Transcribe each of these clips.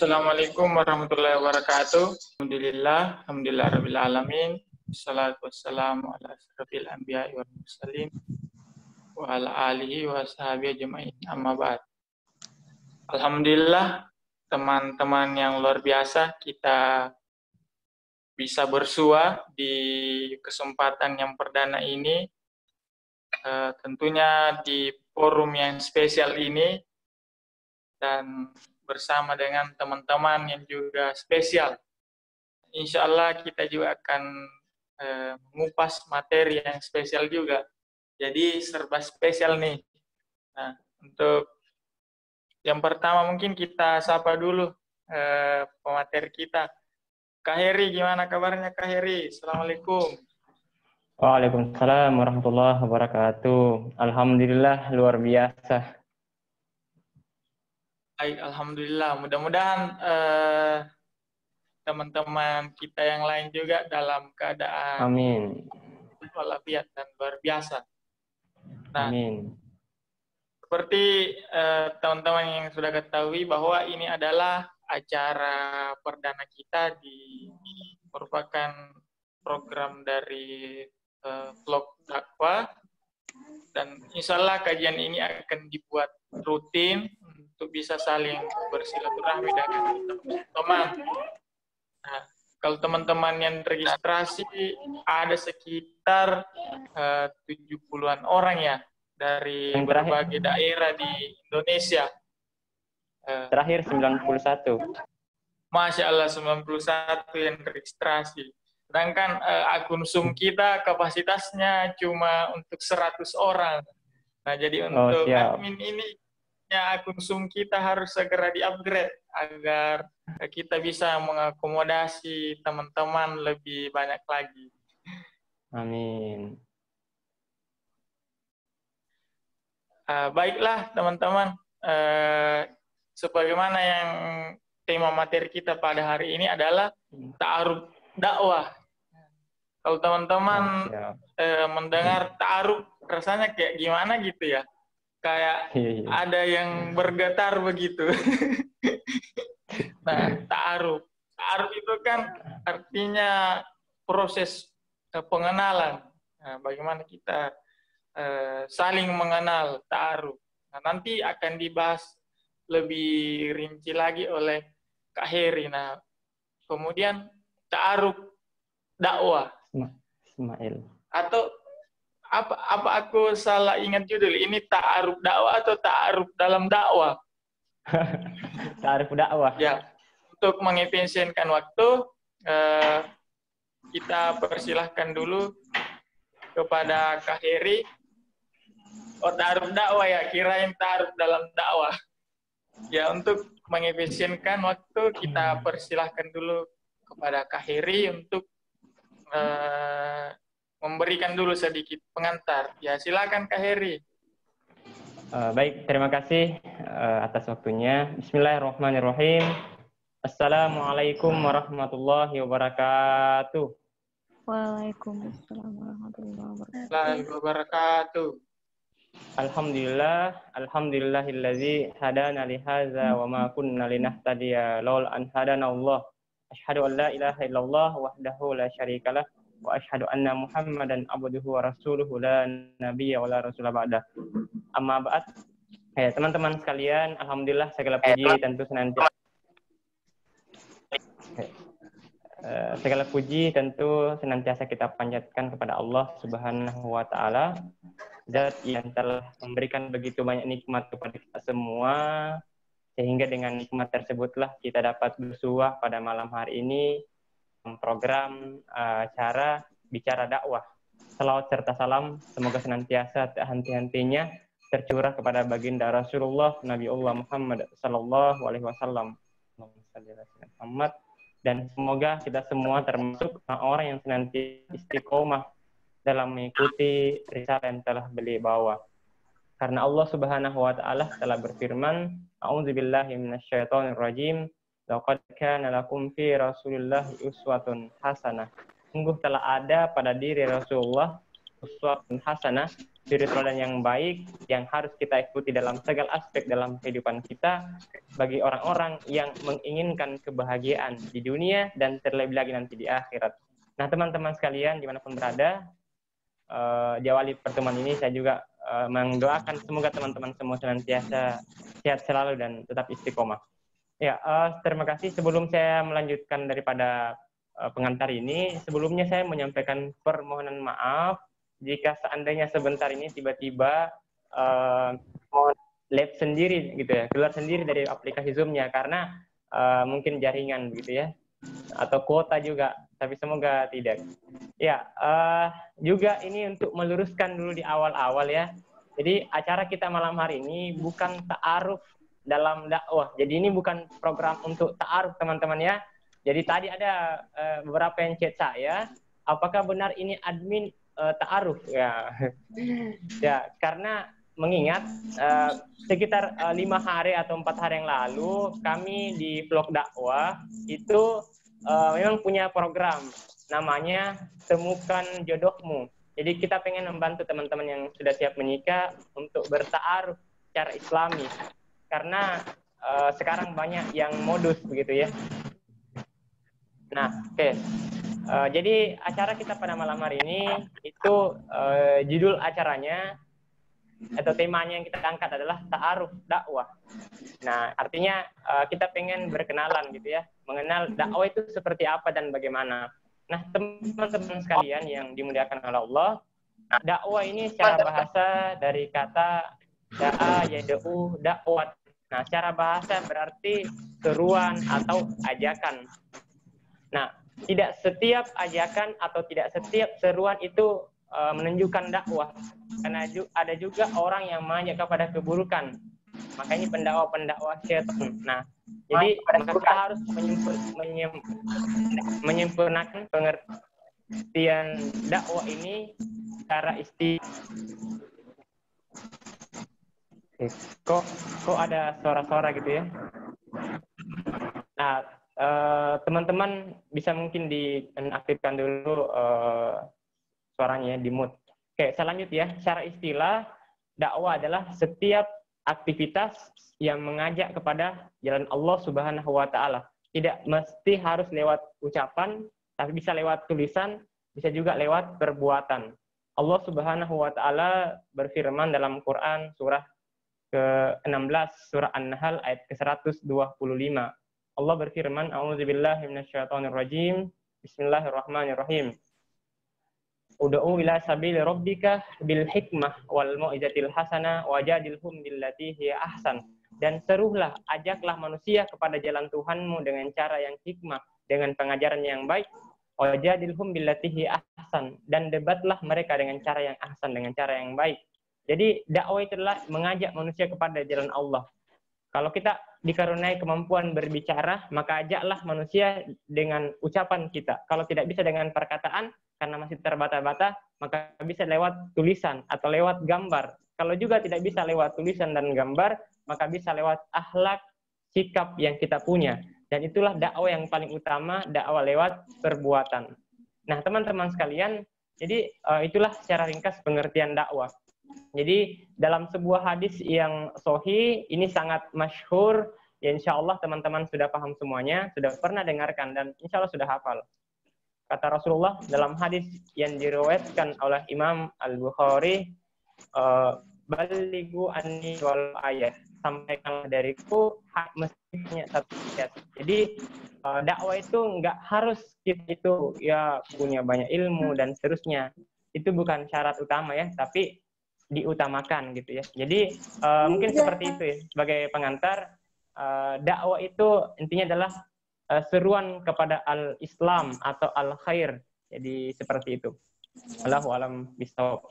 Assalamualaikum warahmatullahi wabarakatuh. Alhamdulillah rabbil alamin. Wassalatu wassalamu ala asyrafil anbiya'i wal mursalin wa ala alihi wa sahbihi ajmain. Amma ba'd. Alhamdulillah, teman-teman yang luar biasa, kita bisa bersua di kesempatan yang perdana ini. Tentunya di forum yang spesial ini dan bersama dengan teman-teman yang juga spesial. Insya Allah kita juga akan mengupas materi yang spesial juga. Jadi serba spesial nih. Nah, untuk yang pertama mungkin kita sapa dulu pemateri kita. Kak Heri, gimana kabarnya Kak Heri? Assalamualaikum. Waalaikumsalam warahmatullahi wabarakatuh. Alhamdulillah luar biasa. Baik, alhamdulillah. Mudah-mudahan teman-teman kita yang lain juga dalam keadaan Amin. walafiat dan luar biasa. Nah, Amin. seperti teman-teman yang sudah ketahui bahwa ini adalah acara perdana kita merupakan program dari vlog dakwah, dan insya Allah kajian ini akan dibuat rutin untuk bisa saling bersilaturahmi dengan teman-teman. Nah, kalau teman-teman yang registrasi ada sekitar 70-an orang ya dari berbagai daerah di Indonesia. Terakhir 91. Masya Allah, 91 yang registrasi. Sedangkan akun Zoom kita kapasitasnya cuma untuk 100 orang. Nah, jadi untuk admin ini, akun Zoom kita harus segera di-upgrade agar kita bisa mengakomodasi teman-teman lebih banyak lagi. Amin. Baiklah teman-teman, sebagaimana yang tema materi kita pada hari ini adalah ta'aruf dakwah. Kalau teman-teman mendengar ta'aruf, rasanya kayak gimana gitu ya? Kayak ada yang bergetar begitu. Nah, ta'aruf. Ta'aruf itu kan artinya proses pengenalan. Nah, bagaimana kita saling mengenal, ta'aruf. Nah, nanti akan dibahas lebih rinci lagi oleh Kak Heri. Nah, kemudian ta'aruf dakwah. Ismail. Atau apa aku salah ingat judul? Ini ta'aruf dakwah atau ta'aruf dalam dakwah? Ta'aruf dakwah. Ya, untuk mengefisienkan waktu, kita persilahkan dulu kepada Kak Heri. Oh, ta'aruf dakwah ya, kirain ta'aruf dalam dakwah. Ya, untuk mengefisienkan waktu, kita persilahkan dulu kepada Kak Heri untuk memberikan dulu sedikit pengantar. Ya, silakan Kak Heri. Baik, terima kasih atas waktunya. Bismillahirrahmanirrahim. Assalamualaikum warahmatullahi wabarakatuh. Waalaikumsalam warahmatullahi wabarakatuh. Alhamdulillahilladzi hadana li hadza wa ma kunna linahtadiya laula an hadana Allah. Asyhadu an la ilaha illallah wahdahu la syarikalah wa asyhadu anna Muhammadan abduhu wa rasuluhu la nabiyya wa la rasula ba'dah. Amma ba'd. Teman-teman sekalian, alhamdulillah segala puji tentu senantiasa kita panjatkan kepada Allah Subhanahu wa taala, zat yang telah memberikan begitu banyak nikmat kepada kita semua, sehingga dengan nikmat tersebutlah kita dapat bersua pada malam hari ini program acara bicara dakwah. Salawat serta salam semoga senantiasa tak henti-hentinya tercurah kepada baginda Rasulullah Nabi Allah Muhammad sallallahu alaihi wasallam. Muhammad, dan semoga kita semua termasuk orang yang senantiasa istiqomah dalam mengikuti risalah yang telah beliau bawa. Karena Allah Subhanahu wa taala telah berfirman, A'udzubillahi minasyaitonirrajim. Laqad kana lakum fi Rasulillahi uswatun hasanah. Sungguh telah ada pada diri Rasulullah uswatun hasanah, suri teladan yang baik yang harus kita ikuti dalam segala aspek dalam kehidupan kita bagi orang-orang yang menginginkan kebahagiaan di dunia dan terlebih lagi nanti di akhirat. Nah, teman-teman sekalian dimanapun berada, di awal pertemuan ini saya juga mendoakan semoga teman-teman semua senantiasa sehat selalu dan tetap istiqomah. Ya, terima kasih. Sebelum saya melanjutkan daripada pengantar ini, sebelumnya saya menyampaikan permohonan maaf jika seandainya sebentar ini tiba-tiba lab sendiri gitu ya, keluar sendiri dari aplikasi Zoom-nya karena mungkin jaringan gitu ya, atau kuota juga, tapi semoga tidak. Ya, juga ini untuk meluruskan dulu di awal-awal ya. Jadi acara kita malam hari ini bukan ta'aruf dalam dakwah. Jadi ini bukan program untuk ta'aruf teman-teman ya. Jadi tadi ada beberapa yang chat saya, apakah benar ini admin ta'aruf ya? Ya, karena mengingat sekitar 5 hari atau 4 hari yang lalu kami di vlog dakwah itu memang punya program namanya Temukan Jodohmu. Jadi kita pengen membantu teman-teman yang sudah siap menikah untuk berta'aruf secara Islami. Karena sekarang banyak yang modus begitu ya. Nah, oke. Jadi acara kita pada malam hari ini itu judul acaranya atau temanya yang kita angkat adalah ta'aruf dakwah. Nah, artinya kita pengen berkenalan gitu ya, mengenal dakwah itu seperti apa dan bagaimana. Nah, teman-teman sekalian yang dimuliakan oleh Allah, dakwah ini secara bahasa dari kata da'a yad'u dakwat. Nah, secara bahasa berarti seruan atau ajakan. Nah, tidak setiap ajakan atau tidak setiap seruan itu menunjukkan dakwah. Karena ada juga orang yang mengajak kepada keburukan. Makanya pendakwa syaitan. Nah, jadi kita harus menyempurnakan pengertian dakwah ini secara Kok ada suara-suara gitu ya? Nah, teman-teman bisa mungkin diaktifkan dulu suaranya di mute. Oke, selanjutnya ya. Secara istilah, dakwah adalah setiap aktivitas yang mengajak kepada jalan Allah Subhanahu wa taala. Tidak mesti harus lewat ucapan, tapi bisa lewat tulisan, bisa juga lewat perbuatan. Allah Subhanahu wa taala berfirman dalam Quran surah ke-16 surah An-Nahl ayat ke-125. Allah berfirman, "A'udzubillahi minasyaitonirrajim. Bismillahirrahmanirrahim. Ud'u ila sabili rabbika bil hikmah wal mau'izatil hasanah wajadilhum billati hiya ahsan." Dan serulah, ajaklah manusia kepada jalan Tuhanmu dengan cara yang hikmah, dengan pengajaran yang baik. Wajadilhum billati hiya ahsan. Dan debatlah mereka dengan cara yang ahsan, dengan cara yang baik. Jadi dakwah itu adalah mengajak manusia kepada jalan Allah. Kalau kita dikaruniai kemampuan berbicara, maka ajaklah manusia dengan ucapan kita. Kalau tidak bisa dengan perkataan, karena masih terbata-bata, maka bisa lewat tulisan atau lewat gambar. Kalau juga tidak bisa lewat tulisan dan gambar, maka bisa lewat akhlak, sikap yang kita punya. Dan itulah dakwah yang paling utama, dakwah lewat perbuatan. Nah, teman-teman sekalian, jadi itulah secara ringkas pengertian dakwah. Jadi dalam sebuah hadis yang sahih, ini sangat masyhur, ya insya Allah teman-teman sudah paham semuanya, sudah pernah dengarkan dan insya Allah sudah hafal. Kata Rasulullah dalam hadis yang diriwayatkan oleh Imam Al-Bukhari, "Balighu anni wal ayat." Sampaikanlah dariku mestinya satu ayat. Jadi dakwah itu nggak harus kita itu ya punya banyak ilmu dan seterusnya. Itu bukan syarat utama ya, tapi diutamakan gitu ya. Jadi mungkin seperti itu ya. Sebagai pengantar, dakwah itu intinya adalah seruan kepada al-Islam atau al-khair. Jadi seperti itu. Allahu a'lam bishawab.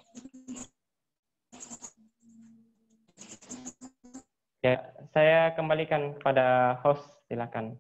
Ya, saya kembalikan kepada host, silakan.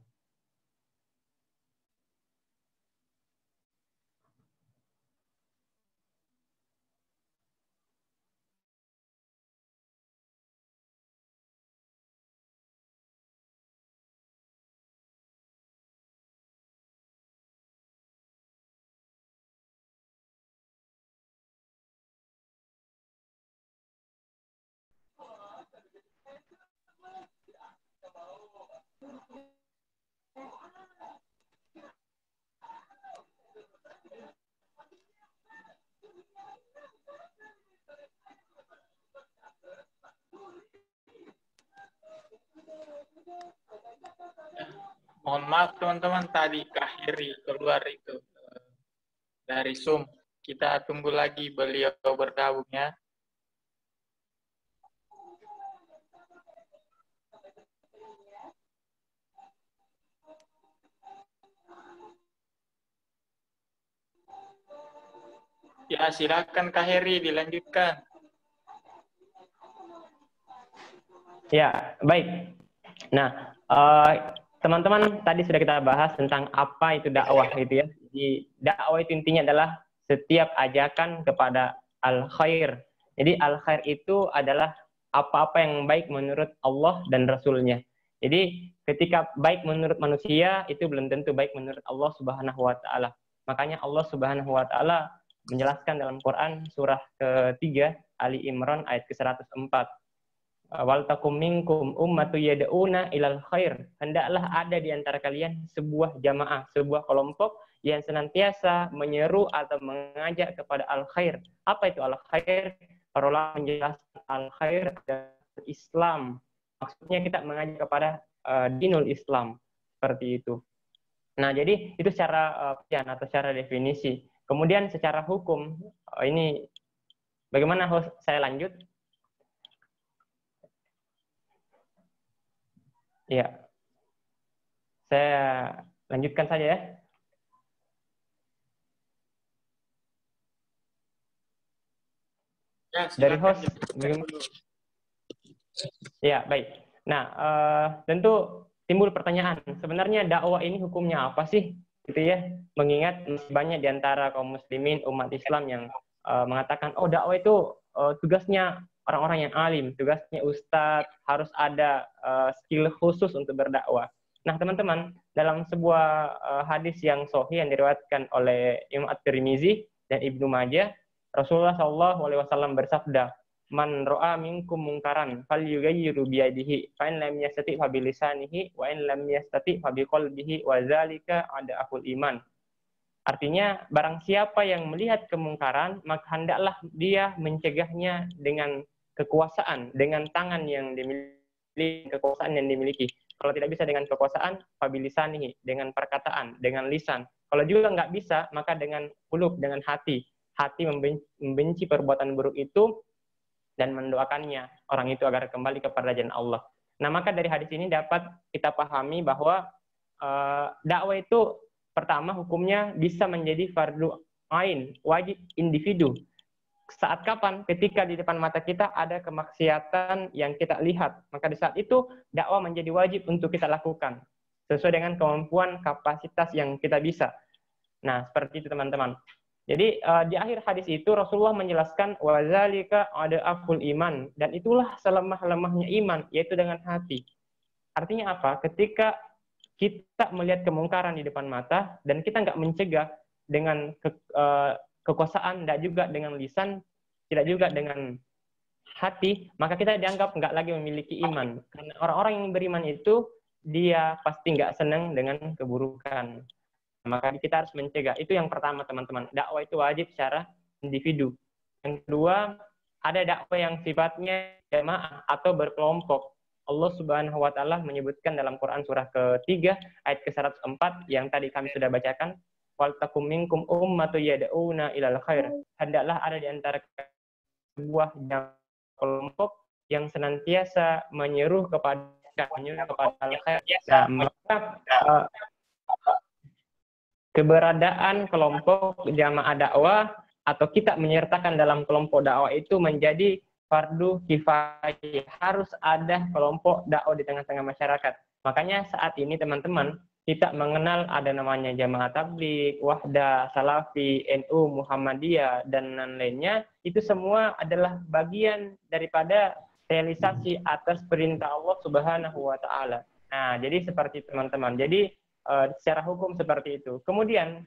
Mohon maaf teman-teman, tadi Kak Heri keluar itu dari Zoom. Kita tunggu lagi beliau bergabung ya. Ya, silakan Kak Heri dilanjutkan. Ya, baik. Nah, teman-teman tadi sudah kita bahas tentang apa itu dakwah gitu ya. Di dakwah itu intinya adalah setiap ajakan kepada al-khair. Jadi al-khair itu adalah apa-apa yang baik menurut Allah dan Rasul-Nya. Jadi ketika baik menurut manusia itu belum tentu baik menurut Allah Subhanahu wa taala. Makanya Allah Subhanahu wa taala menjelaskan dalam Quran surah ketiga Ali Imran ayat ke-104. Wal takum minkum ummatu yad'una ilal khair. Hendaklah ada di antara kalian sebuah jamaah, sebuah kelompok yang senantiasa menyeru atau mengajak kepada al-khair. Apa itu al-khair? Para ulama menjelaskan al-khair adalah Islam. Maksudnya kita mengajak kepada dinul Islam. Seperti itu. Nah, jadi itu secara atau secara definisi. Kemudian secara hukum, ini bagaimana host saya lanjut? Ya, saya lanjutkan saja ya. Ya, dari host. Ya, baik. Nah, tentu timbul pertanyaan, sebenarnya dakwah ini hukumnya apa sih? Gitu ya. Mengingat banyak di antara kaum muslimin umat Islam yang mengatakan, oh dakwah itu tugasnya orang-orang yang alim, tugasnya ustadz, harus ada skill khusus untuk berdakwah. Nah, teman-teman, dalam sebuah hadis yang sahih yang diriwayatkan oleh Imam At-Tirmizi dan Ibnu Majah, Rasulullah SAW bersabda, "Man ra'a minkum mungkaran falyughayyiru bi yadihi, fa in lam yastati' fa bi lisanihi, wa in lam yastati' fa bi qalbihi, wa dzalika adaful iman." Artinya, barang siapa yang melihat kemungkaran, maka hendaklah dia mencegahnya dengan kekuasaan, dengan tangan yang dimiliki, kekuasaan yang dimiliki. Kalau tidak bisa dengan kekuasaan, fa bi lisanihi, dengan perkataan, dengan lisan. Kalau juga nggak bisa, maka dengan qulub, dengan hati. Hati membenci perbuatan buruk itu dan mendoakannya orang itu agar kembali kepada jalan Allah. Nah, maka dari hadis ini dapat kita pahami bahwa dakwah itu pertama hukumnya bisa menjadi fardu ain, wajib individu. Saat kapan? Ketika di depan mata kita ada kemaksiatan yang kita lihat, maka di saat itu dakwah menjadi wajib untuk kita lakukan sesuai dengan kemampuan kapasitas yang kita bisa. Nah, seperti itu teman-teman. Jadi di akhir hadis itu Rasulullah menjelaskan wazalika adaful iman, dan itulah selemah-lemahnya iman, yaitu dengan hati. Artinya apa? Ketika kita melihat kemungkaran di depan mata dan kita nggak mencegah dengan kekuasaan, tidak juga dengan lisan, tidak juga dengan hati, maka kita dianggap nggak lagi memiliki iman. Karena orang-orang yang beriman itu dia pasti nggak senang dengan keburukan. Maka kita harus mencegah. Itu yang pertama teman-teman. Dakwah itu wajib secara individu. Yang kedua, ada dakwah yang sifatnya jamaah atau berkelompok. Allah Subhanahu wa taala menyebutkan dalam Quran surah ketiga ayat ke-104 yang tadi kami sudah bacakan, wal takum minkum ummatu yad'una ilal khair. Hendaklah ada di antara sebuah kelompok yang senantiasa menyeru kepada al-khair. Nah, maka keberadaan kelompok jamaah dakwah atau kita menyertakan dalam kelompok dakwah itu menjadi fardu kifayah. Harus ada kelompok dakwah di tengah-tengah masyarakat. Makanya saat ini teman-teman, kita mengenal ada namanya Jamaah Tabligh, Wahdah, Salafi, NU, Muhammadiyah, dan lain-lainnya. Itu semua adalah bagian daripada realisasi atas perintah Allah Subhanahu wa taala. Nah, jadi seperti teman-teman. Jadi secara hukum seperti itu. Kemudian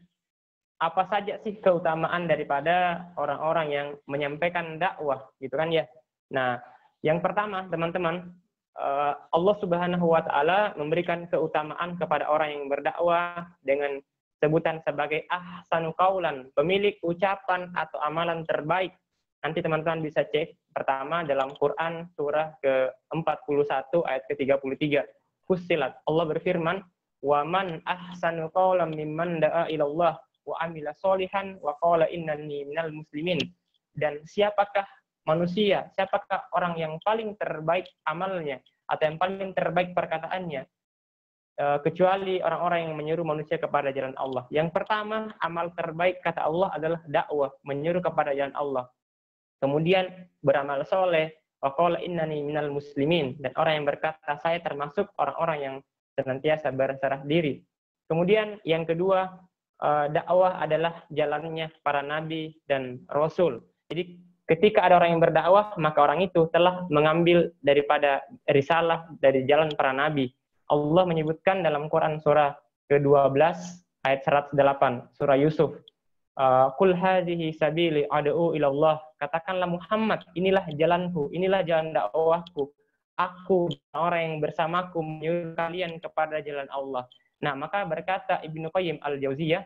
apa saja sih keutamaan daripada orang-orang yang menyampaikan dakwah, gitu kan ya? Nah, yang pertama teman-teman, Allah Subhanahu wa taala memberikan keutamaan kepada orang yang berdakwah dengan sebutan sebagai ahsanu qaulan, pemilik ucapan atau amalan terbaik. Nanti teman-teman bisa cek pertama dalam Quran surah ke-41 ayat ke-33. Fussilat, Allah berfirman, "Wa man ahsanu qaulan mimman da'a ila Allah wa amila sholihan wa qala innani minal muslimin." Dan siapakah manusia, siapakah orang yang paling terbaik amalnya atau yang paling terbaik perkataannya, kecuali orang-orang yang menyuruh manusia kepada jalan Allah. Yang pertama, amal terbaik kata Allah adalah dakwah, menyuruh kepada jalan Allah. Kemudian beramal soleh, wa qala innani minal muslimin, dan orang yang berkata saya termasuk orang-orang yang senantiasa berserah diri. Kemudian yang kedua, dakwah adalah jalannya para nabi dan rasul. Jadi ketika ada orang yang berdakwah, maka orang itu telah mengambil daripada risalah dari jalan para nabi. Allah menyebutkan dalam Quran surah ke-12 ayat 108, surah Yusuf. Qul hadhihi sabili ad'u ila Allah. Katakanlah Muhammad, inilah jalanku, inilah jalan dakwahku. Aku orang yang bersamaku menyuruh kalian kepada jalan Allah. Nah, maka berkata Ibnu Qayyim Al-Jauziyah,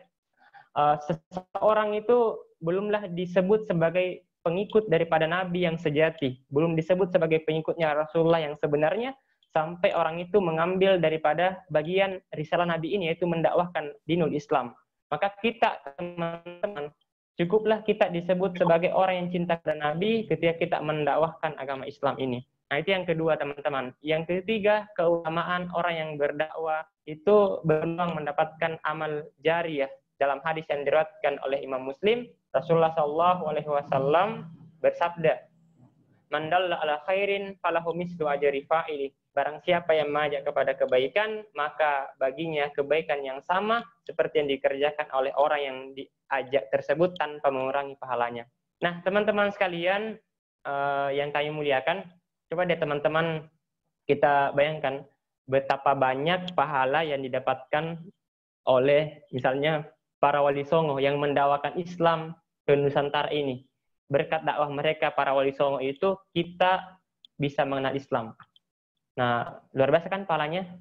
seseorang itu belumlah disebut sebagai pengikut daripada Nabi yang sejati, belum disebut sebagai pengikutnya Rasulullah yang sebenarnya, sampai orang itu mengambil daripada bagian risalah Nabi ini, yaitu mendakwahkan dinul Islam. Maka kita, teman-teman, cukuplah kita disebut sebagai orang yang cinta kepada Nabi ketika kita mendakwahkan agama Islam ini. Nah, itu yang kedua, teman-teman. Yang ketiga, keutamaan orang yang berdakwah itu berpeluang mendapatkan amal jariyah. Dalam hadis yang diriwayatkan oleh Imam Muslim, Rasulullah SAW bersabda, "Man dalla ala khairin falahu mislu ajri fa'ili." Barang siapa yang mengajak kepada kebaikan, maka baginya kebaikan yang sama seperti yang dikerjakan oleh orang yang diajak tersebut tanpa mengurangi pahalanya. Nah, teman-teman sekalian yang kami muliakan, coba deh teman-teman kita bayangkan betapa banyak pahala yang didapatkan oleh misalnya para wali songo yang mendakwakan Islam ke Nusantara ini. Berkat dakwah mereka, para wali songo itu, kita bisa mengenal Islam. Nah, luar biasa kan pahalanya?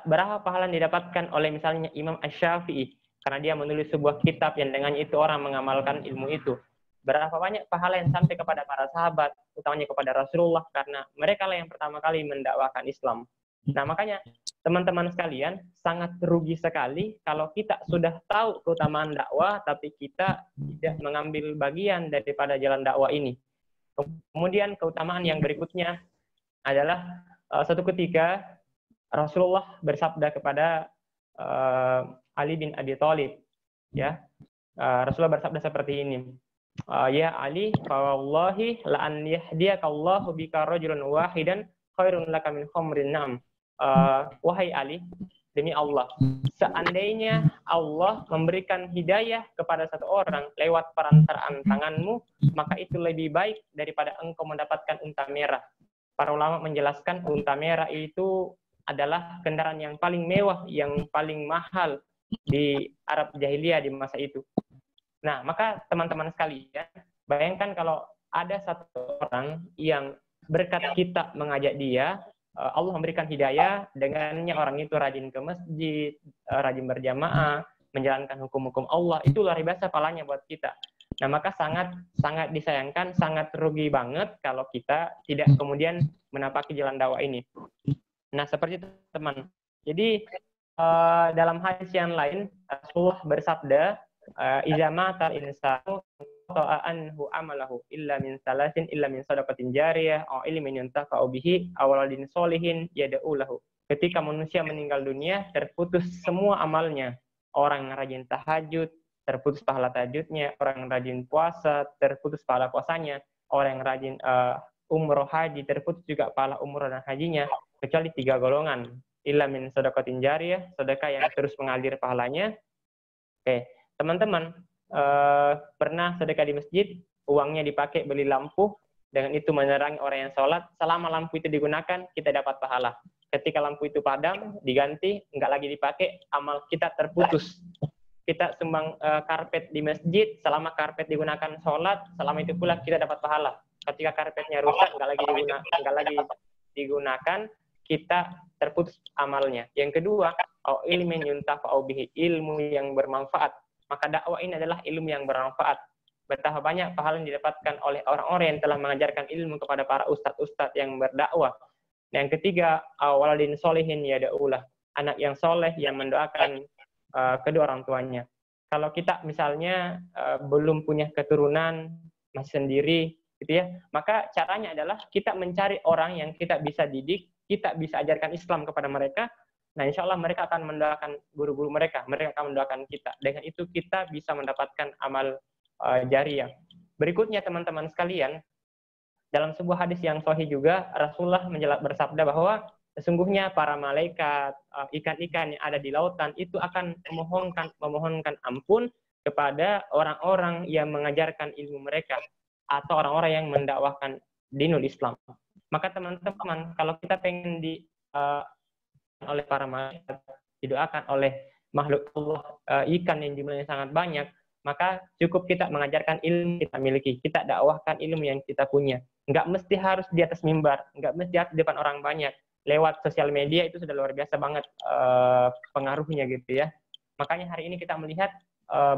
Berapa pahala yang didapatkan oleh misalnya Imam Asy-Syafi'i, karena dia menulis sebuah kitab yang dengannya itu orang mengamalkan ilmu itu. Berapa banyak pahala yang sampai kepada para sahabat, utamanya kepada Rasulullah, karena mereka lah yang pertama kali mendakwakan Islam. Nah, makanya teman-teman sekalian, sangat rugi sekali kalau kita sudah tahu keutamaan dakwah, tapi kita tidak mengambil bagian daripada jalan dakwah ini. Kemudian keutamaan yang berikutnya adalah suatu ketika Rasulullah bersabda kepada Ali bin Abi Thalib, ya, Rasulullah bersabda seperti ini, "Ya Ali, fawallahi la an yahdiyakallahu bika rajulan wahidan khairun laka min humrin na'am." Wahai Ali, demi Allah, seandainya Allah memberikan hidayah kepada satu orang lewat perantaraan tanganmu, maka itu lebih baik daripada engkau mendapatkan unta merah. Para ulama menjelaskan unta merah itu adalah kendaraan yang paling mewah, yang paling mahal di Arab Jahiliyah di masa itu. Nah, maka teman-teman sekalian, bayangkan kalau ada satu orang yang berkat kita mengajak dia, Allah memberikan hidayah, dengannya orang itu rajin ke masjid, rajin berjamaah, menjalankan hukum-hukum Allah, itu luar biasa pahalanya buat kita. Nah, maka sangat disayangkan, sangat rugi banget kalau kita tidak kemudian menapaki jalan dakwah ini. Nah, seperti itu, teman. Jadi, dalam hadis yang lain, Rasulullah bersabda, "Iza matal insanu anhu amalahu illa min salasin illa min sadaqatin jariyah aw ilmin yuntafa'u bihi aw waladin sholihin yad'u lahu." Ketika manusia meninggal dunia, terputus semua amalnya. Orang yang rajin tahajud, terputus pahala tahajudnya. Orang yang rajin puasa, terputus pahala puasanya. Orang yang rajin umroh haji, terputus juga pahala umroh dan hajinya, kecuali 3 golongan. Illa min sadaqatin jariyah, sedekah yang terus mengalir pahalanya. Oke, teman-teman, pernah sedekah di masjid, uangnya dipakai beli lampu, dengan itu menerangi orang yang sholat, selama lampu itu digunakan, kita dapat pahala. Ketika lampu itu padam, diganti, nggak lagi dipakai, amal kita terputus. Kita sumbang karpet di masjid, selama karpet digunakan sholat, selama itu pula kita dapat pahala. Ketika karpetnya rusak, nggak lagi digunakan, kita terputus amalnya. Yang kedua, au ilmin yuntafa'u bihi, ilmu yang bermanfaat. Maka dakwah ini adalah ilmu yang bermanfaat. Betapa banyak pahala yang didapatkan oleh orang-orang yang telah mengajarkan ilmu kepada para ustadz-ustadz yang berdakwah. Yang ketiga, waladin solihin yada'ulah, anak yang soleh yang mendoakan kedua orang tuanya. Kalau kita misalnya belum punya keturunan, masih sendiri, gitu ya, maka caranya adalah kita mencari orang yang kita bisa didik, kita bisa ajarkan Islam kepada mereka. Nah, insya Allah mereka akan mendoakan guru-guru mereka akan mendoakan kita. Dengan itu kita bisa mendapatkan amal jariyah. Berikutnya teman-teman sekalian, dalam sebuah hadis yang sahih juga, Rasulullah bersabda bahwa sesungguhnya para malaikat, ikan-ikan yang ada di lautan itu akan memohonkan ampun kepada orang-orang yang mengajarkan ilmu mereka atau orang-orang yang mendakwahkan dinul Islam. Maka teman-teman, kalau kita pengen oleh para malaikat, didoakan oleh makhluk Allah, ikan yang jumlahnya sangat banyak, maka cukup kita mengajarkan ilmu kita miliki, kita dakwahkan ilmu yang kita punya. Nggak mesti harus di atas mimbar, nggak mesti harus di depan orang banyak. Lewat sosial media itu sudah luar biasa banget pengaruhnya gitu ya. Makanya hari ini kita melihat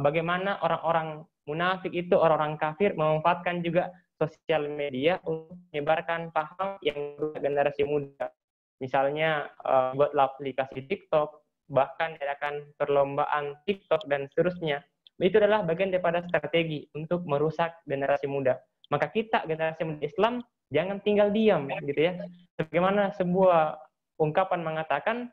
bagaimana orang-orang munafik itu, orang-orang kafir memanfaatkan juga sosial media untuk menyebarkan paham yang merusak generasi muda. Misalnya buatlah aplikasi TikTok, bahkan adakan perlombaan TikTok dan seterusnya. Itu adalah bagian daripada strategi untuk merusak generasi muda. Maka kita generasi muda Islam jangan tinggal diam gitu ya. Sebagaimana sebuah ungkapan mengatakan,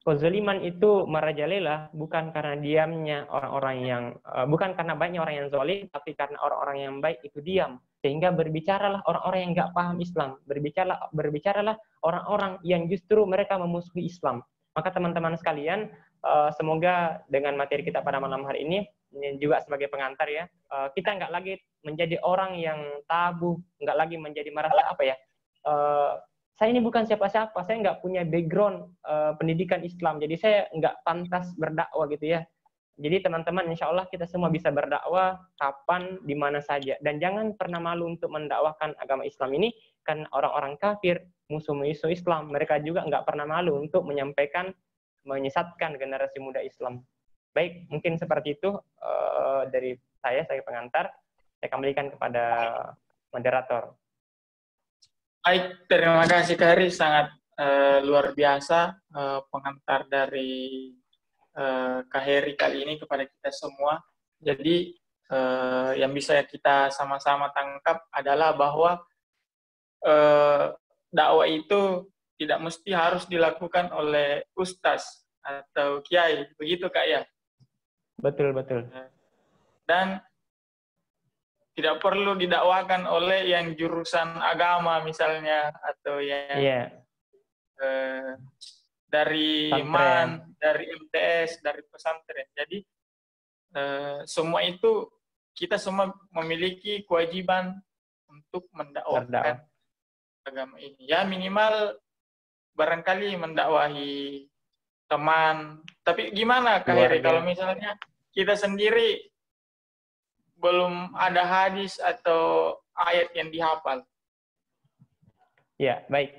kezaliman itu merajalela bukan karena diamnya orang-orang yang bukan karena banyak orang yang zalim, tapi karena orang-orang yang baik itu diam. Sehingga berbicaralah orang-orang yang nggak paham Islam, berbicaralah orang-orang yang justru mereka memusuhi Islam. Maka teman-teman sekalian, semoga dengan materi kita pada malam hari ini juga sebagai pengantar ya, kita nggak lagi menjadi orang yang tabu, nggak lagi menjadi merasa apa ya, saya ini bukan siapa-siapa, saya nggak punya background pendidikan Islam, jadi saya nggak pantas berdakwah gitu ya. Jadi teman-teman, insya Allah kita semua bisa berdakwah kapan, di mana saja. Dan jangan pernah malu untuk mendakwahkan agama Islam ini, karena orang-orang kafir, musuh-musuh Islam, mereka juga nggak pernah malu untuk menyampaikan, menyesatkan generasi muda Islam. Baik, mungkin seperti itu dari saya pengantar. Saya kembalikan kepada moderator. Baik, terima kasih Kak Heri, sangat luar biasa pengantar dari Kak Heri kali ini kepada kita semua. Jadi yang bisa kita sama-sama tangkap adalah bahwa dakwah itu tidak mesti harus dilakukan oleh ustaz atau kiai, begitu Kak ya? Betul. Dan tidak perlu didakwakan oleh yang jurusan agama misalnya, atau yang dari MAN, dari MTS, dari pesantren. Jadi semua itu kita semua memiliki kewajiban untuk mendakwahkan agama ini. Ya minimal barangkali mendakwahi teman. Tapi gimana Kak Heri kalau misalnya kita sendiri belum ada hadis atau ayat yang dihafal? Ya, baik.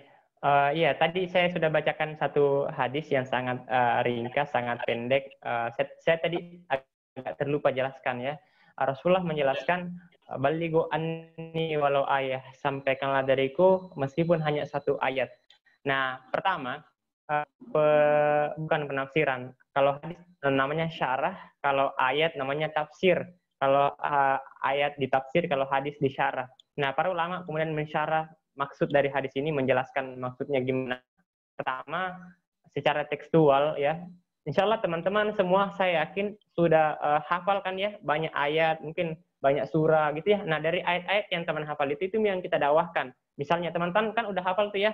Ya, tadi saya sudah bacakan satu hadis yang sangat ringkas, sangat pendek. Saya tadi agak terlupa jelaskan ya. Rasulullah menjelaskan, balighu anni walau ayah, sampaikanlah dariku meskipun hanya satu ayat. Nah, pertama, bukan penafsiran. Kalau hadis namanya syarah, kalau ayat namanya tafsir. Kalau ayat ditafsir, kalau hadis disyarah. Nah, para ulama kemudian mensyarah maksud dari hadis ini, menjelaskan maksudnya gimana. Pertama, secara tekstual ya. Insya Allah teman-teman semua saya yakin sudah hafal kan ya, banyak ayat, mungkin banyak surah gitu ya. Nah, dari ayat-ayat yang teman hafal itu yang kita dakwahkan. Misalnya teman-teman kan udah hafal tuh ya,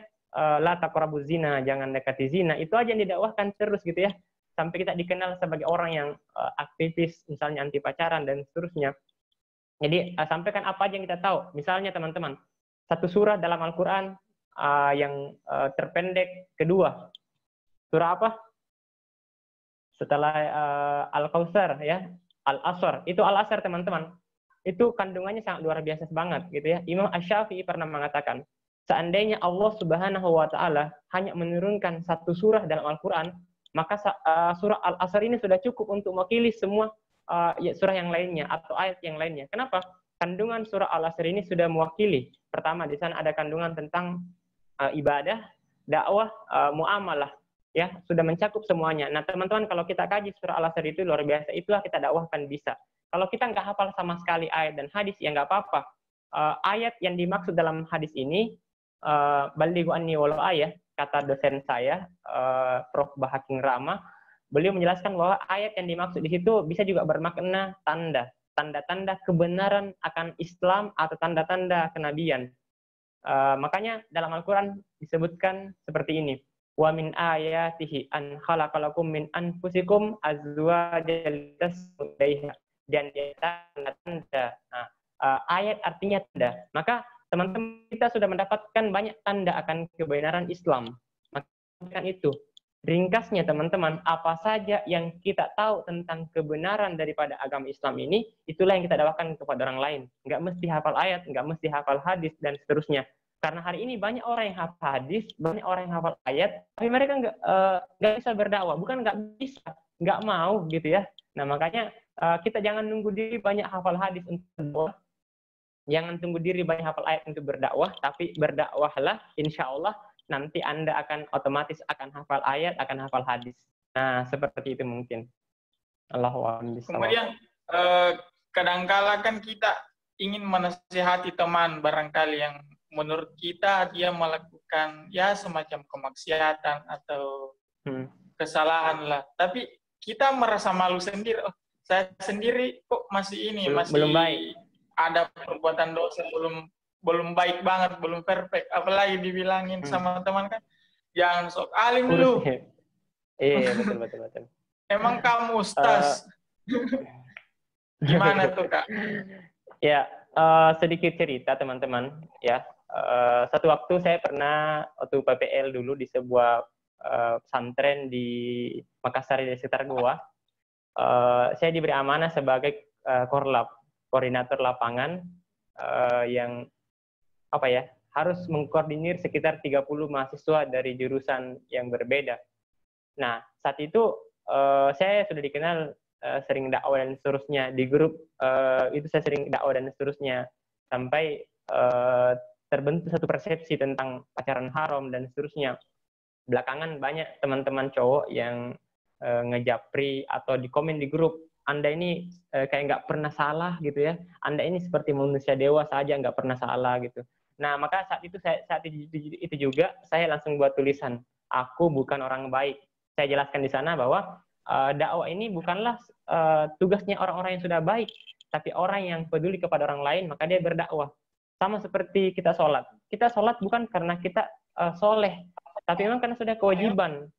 la taqrabuz zina, jangan dekati zina. Itu aja yang didakwahkan terus gitu ya. Sampai kita dikenal sebagai orang yang aktivis, misalnya anti pacaran dan seterusnya. Jadi sampaikan apa aja yang kita tahu. Misalnya teman-teman, satu surah dalam Al-Quran yang terpendek kedua. Surah apa? Setelah Al-Kautsar ya, Al-Asr. Itu Al-Asr teman-teman. Itu kandungannya sangat luar biasa banget gitu ya. Imam Asy-Syafi'i pernah mengatakan, Seandainya Allah Subhanahu wa taala hanya menurunkan satu surah dalam Al-Qur'an, maka surah Al-Asr ini sudah cukup untuk mewakili semua surah yang lainnya atau ayat yang lainnya. Kenapa? Kandungan surah Al-Asr ini sudah mewakili. Pertama, di sana ada kandungan tentang ibadah, dakwah, muamalah, ya, sudah mencakup semuanya. Nah, teman-teman, kalau kita kaji surah Al-Asr itu luar biasa, itulah kita dakwahkan bisa. Kalau kita nggak hafal sama sekali ayat dan hadis, ya nggak apa-apa. Ayat yang dimaksud dalam hadis ini, balighu anni walau ayat, kata dosen saya, Prof. Bahaking Rama, beliau menjelaskan bahwa ayat yang dimaksud di situ bisa juga bermakna tanda-tanda kebenaran akan Islam atau tanda-tanda kenabian. Makanya dalam Al-Quran disebutkan seperti ini. Wa min ayatihi an khalaqalakum min anfusikum azwajan litaskunu ilaiha. Dan dia tanda-tanda. Nah, ayat artinya tanda. Maka teman-teman kita sudah mendapatkan banyak tanda akan kebenaran Islam. Maka itu ringkasnya teman-teman, apa saja yang kita tahu tentang kebenaran daripada agama Islam ini, itulah yang kita dakwakan kepada orang lain. Nggak mesti hafal ayat, nggak mesti hafal hadis, dan seterusnya. Karena hari ini banyak orang yang hafal hadis, banyak orang yang hafal ayat, tapi mereka nggak bisa berdakwah. Bukan nggak bisa, nggak mau gitu ya. Nah, makanya kita jangan nunggu diri banyak hafal hadis untuk berdakwah. Jangan tunggu diri banyak hafal ayat untuk berdakwah, tapi berdakwahlah, insya Allah nanti Anda akan otomatis akan hafal ayat, akan hafal hadis. Nah, seperti itu mungkin. Allahu a'lam bishawab. Kemudian kadangkala kan kita ingin menasihati teman barangkali yang menurut kita dia melakukan ya semacam kemaksiatan atau kesalahan lah. Tapi kita merasa malu sendiri. Oh, saya sendiri kok masih ini, belum baik. Ada perbuatan dosa, belum baik banget, belum perfect. Apalagi dibilangin sama teman kan, jangan sok alim lu. Iya, betul. Emang kamu ustaz. Gimana tuh, Kak? Ya, sedikit cerita teman-teman. Ya, satu waktu saya pernah waktu PPL dulu di sebuah pesantren di Makassar di sekitar Goa. Saya diberi amanah sebagai korlap, koordinator lapangan yang harus mengkoordinir sekitar 30 mahasiswa dari jurusan yang berbeda. Nah, saat itu saya sudah dikenal sering dakwah dan seterusnya. Di grup itu saya sering dakwah dan seterusnya. Sampai terbentuk satu persepsi tentang pacaran haram dan seterusnya. Belakangan banyak teman-teman cowok yang ngejapri atau di komen di grup, Anda ini kayak nggak pernah salah gitu ya. Anda ini seperti manusia dewa saja, nggak pernah salah gitu. Nah, maka saat itu juga saya langsung buat tulisan, aku bukan orang baik. Saya jelaskan di sana bahwa dakwah ini bukanlah tugasnya orang-orang yang sudah baik, tapi orang yang peduli kepada orang lain, maka dia berdakwah. Sama seperti kita sholat. Kita sholat bukan karena kita soleh, tapi memang karena sudah kewajiban.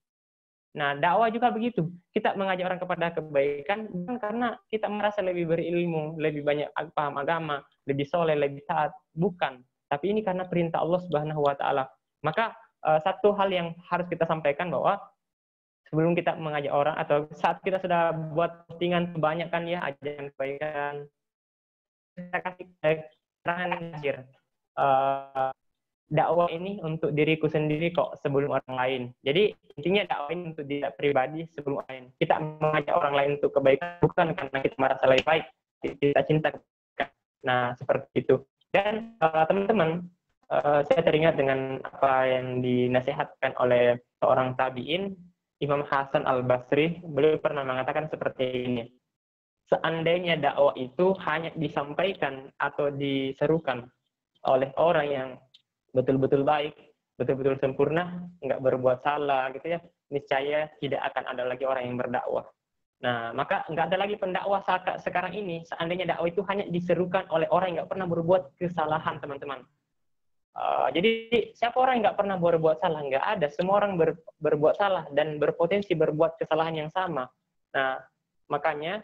Nah, dakwah juga begitu. Kita mengajak orang kepada kebaikan bukan karena kita merasa lebih berilmu, lebih banyak paham agama, lebih soleh, lebih taat. Bukan. Tapi ini karena perintah Allah Subhanahu wa taala. Maka satu hal yang harus kita sampaikan bahwa sebelum kita mengajak orang atau saat kita sudah buat postingan kebanyakan ya ajaran kebaikan, kita kasih keterangan akhir. Dakwah ini untuk diriku sendiri kok sebelum orang lain. Jadi intinya dakwah ini untuk diri pribadi sebelum orang lain. Kita mengajak orang lain untuk kebaikan bukan karena kita merasa lebih baik, kita cinta. Nah, seperti itu. Dan teman-teman, saya teringat dengan apa yang dinasihatkan oleh seorang tabi'in, Imam Hasan Al-Basri. Beliau pernah mengatakan seperti ini. Seandainya dakwah itu hanya disampaikan atau diserukan oleh orang yang betul-betul baik, betul-betul sempurna, nggak berbuat salah gitu ya, niscaya tidak akan ada lagi orang yang berdakwah. Nah, maka nggak ada lagi pendakwah sekarang ini, seandainya dakwah itu hanya diserukan oleh orang yang nggak pernah berbuat kesalahan, teman-teman. Jadi, siapa orang yang nggak pernah berbuat salah? Nggak ada. Semua orang berbuat salah dan berpotensi berbuat kesalahan yang sama. Nah, makanya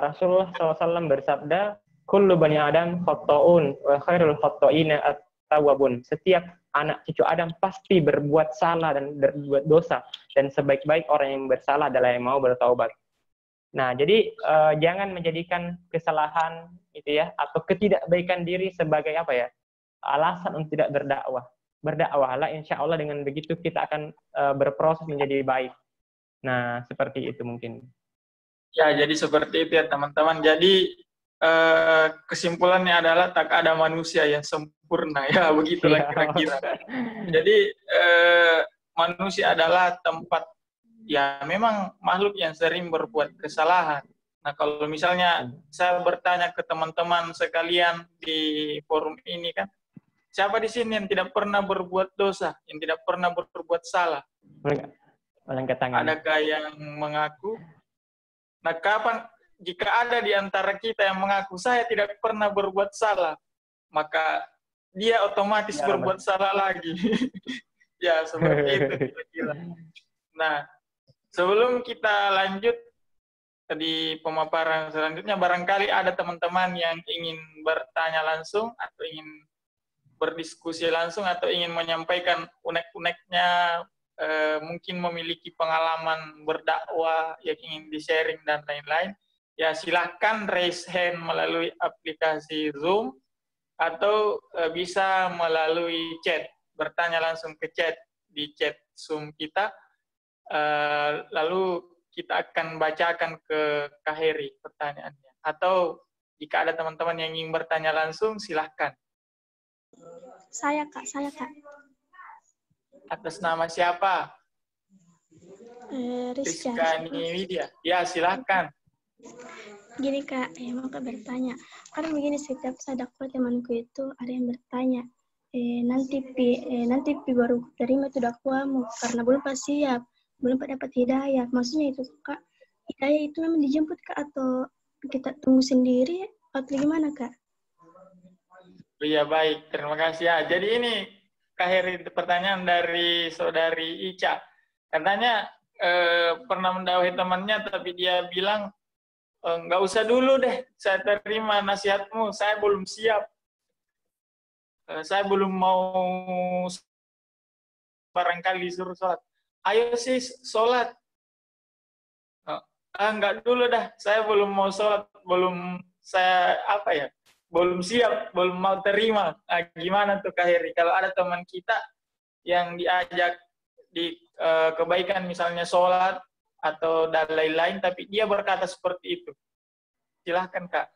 Rasulullah SAW bersabda, kullu bani Adam khata'un wa khairul khata'ina at-tawwabun. Setiap anak cucu Adam pasti berbuat salah dan berbuat dosa, dan sebaik-baik orang yang bersalah adalah yang mau bertaubat. Nah, jadi jangan menjadikan kesalahan itu ya atau ketidakbaikan diri sebagai apa ya? alasan untuk tidak berdakwah. Berdakwahlah, insya Allah dengan begitu kita akan berproses menjadi baik. Nah, seperti itu mungkin. Ya, jadi seperti itu ya teman-teman. Jadi kesimpulannya adalah tak ada manusia yang sempurna, ya begitulah kira-kira. Jadi manusia adalah tempat, ya memang makhluk yang sering berbuat kesalahan. Nah, kalau misalnya saya bertanya ke teman-teman sekalian di forum ini kan, siapa di sini yang tidak pernah berbuat dosa, yang tidak pernah berbuat salah? Adakah yang mengaku? Nah, jika ada di antara kita yang mengaku saya tidak pernah berbuat salah, maka dia otomatis berbuat salah lagi. Ya, seperti itu kira-kira. Nah, sebelum kita lanjut di pemaparan selanjutnya, barangkali ada teman-teman yang ingin bertanya langsung atau ingin berdiskusi langsung atau ingin menyampaikan unek-uneknya, mungkin memiliki pengalaman berdakwah yang ingin di-sharing dan lain-lain, ya silahkan raise hand melalui aplikasi Zoom atau bisa melalui chat, bertanya langsung ke chat di chat Zoom kita, lalu kita akan bacakan ke Kak Heri pertanyaannya. Atau jika ada teman-teman yang ingin bertanya langsung, silahkan. Saya Kak. Atas nama siapa? Rizka Niwidya. Ya, silahkan. Gini Kak, mau Kak bertanya. Kadang begini, setiap saya dakwah temanku itu ada yang bertanya, nanti baru terima itu dakwahmu karena belum pas siap, belum dapat hidayah. Maksudnya itu Kak, hidayah itu memang dijemput Kak atau kita tunggu sendiri atau gimana Kak? Iya, baik, terima kasih ya. Jadi ini Kak Heri, pertanyaan dari saudari Ica. Katanya pernah mendakwahi temannya tapi dia bilang nggak usah dulu deh, saya terima nasihatmu, saya belum siap, saya belum mau barangkali disuruh sholat. Ayo sih sholat. Nggak dulu dah, saya belum mau sholat, belum belum siap, belum mau terima. Nah, gimana tuh Kak Heri? Kalau ada teman kita yang diajak di kebaikan misalnya sholat atau dan lain-lain, tapi dia berkata seperti itu. Silahkan Kak.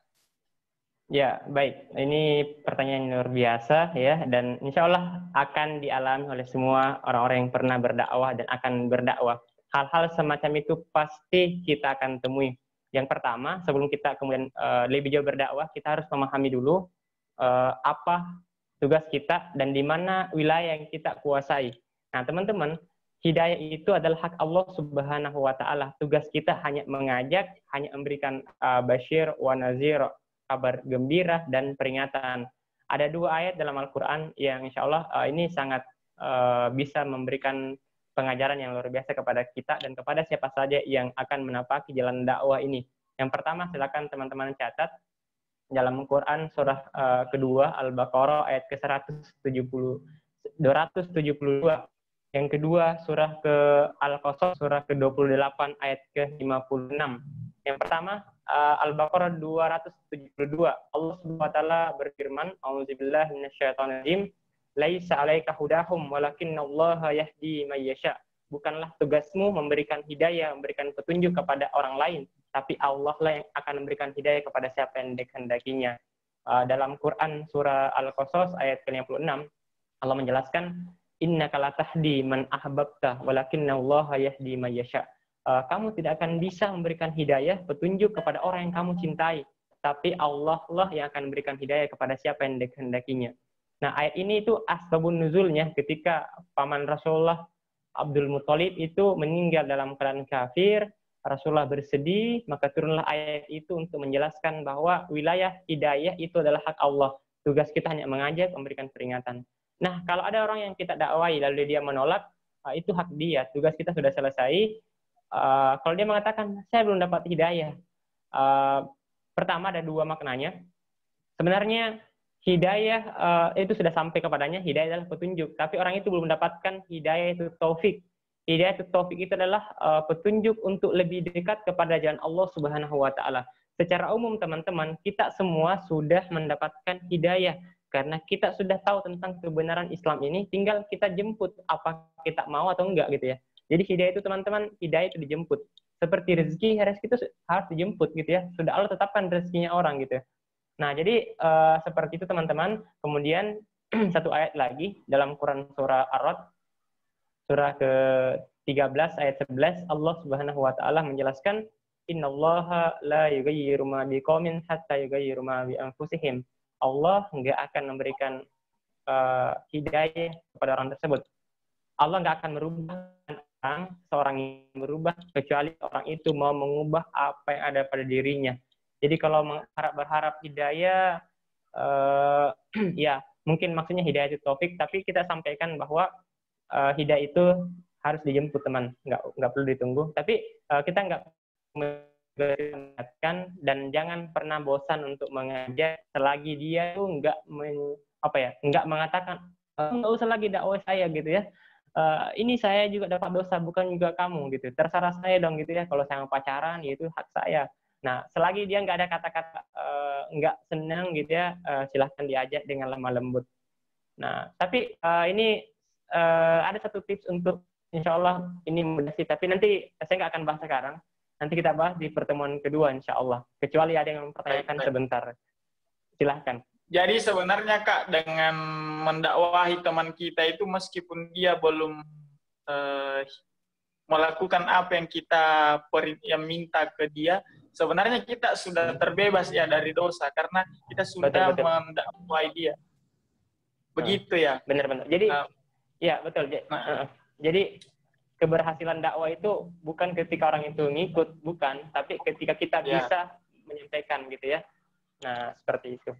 Ya, baik. Ini pertanyaan yang luar biasa ya, dan insya Allah akan dialami oleh semua orang-orang yang pernah berdakwah dan akan berdakwah. Hal-hal semacam itu pasti kita akan temui. Yang pertama, sebelum kita kemudian lebih jauh berdakwah, kita harus memahami dulu apa tugas kita dan di mana wilayah yang kita kuasai. Nah, teman-teman, hidayah itu adalah hak Allah Subhanahu wa Ta'ala. Tugas kita hanya mengajak, hanya memberikan basyir wa nazir, kabar gembira dan peringatan. Ada 2 ayat dalam Al-Quran yang insya Allah ini sangat bisa memberikan pengajaran yang luar biasa kepada kita dan kepada siapa saja yang akan menapaki jalan dakwah ini. Yang pertama, silakan teman-teman catat dalam Quran surah kedua Al-Baqarah ayat ke-272. Yang kedua, surah ke Al-Qasas surah ke-28 ayat ke-56. Yang pertama, Al-Baqarah 272. Allah Subhanahu wa taala berfirman, "A'udzubillahi minasyaitonirrajim. Laisa 'alaika hudahum walakinallaha yahdi may yasha." Bukanlah tugasmu memberikan hidayah, memberikan petunjuk kepada orang lain, tapi Allah lah yang akan memberikan hidayah kepada siapa yang dikehendakinya. Dalam Quran surah Al-Qasas ayat ke-56, Allah menjelaskan, "Innaka la tahdi man ahbabta walakinallaha yahdi may yasha." Kamu tidak akan bisa memberikan hidayah, petunjuk kepada orang yang kamu cintai, tapi Allah lah yang akan memberikan hidayah kepada siapa yang dikehendakinya. Nah, ayat ini itu asbabun nuzulnya ketika paman Rasulullah Abdul Muthalib itu meninggal dalam keadaan kafir, Rasulullah bersedih, maka turunlah ayat itu untuk menjelaskan bahwa wilayah hidayah itu adalah hak Allah. Tugas kita hanya mengajak, memberikan peringatan. Nah, kalau ada orang yang kita dakwai lalu dia menolak, itu hak dia. Tugas kita sudah selesai. Kalau dia mengatakan, saya belum dapat hidayah. Pertama, ada 2 maknanya. Sebenarnya, hidayah itu sudah sampai kepadanya, hidayah adalah petunjuk. Tapi orang itu belum mendapatkan hidayah itu taufik. Hidayah itu taufik itu adalah petunjuk untuk lebih dekat kepada jalan Allah Subhanahu wa Ta'ala. Secara umum teman-teman, kita semua sudah mendapatkan hidayah. Karena kita sudah tahu tentang kebenaran Islam ini, tinggal kita jemput apa kita mau atau enggak gitu ya. Jadi hidayah itu teman-teman, hidayah itu dijemput. Seperti rezeki itu harus dijemput gitu ya. Sudah Allah tetapkan rezekinya orang gitu ya. Nah, jadi seperti itu teman-teman. Kemudian satu ayat lagi dalam Quran surah Ar-Ra'd, surah ke-13 ayat 11, Allah Subhanahu wa taala menjelaskan, "Innallaha la yughayyiru ma biqaumin hatta yughayyiru ma bi anfusihim." Allah nggak akan memberikan hidayah kepada orang tersebut. Allah nggak akan merubah seorang yang berubah kecuali orang itu mau mengubah apa yang ada pada dirinya. Jadi kalau berharap hidayah, ya mungkin maksudnya hidayah itu taufik, tapi kita sampaikan bahwa hidayah itu harus dijemput teman, nggak perlu ditunggu. Tapi kita nggak mengingatkan dan jangan pernah bosan untuk mengajar selagi dia tuh nggak mengatakan nggak usah lagi dakwah saya gitu ya. Ini saya juga dapat dosa, bukan juga kamu gitu. Terserah saya dong gitu ya. Kalau saya mau pacaran, ya itu hak saya. Nah, selagi dia nggak ada kata-kata nggak senang gitu ya, silahkan diajak dengan lemah lembut. Nah, tapi ini ada satu tips untuk, insya Allah ini mudah sih, tapi nanti saya nggak akan bahas sekarang. Nanti kita bahas di pertemuan kedua, insya Allah. Kecuali ada yang mempertanyakan sebentar. Silahkan. Jadi sebenarnya Kak, dengan mendakwahi teman kita itu meskipun dia belum melakukan apa yang kita minta ke dia, sebenarnya kita sudah terbebas ya dari dosa karena kita sudah mendakwahi dia. Begitu ya. Benar-benar. Jadi ya betul. Jadi keberhasilan dakwah itu bukan ketika orang itu ngikut, bukan, tapi ketika kita bisa menyampaikan gitu ya. Nah, seperti itu.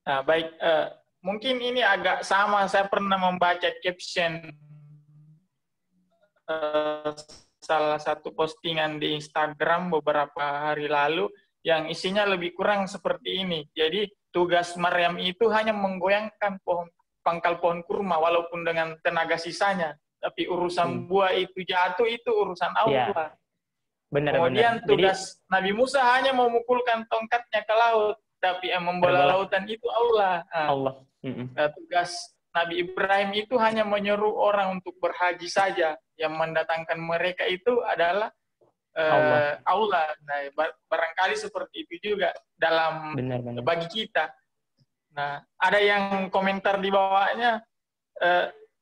Nah, baik, mungkin ini agak sama, saya pernah membaca caption salah satu postingan di Instagram beberapa hari lalu yang isinya lebih kurang seperti ini. Jadi tugas Maryam itu hanya menggoyangkan pangkal pohon kurma walaupun dengan tenaga sisanya. Tapi urusan buah itu jatuh, itu urusan Allah. Ya. Benar, kemudian tugas Nabi Musa hanya memukulkan tongkatnya ke laut, tapi yang membola lautan itu Allah. Tugas Nabi Ibrahim itu hanya menyeru orang untuk berhaji saja. Yang mendatangkan mereka itu adalah Allah. Nah, barangkali seperti itu juga dalam bagi kita. Nah, ada yang komentar di bawahnya,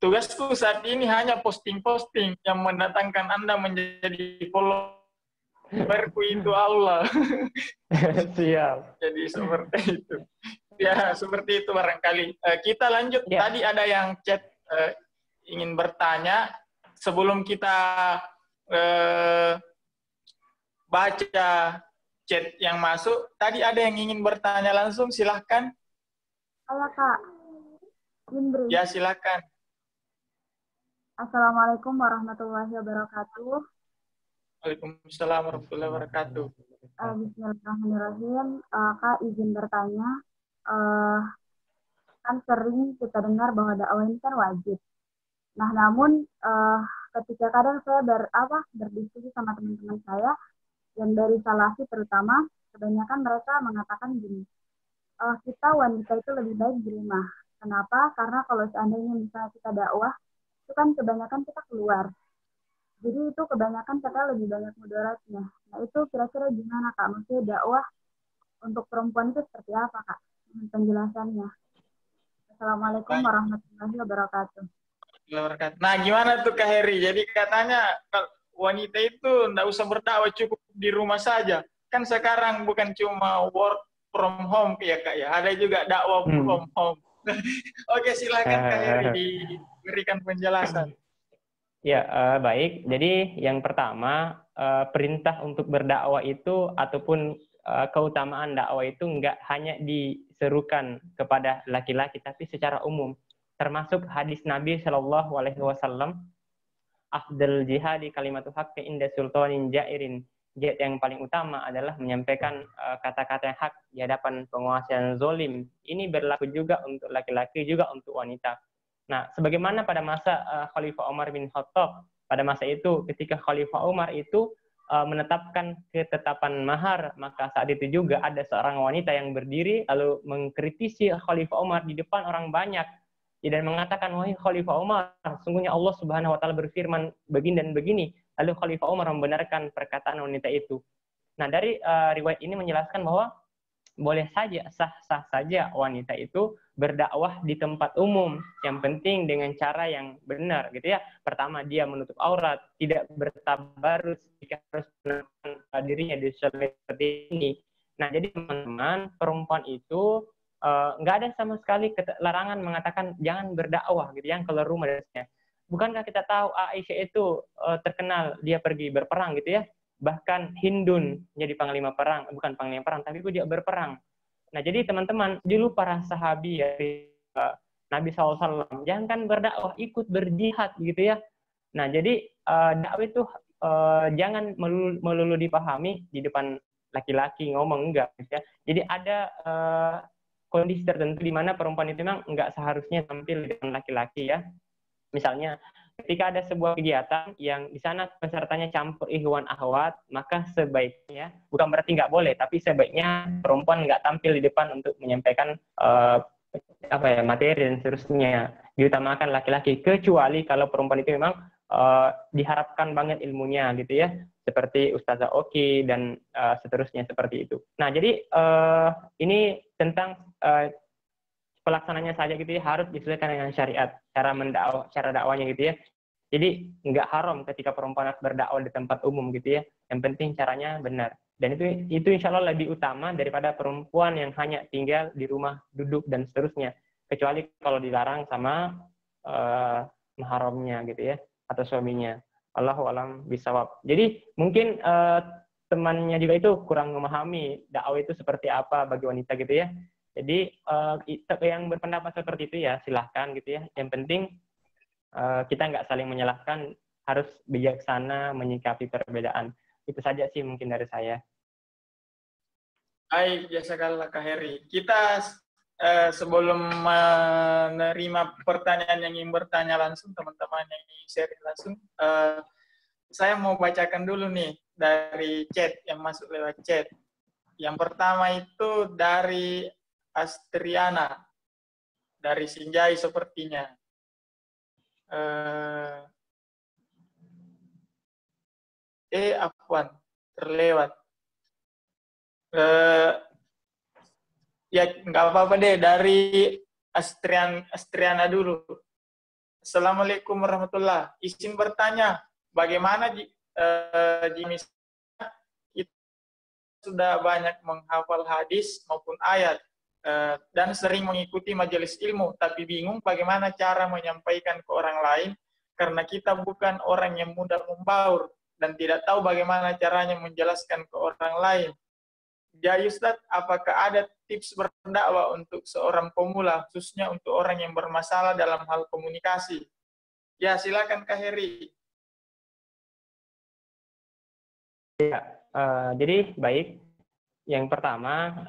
tugasku saat ini hanya posting-posting yang mendatangkan Anda menjadi followerku itu Allah. Siap. Jadi seperti itu. Ya, seperti itu barangkali. Kita lanjut. Ya. Tadi ada yang chat ingin bertanya. Sebelum kita baca chat yang masuk, tadi ada yang ingin bertanya langsung, silahkan. Halo Kak. Indri. Ya, silahkan. Assalamualaikum warahmatullahi wabarakatuh. Waalaikumsalam warahmatullahi wabarakatuh. Bismillahirrahmanirrahim. Kak, izin bertanya. Kan sering kita dengar bahwa dakwah ini kan wajib. Nah, namun ketika kadang saya berdiskusi sama teman-teman saya yang dari Salafi terutama, kebanyakan mereka mengatakan gini, kita wanita itu lebih baik di rumah. Kenapa? Karena kalau seandainya misalnya kita dakwah, itu kan kebanyakan kita keluar. Jadi itu kebanyakan kita lebih banyak mudaratnya. Nah, itu kira-kira gimana Kak? Maksudnya dakwah untuk perempuan itu seperti apa Kak? Penjelasannya. Assalamualaikum warahmatullahi wabarakatuh. Nah, gimana tuh Kak Heri? Jadi katanya wanita itu enggak usah berdakwah, cukup di rumah saja. Kan sekarang bukan cuma work from home ya Kak ya, ada juga dakwah from home. Oke, silakan Kak Heri diberikan penjelasan. Ya, baik. Jadi yang pertama, perintah untuk berdakwah itu ataupun keutamaan dakwah itu enggak hanya diserukan kepada laki-laki, tapi secara umum. Termasuk hadis Nabi Shallallahu Alaihi Wasallam, afdal jihadi kalimatu haqqi inda sultanin jairin. Jihad yang paling utama adalah menyampaikan kata-kata yang hak di hadapan penguasa yang zolim. Ini berlaku juga untuk laki-laki, juga untuk wanita. Nah, sebagaimana pada masa Khalifah Umar bin Khattab, pada masa itu ketika Khalifah Umar itu menetapkan ketetapan mahar, maka saat itu juga ada seorang wanita yang berdiri lalu mengkritisi Khalifah Umar di depan orang banyak dan mengatakan, wahai Khalifah Umar, sungguhnya Allah Subhanahu wa taala berfirman begini dan begini. Lalu Khalifah Umar membenarkan perkataan wanita itu. Nah, dari riwayat ini menjelaskan bahwa boleh saja, sah-sah saja wanita itu berdakwah di tempat umum. Yang penting dengan cara yang benar, gitu ya. Pertama, dia menutup aurat, tidak bertabarus jika harus menampakkan dirinya di seperti ini. Nah, jadi teman-teman, perempuan itu nggak ada sama sekali larangan mengatakan jangan berdakwah, gitu, yang keluar rumah dasarnya. Bukankah kita tahu Aisyah itu terkenal dia pergi berperang, gitu ya? Bahkan Hindun jadi panglima perang, bukan panglima perang, tapi itu dia berperang. Nah, jadi teman-teman, dulu para sahabi ya, Nabi SAW, jangan berdakwah, ikut berjihad, gitu ya. Nah, jadi dakwah itu jangan melulu dipahami di depan laki-laki ngomong, enggak. Gitu ya. Jadi ada kondisi tertentu di mana perempuan itu memang enggak seharusnya tampil di depan laki-laki ya. Misalnya, ketika ada sebuah kegiatan yang di sana pesertanya campur ikhwan akhwat, maka sebaiknya, bukan berarti nggak boleh, tapi sebaiknya perempuan nggak tampil di depan untuk menyampaikan materi dan seterusnya. Diutamakan laki-laki, kecuali kalau perempuan itu memang diharapkan banget ilmunya, gitu ya, seperti Ustazah Oki dan seterusnya seperti itu. Nah, jadi ini tentang pelaksananya saja, gitu ya, harus disesuaikan dengan syariat, cara dakwanya, gitu ya. Jadi nggak haram ketika perempuan berdakwah di tempat umum, gitu ya. Yang penting caranya benar. Dan itu insya Allah lebih utama daripada perempuan yang hanya tinggal di rumah, duduk dan seterusnya. Kecuali kalau dilarang sama mahramnya, gitu ya, atau suaminya. Allahu a'lam bishawab. Jadi mungkin temannya juga itu kurang memahami dakwah itu seperti apa bagi wanita, gitu ya. Jadi yang berpendapat seperti itu ya silahkan, gitu ya. Yang penting kita nggak saling menyalahkan, harus bijaksana menyikapi perbedaan. Itu saja sih mungkin dari saya. Baik, jazakallah Kak Heri. Kita sebelum menerima pertanyaan yang ingin bertanya langsung, teman-teman yang ingin sharing langsung, saya mau bacakan dulu nih dari chat yang masuk lewat chat. Yang pertama itu dari Astriana, dari Sinjai sepertinya. Afwan, terlewat. Ya, nggak apa-apa deh, dari Astriana dulu. Assalamualaikum warahmatullahi wabarakatuh. Izin bertanya, bagaimana jika kita sudah banyak menghafal hadis maupun ayat, dan sering mengikuti majelis ilmu, tapi bingung bagaimana cara menyampaikan ke orang lain, karena kita bukan orang yang mudah membaur, dan tidak tahu bagaimana caranya menjelaskan ke orang lain. Jadi Ustaz, apakah ada tips berdakwah untuk seorang pemula, khususnya untuk orang yang bermasalah dalam hal komunikasi? Ya, silakan Kak Heri. Ya, jadi baik. Yang pertama,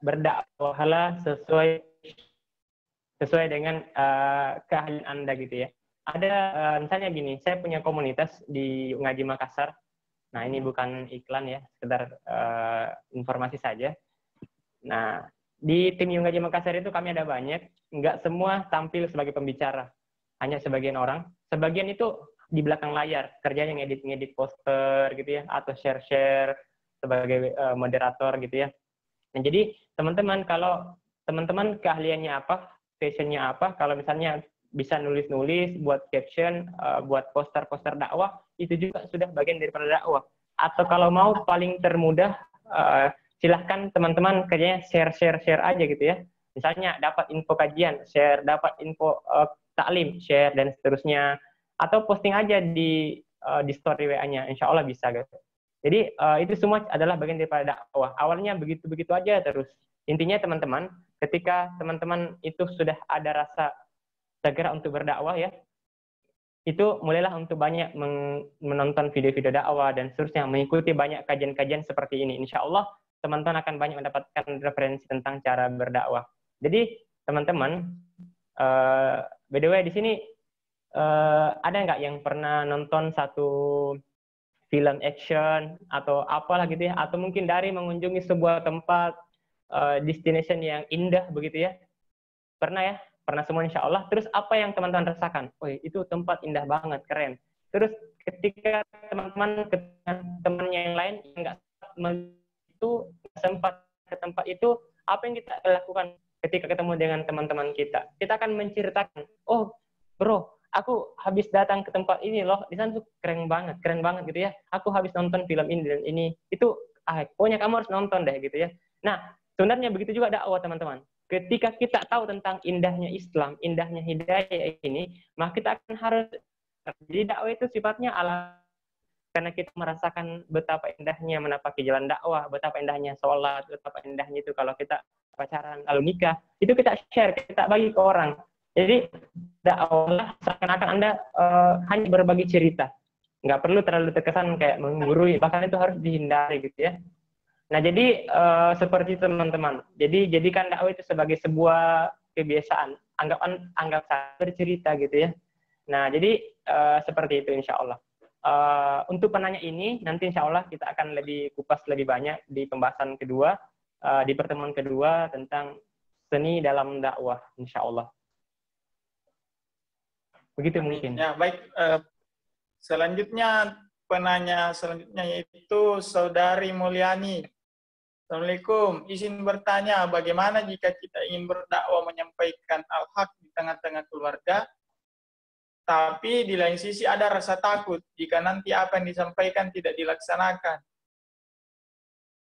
berdakwahlah sesuai dengan keahlian Anda, gitu ya. Ada misalnya gini, saya punya komunitas di Ngaji Makassar. Nah, ini bukan iklan ya, sekedar informasi saja. Nah, di tim Ngaji Makassar itu kami ada banyak, nggak semua tampil sebagai pembicara, hanya sebagian orang. Sebagian itu di belakang layar, kerjanya ngedit poster, gitu ya, atau share-share sebagai moderator, gitu ya. Nah, jadi teman-teman, kalau teman-teman keahliannya apa, passionnya apa, kalau misalnya bisa nulis-nulis, buat caption, buat poster-poster dakwah, itu juga sudah bagian daripada dakwah. Atau kalau mau paling termudah, silahkan teman-teman kerjanya share aja, gitu ya. Misalnya dapat info kajian, share, dapat info taklim, share, dan seterusnya. Atau posting aja di story WA-nya, insya Allah bisa, guys. Jadi itu semua adalah bagian daripada dakwah. Awalnya begitu-begitu aja terus. Intinya teman-teman, ketika teman-teman itu sudah ada rasa segera untuk berdakwah ya, itu mulailah untuk banyak menonton video-video dakwah dan seterusnya, mengikuti banyak kajian-kajian seperti ini. Insya Allah teman-teman akan banyak mendapatkan referensi tentang cara berdakwah. Jadi teman-teman, by the way di sini ada nggak yang pernah nonton satu film action atau apalah gitu ya, atau mungkin dari mengunjungi sebuah tempat destination yang indah begitu ya. Pernah ya? Pernah semua insya Allah. Terus apa yang teman-teman rasakan? Oh, itu tempat indah banget, keren. Terus ketika teman-teman ketemu temannya yang lain yang nggak sempat ke tempat itu, apa yang kita lakukan ketika ketemu dengan teman-teman kita? Kita akan menceritakan, oh bro, aku habis datang ke tempat ini loh, di sana tuh keren banget gitu ya. Aku habis nonton film ini dan ini, itu pokoknya kamu harus nonton deh gitu ya. Nah, sebenarnya begitu juga dakwah teman-teman. Ketika kita tahu tentang indahnya Islam, indahnya hidayah ini, maka kita akan harus, jadi dakwah itu sifatnya ala, karena kita merasakan betapa indahnya menapaki jalan dakwah, betapa indahnya sholat, betapa indahnya itu kalau kita pacaran lalu nikah, itu kita share, kita bagi ke orang. Jadi dakwah seakan-akan Anda hanya berbagi cerita, nggak perlu terlalu terkesan kayak menggurui, bahkan itu harus dihindari gitu ya. Nah, jadi seperti itu teman-teman. Jadi jadikan dakwah itu sebagai sebuah kebiasaan. Anggap saya bercerita gitu ya. Nah, jadi seperti itu insya Allah. Untuk penanya ini, nanti insya Allah kita akan lebih kupas lebih banyak di pembahasan kedua, di pertemuan kedua tentang seni dalam dakwah, insya Allah. Begitu mungkin. Ya, baik. Selanjutnya, penanya selanjutnya yaitu Saudari Mulyani. Assalamualaikum, izin bertanya, bagaimana jika kita ingin berdakwah menyampaikan al-haq di tengah-tengah keluarga, tapi di lain sisi ada rasa takut jika nanti apa yang disampaikan tidak dilaksanakan.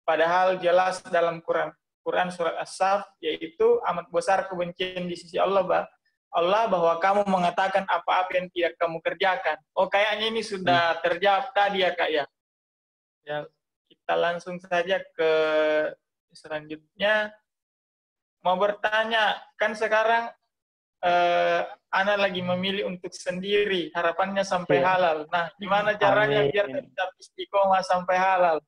Padahal jelas dalam Quran surat As-Saff, yaitu amat besar kebencian di sisi Allah bahwa kamu mengatakan apa-apa yang tidak kamu kerjakan. Oh, kayaknya ini sudah terjawab tadi ya Kak ya. Ya, kita langsung saja ke selanjutnya. Mau bertanya, kan sekarang Ana lagi memilih untuk sendiri, harapannya sampai halal. Nah, gimana caranya biar tetap istiqomah sampai halal?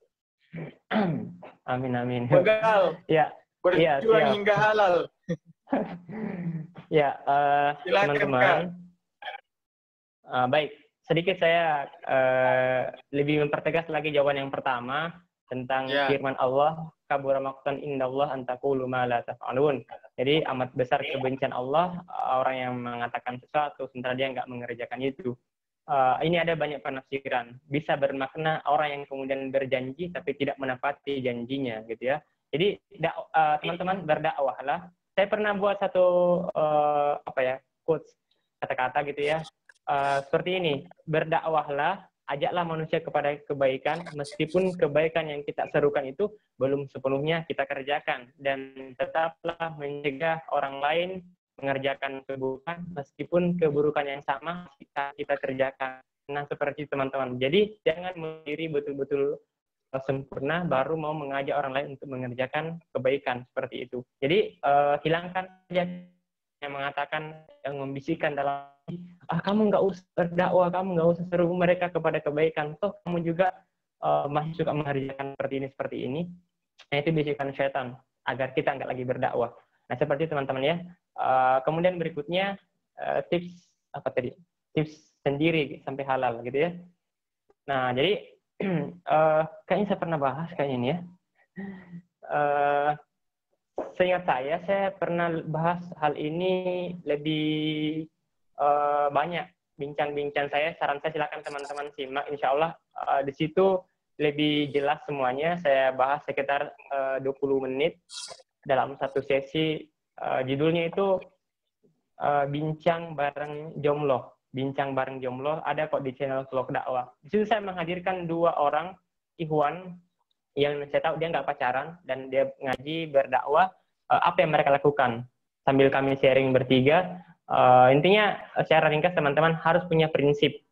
Amin. Begal. Ya. Berjuang hingga halal. Ya, teman-teman. Baik, sedikit saya lebih mempertegas lagi jawaban yang pertama tentang firman Allah, kabura maqtan indallah an taqulu ma la taf'alun. Jadi amat besar kebencian Allah orang yang mengatakan sesuatu sementara dia nggak mengerjakan itu. Ini ada banyak penafsiran. Bisa bermakna orang yang kemudian berjanji tapi tidak menepati janjinya, gitu ya. Jadi teman-teman berdakwahlah. Saya pernah buat satu quotes, kata-kata gitu ya. Seperti ini, berdakwahlah, ajaklah manusia kepada kebaikan, meskipun kebaikan yang kita serukan itu belum sepenuhnya kita kerjakan, dan tetaplah mencegah orang lain mengerjakan keburukan, meskipun keburukan yang sama kita kerjakan. Nah, seperti teman-teman. Jadi, jangan mendiri betul-betul sempurna, baru mau mengajak orang lain untuk mengerjakan kebaikan, seperti itu. Jadi, hilangkan yang mengatakan, yang membisikkan dalam kamu nggak usah berdakwah, kamu nggak usah seru mereka kepada kebaikan, toh kamu juga masih suka mengerjakan seperti ini. Nah, itu bisikan syaitan agar kita nggak lagi berdakwah. Nah, seperti teman-teman ya. Kemudian berikutnya tips sendiri sampai halal gitu ya. Nah, jadi kayaknya saya pernah bahas kayaknya ini ya. Seingat saya pernah bahas hal ini lebih banyak bincang-bincang saya. Saran saya silakan teman-teman simak. Insya Allah di situ lebih jelas semuanya. Saya bahas sekitar 20 menit dalam satu sesi. Judulnya itu Bincang Bareng Jomblo. Bincang Bareng Jomblo ada kok di channel Vlog Dakwah. Di situ saya menghadirkan 2 orang ikhwan yang saya tahu dia nggak pacaran dan dia ngaji berdakwah. Apa yang mereka lakukan sambil kami sharing bertiga. Intinya secara ringkas teman-teman harus punya prinsip.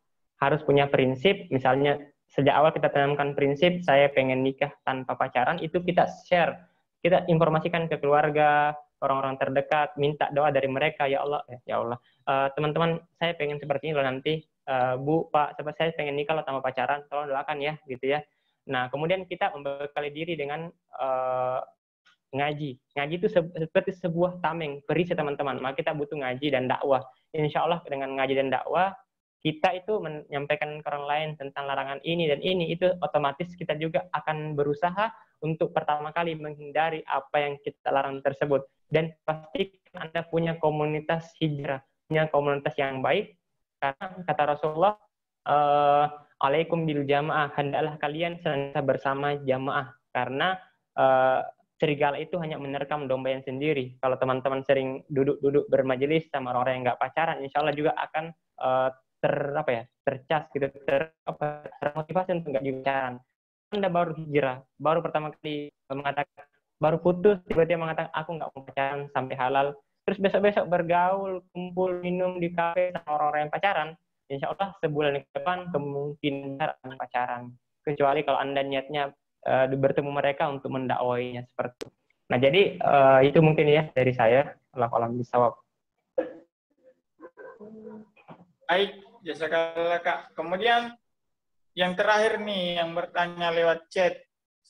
Misalnya sejak awal kita tanamkan prinsip saya pengen nikah tanpa pacaran, itu kita share, kita informasikan ke keluarga, orang-orang terdekat, minta doa dari mereka. Ya Allah, teman-teman saya pengen seperti ini loh nanti, Bu, Pak, saya pengen nikah loh tanpa pacaran, tolong doakan ya, gitu ya. Nah, kemudian kita membekali diri dengan ngaji. Ngaji itu seperti sebuah tameng, perisai teman-teman. Maka kita butuh ngaji dan dakwah. Insya Allah dengan ngaji dan dakwah, kita itu menyampaikan ke orang lain tentang larangan ini dan ini, itu otomatis kita juga akan berusaha untuk pertama kali menghindari apa yang kita larang tersebut. Dan pastikan Anda punya komunitas hijrah, punya komunitas yang baik, karena kata Rasulullah, alaikum bil jamaah, hendaklah kalian senantiasa bersama jamaah, karena serigala itu hanya menerkam domba yang sendiri. Kalau teman-teman sering duduk-duduk bermajelis sama orang-orang yang nggak pacaran, insya Allah juga akan tercas gitu, termotivasi untuk nggak pacaran. Anda baru hijrah, baru pertama kali mengatakan, baru putus, tiba-tiba mengatakan aku nggak mau pacaran sampai halal, terus besok-besok bergaul, kumpul, minum di kafe sama orang-orang yang pacaran, insya Allah sebulan ke depan kemungkinan akan pacaran. Kecuali kalau Anda niatnya bertemu mereka untuk mendakwainya seperti itu. Nah, jadi itu mungkin ya dari saya. Allahu a'lam bishawab. Baik, jazakallah Kak. Kemudian yang terakhir nih, yang bertanya lewat chat.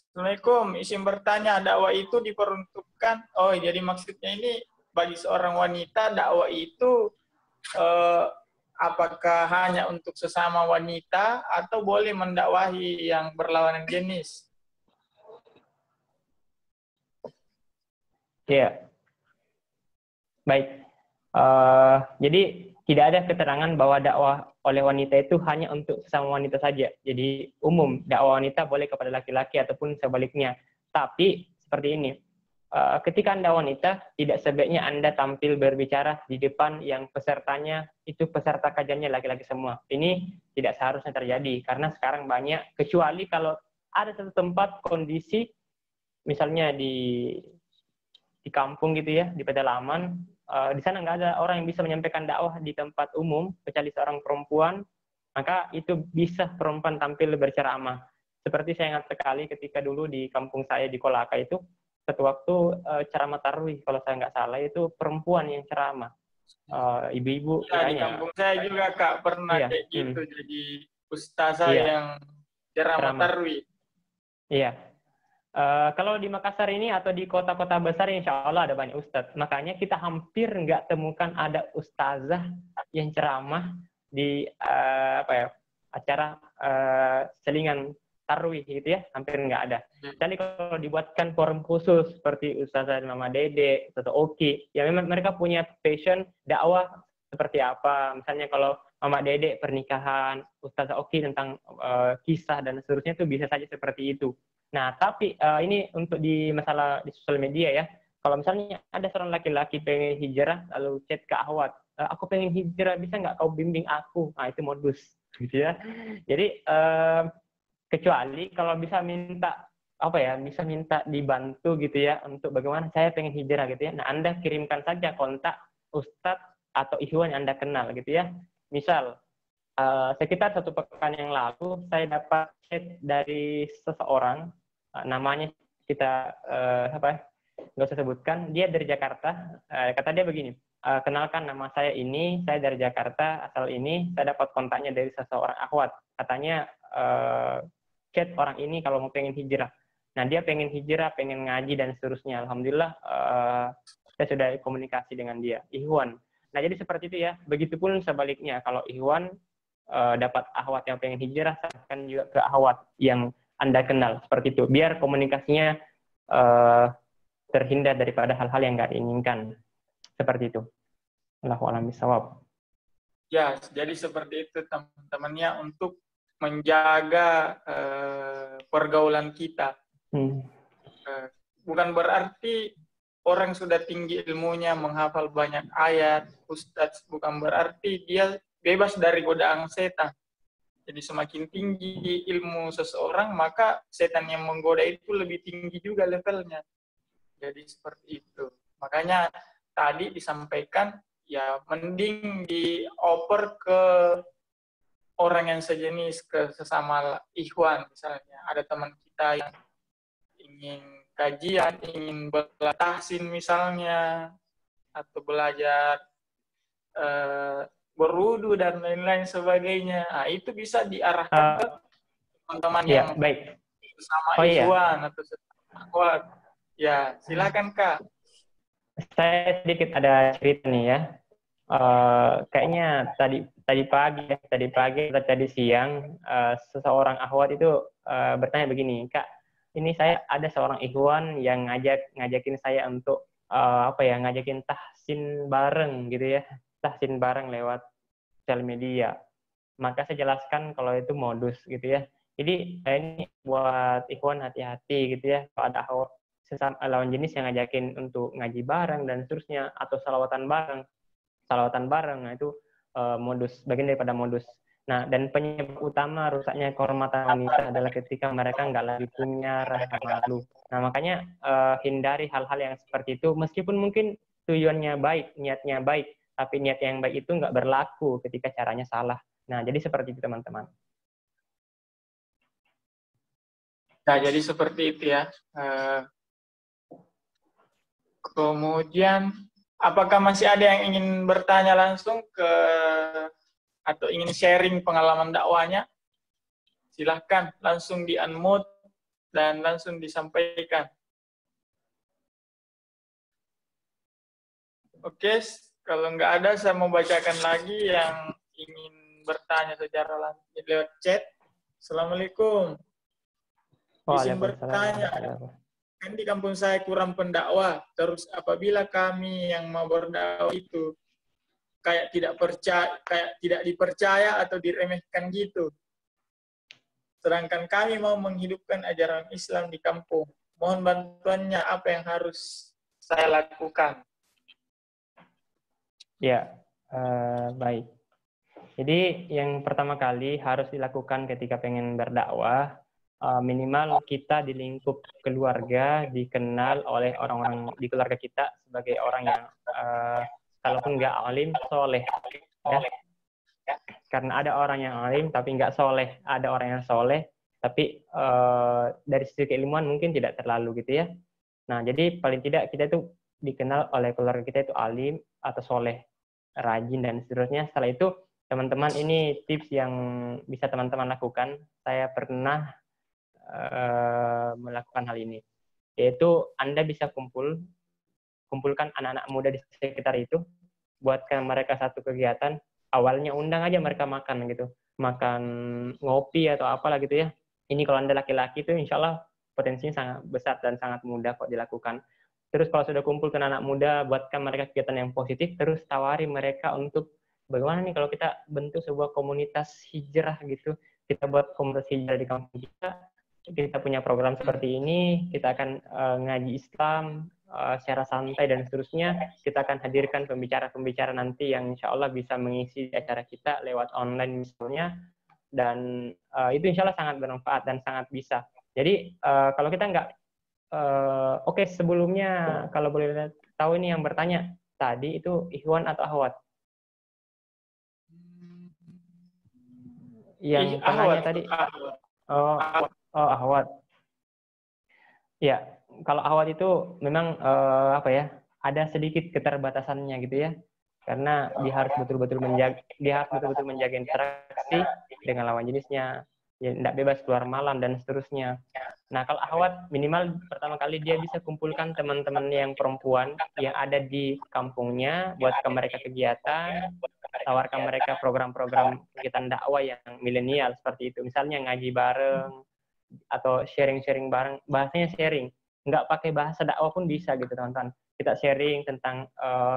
Assalamualaikum, izin bertanya, dakwah itu diperuntukkan, jadi maksudnya ini bagi seorang wanita, dakwah itu apakah hanya untuk sesama wanita atau boleh mendakwahi yang berlawanan jenis? Ya, baik. Jadi tidak ada keterangan bahwa dakwah oleh wanita itu hanya untuk sesama wanita saja. Jadi umum, dakwah wanita boleh kepada laki-laki ataupun sebaliknya. Tapi seperti ini, ketika Anda wanita, tidak sebaiknya Anda tampil berbicara di depan yang pesertanya itu peserta kajiannya laki-laki semua. Ini tidak seharusnya terjadi, karena sekarang banyak, kecuali kalau ada satu tempat kondisi, misalnya di kampung gitu ya, di pedalaman, di sana nggak ada orang yang bisa menyampaikan dakwah di tempat umum, kecuali seorang perempuan, maka itu bisa perempuan tampil berceramah. Seperti saya ingat sekali ketika dulu di kampung saya di Kolaka itu, satu waktu ceramah tarawih, kalau saya nggak salah, itu perempuan yang ceramah. Ibu-ibu ya, di kampung saya juga Kak pernah kayak gitu, jadi ustazah yang ceramah tarawih. Iya. Kalau di Makassar ini atau di kota-kota besar, insya Allah ada banyak ustadz. Makanya kita hampir nggak temukan ada ustazah yang ceramah di acara selingan tarwih gitu ya, hampir nggak ada. Jadi kalau dibuatkan forum khusus seperti Ustazah Mama Dede, Ustazah Oki, ya memang mereka punya passion dakwah seperti apa. Misalnya kalau Mama Dede pernikahan, Ustazah Oki tentang kisah dan seterusnya, itu bisa saja seperti itu. Nah, tapi ini untuk di masalah di sosial media ya. Kalau misalnya ada seorang laki-laki pengen hijrah, lalu chat ke akhwat, aku pengen hijrah, bisa nggak kau bimbing aku? Nah, itu modus, gitu ya. Jadi, kecuali kalau bisa minta, bisa minta dibantu gitu ya, untuk bagaimana saya pengen hijrah gitu ya. Nah, Anda kirimkan saja kontak ustadz atau ikhwan yang Anda kenal gitu ya. Misal, sekitar 1 pekan yang lalu, saya dapat chat dari seseorang, namanya kita nggak usah sebutkan, dia dari Jakarta. Kata dia begini, kenalkan nama saya ini, saya dari Jakarta, asal ini, saya dapat kontaknya dari seseorang akhwat. Katanya chat orang ini kalau mau pengen hijrah. Nah, dia pengen hijrah, pengen ngaji dan seterusnya. Alhamdulillah saya sudah komunikasi dengan dia, ikhwan. Nah, jadi seperti itu ya. Begitupun sebaliknya, kalau ikhwan dapat akhwat yang pengen hijrah, serahkan juga ke akhwat yang Anda kenal, seperti itu. Biar komunikasinya terhindar daripada hal-hal yang nggak diinginkan. Seperti itu. Allahu a'lam bishawab. Ya, jadi seperti itu teman-temannya, untuk menjaga pergaulan kita. Bukan berarti orang sudah tinggi ilmunya, menghafal banyak ayat, ustadz, bukan berarti dia bebas dari godaan setan. Jadi semakin tinggi ilmu seseorang, maka setan yang menggoda itu lebih tinggi juga levelnya. Jadi seperti itu. Makanya tadi disampaikan, ya mending dioper ke orang yang sejenis, ke sesama ikhwan misalnya. Ada teman kita yang ingin kajian, ingin belajar tahsin misalnya, atau belajar berwudu dan lain-lain sebagainya. Nah, itu bisa diarahkan ke teman-teman yang baik. Bersama ikhwan atau sesama akhwat. Ya, silakan Kak. Saya sedikit ada cerita nih ya. Kayaknya tadi tadi pagi atau tadi siang seseorang akhwat itu bertanya begini, Kak, ini saya ada seorang ikhwan yang ngajakin saya untuk ngajakin tahsin bareng gitu ya, tahsin bareng lewat sosial media. Maka saya jelaskan kalau itu modus gitu ya. Jadi ini buat ikhwan hati-hati gitu ya, kalau ada sesama lawan jenis yang ngajakin untuk ngaji bareng dan seterusnya, atau salawatan bareng, nah itu modus, bagian daripada modus. Nah, dan penyebab utama rusaknya kehormatan wanita adalah ketika mereka nggak lagi punya rasa malu. Nah, makanya hindari hal-hal yang seperti itu, meskipun mungkin tujuannya baik, niatnya baik, tapi niat yang baik itu nggak berlaku ketika caranya salah. Nah, jadi seperti itu teman-teman. Nah, jadi seperti itu ya. Kemudian, apakah masih ada yang ingin bertanya langsung atau ingin sharing pengalaman dakwanya? Silahkan langsung di-unmute dan langsung disampaikan. Oke, kalau nggak ada, saya mau bacakan lagi yang ingin bertanya secara langsung lewat chat. Assalamualaikum. Izin bertanya, kan di kampung saya kurang pendakwah, terus apabila kami yang mau berdakwah itu kayak tidak dipercaya atau diremehkan gitu. Sedangkan kami mau menghidupkan ajaran Islam di kampung. Mohon bantuannya, apa yang harus saya lakukan? Ya, baik. Jadi yang pertama kali harus dilakukan ketika pengen berdakwah, minimal kita di lingkup keluarga dikenal oleh orang-orang di keluarga kita sebagai orang yang kalaupun nggak alim, soleh. Ya. Karena ada orang yang alim tapi nggak soleh, ada orang yang soleh tapi dari sisi keilmuan mungkin tidak terlalu gitu ya. Nah, jadi paling tidak kita itu dikenal oleh keluarga kita itu alim atau soleh, rajin dan seterusnya. Setelah itu teman-teman, ini tips yang bisa teman-teman lakukan. Saya pernah melakukan hal ini, yaitu Anda bisa kumpulkan anak-anak muda di sekitar itu, buatkan mereka satu kegiatan. Awalnya undang aja mereka makan gitu, makan ngopi atau apalah gitu ya. Ini kalau Anda laki-laki itu insya Allah potensinya sangat besar dan sangat mudah kok dilakukan. Terus kalau sudah kumpulkan anak muda, buatkan mereka kegiatan yang positif, terus tawari mereka untuk bagaimana nih kalau kita bentuk sebuah komunitas hijrah gitu. Kita buat komunitas hijrah di kampung kita punya program seperti ini, kita akan ngaji Islam secara santai dan seterusnya. Kita akan hadirkan pembicara-pembicara nanti yang insya Allah bisa mengisi acara kita lewat online misalnya, dan itu insya Allah sangat bermanfaat dan sangat bisa. Jadi kalau kita nggak, oke, sebelumnya kalau boleh tahu ini yang bertanya tadi itu ikhwan atau akhwat? Yang penanya tadi? Oh, akhwat. Ya, kalau akhwat itu memang ada sedikit keterbatasannya gitu ya. Karena dia harus betul-betul menjaga interaksi dengan lawan jenisnya, ya, tidak bebas keluar malam dan seterusnya. Nah, kalau akhwat minimal pertama kali dia bisa kumpulkan teman-teman yang perempuan yang ada di kampungnya, buatkan mereka kegiatan, tawarkan mereka program-program kegiatan dakwah yang milenial seperti itu. Misalnya ngaji bareng, atau sharing-sharing bareng, bahasanya sharing, nggak pakai bahasa dakwah pun bisa gitu teman-teman. Kita sharing tentang